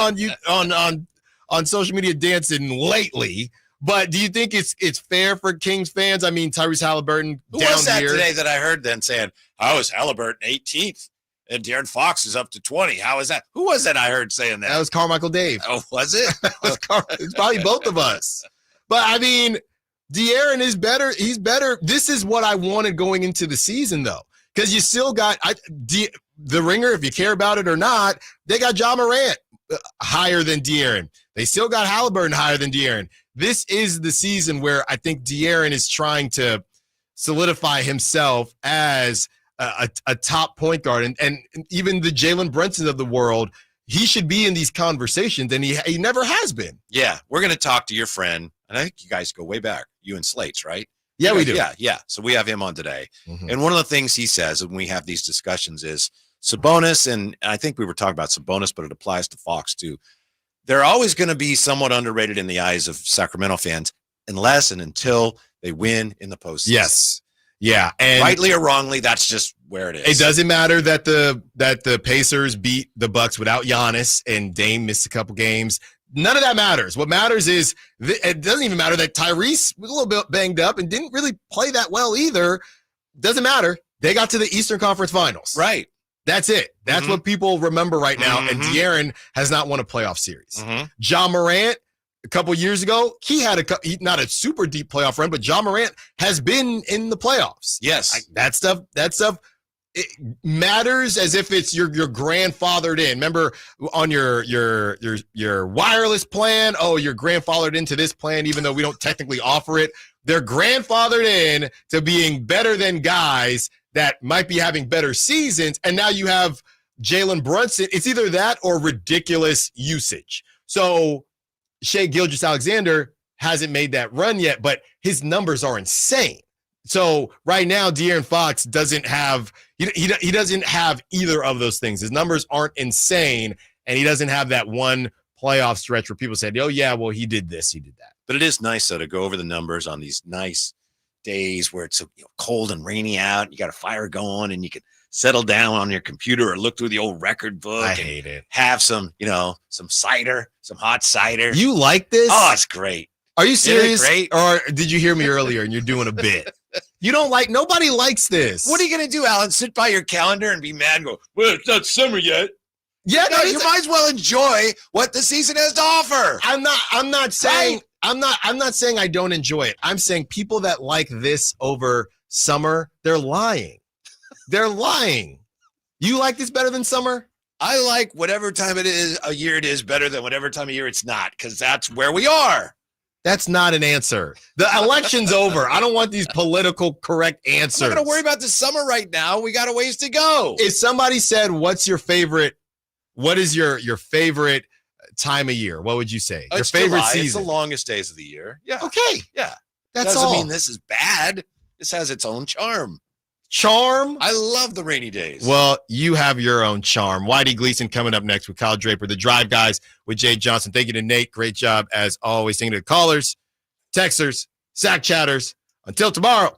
on social media dancing lately. But do you think it's fair for Kings fans? I mean, Tyrese Haliburton Who down was that here today that I heard then saying, how is Haliburton 18th? And De'Aaron Fox is up to 20. How is that? Who was that I heard saying that? That was Carmichael Dave. Oh, was it? It's probably both of us. But, I mean, De'Aaron is better. He's better. This is what I wanted going into the season, though, because you still got the Ringer, if you care about it or not, they got Ja Morant higher than De'Aaron. They still got Haliburton higher than De'Aaron. This is the season where I think De'Aaron is trying to solidify himself as a top point guard. And even the Jalen Brunson of the world, he should be in these conversations, and he never has been. Yeah, we're going to talk to your friend, and I think you guys go way back, you and Slates, right? Yeah, we do. Yeah. So we have him on today. Mm-hmm. And one of the things he says when we have these discussions is Sabonis, and I think we were talking about Sabonis, but it applies to Fox too. They're always going to be somewhat underrated in the eyes of Sacramento fans unless and until they win in the postseason. Yes. Yeah. And rightly or wrongly, that's just where it is. It doesn't matter that the Pacers beat the Bucks without Giannis and Dame missed a couple games. None of that matters. What matters is it doesn't even matter that Tyrese was a little bit banged up and didn't really play that well either. Doesn't matter. They got to the Eastern Conference Finals. Right. That's it. That's what people remember right now. Mm-hmm. And De'Aaron has not won a playoff series. Mm-hmm. Ja Morant, a couple years ago, he had not a super deep playoff run, but Ja Morant has been in the playoffs. Yes. Like, that stuff it matters as if it's your grandfathered in. Remember on your wireless plan, oh, you're grandfathered into this plan, even though we don't technically offer it. They're grandfathered in to being better than guys that might be having better seasons. And now you have Jalen Brunson. It's either that or ridiculous usage. So Shai Gilgeous-Alexander hasn't made that run yet, but his numbers are insane. So right now, De'Aaron Fox doesn't have he doesn't have either of those things. His numbers aren't insane, and he doesn't have that one playoff stretch where people said, "Oh yeah, well he did this, he did that." But it is nice though to go over the numbers on these nice days where it's cold and rainy out. You got a fire going, and you can settle down on your computer or look through the old record book. I hate it. Have some cider, some hot cider. You like this? Oh, it's great. Are you serious? Isn't it great? Or did you hear me earlier and you're doing a bit? You don't like, nobody likes this. What are you going to do, Alan? Sit by your calendar and be mad and go, well, it's not summer yet. Yeah, no, you might as well enjoy what the season has to offer. I'm not saying I don't enjoy it. I'm saying people that like this over summer, they're lying. They're lying. You like this better than summer? I like whatever time it is, a year it is better than whatever time of year it's not, because that's where we are. That's not an answer. The election's over. I don't want these political correct answers. I'm not going to worry about the summer right now. We got a ways to go. If somebody said, what is your favorite time of year? What would you say? Your favorite July. season? It's the longest days of the year. Yeah. Okay. Yeah. That's doesn't all. mean this is bad. This has its own charm. Charm? I love the rainy days. Well, you have your own charm. Whitey Gleason coming up next with Kyle Draper. The Drive Guys with Jay Johnson. Thank you to Nate. Great job as always. Thank you to callers, texters, sack chatters. Until tomorrow.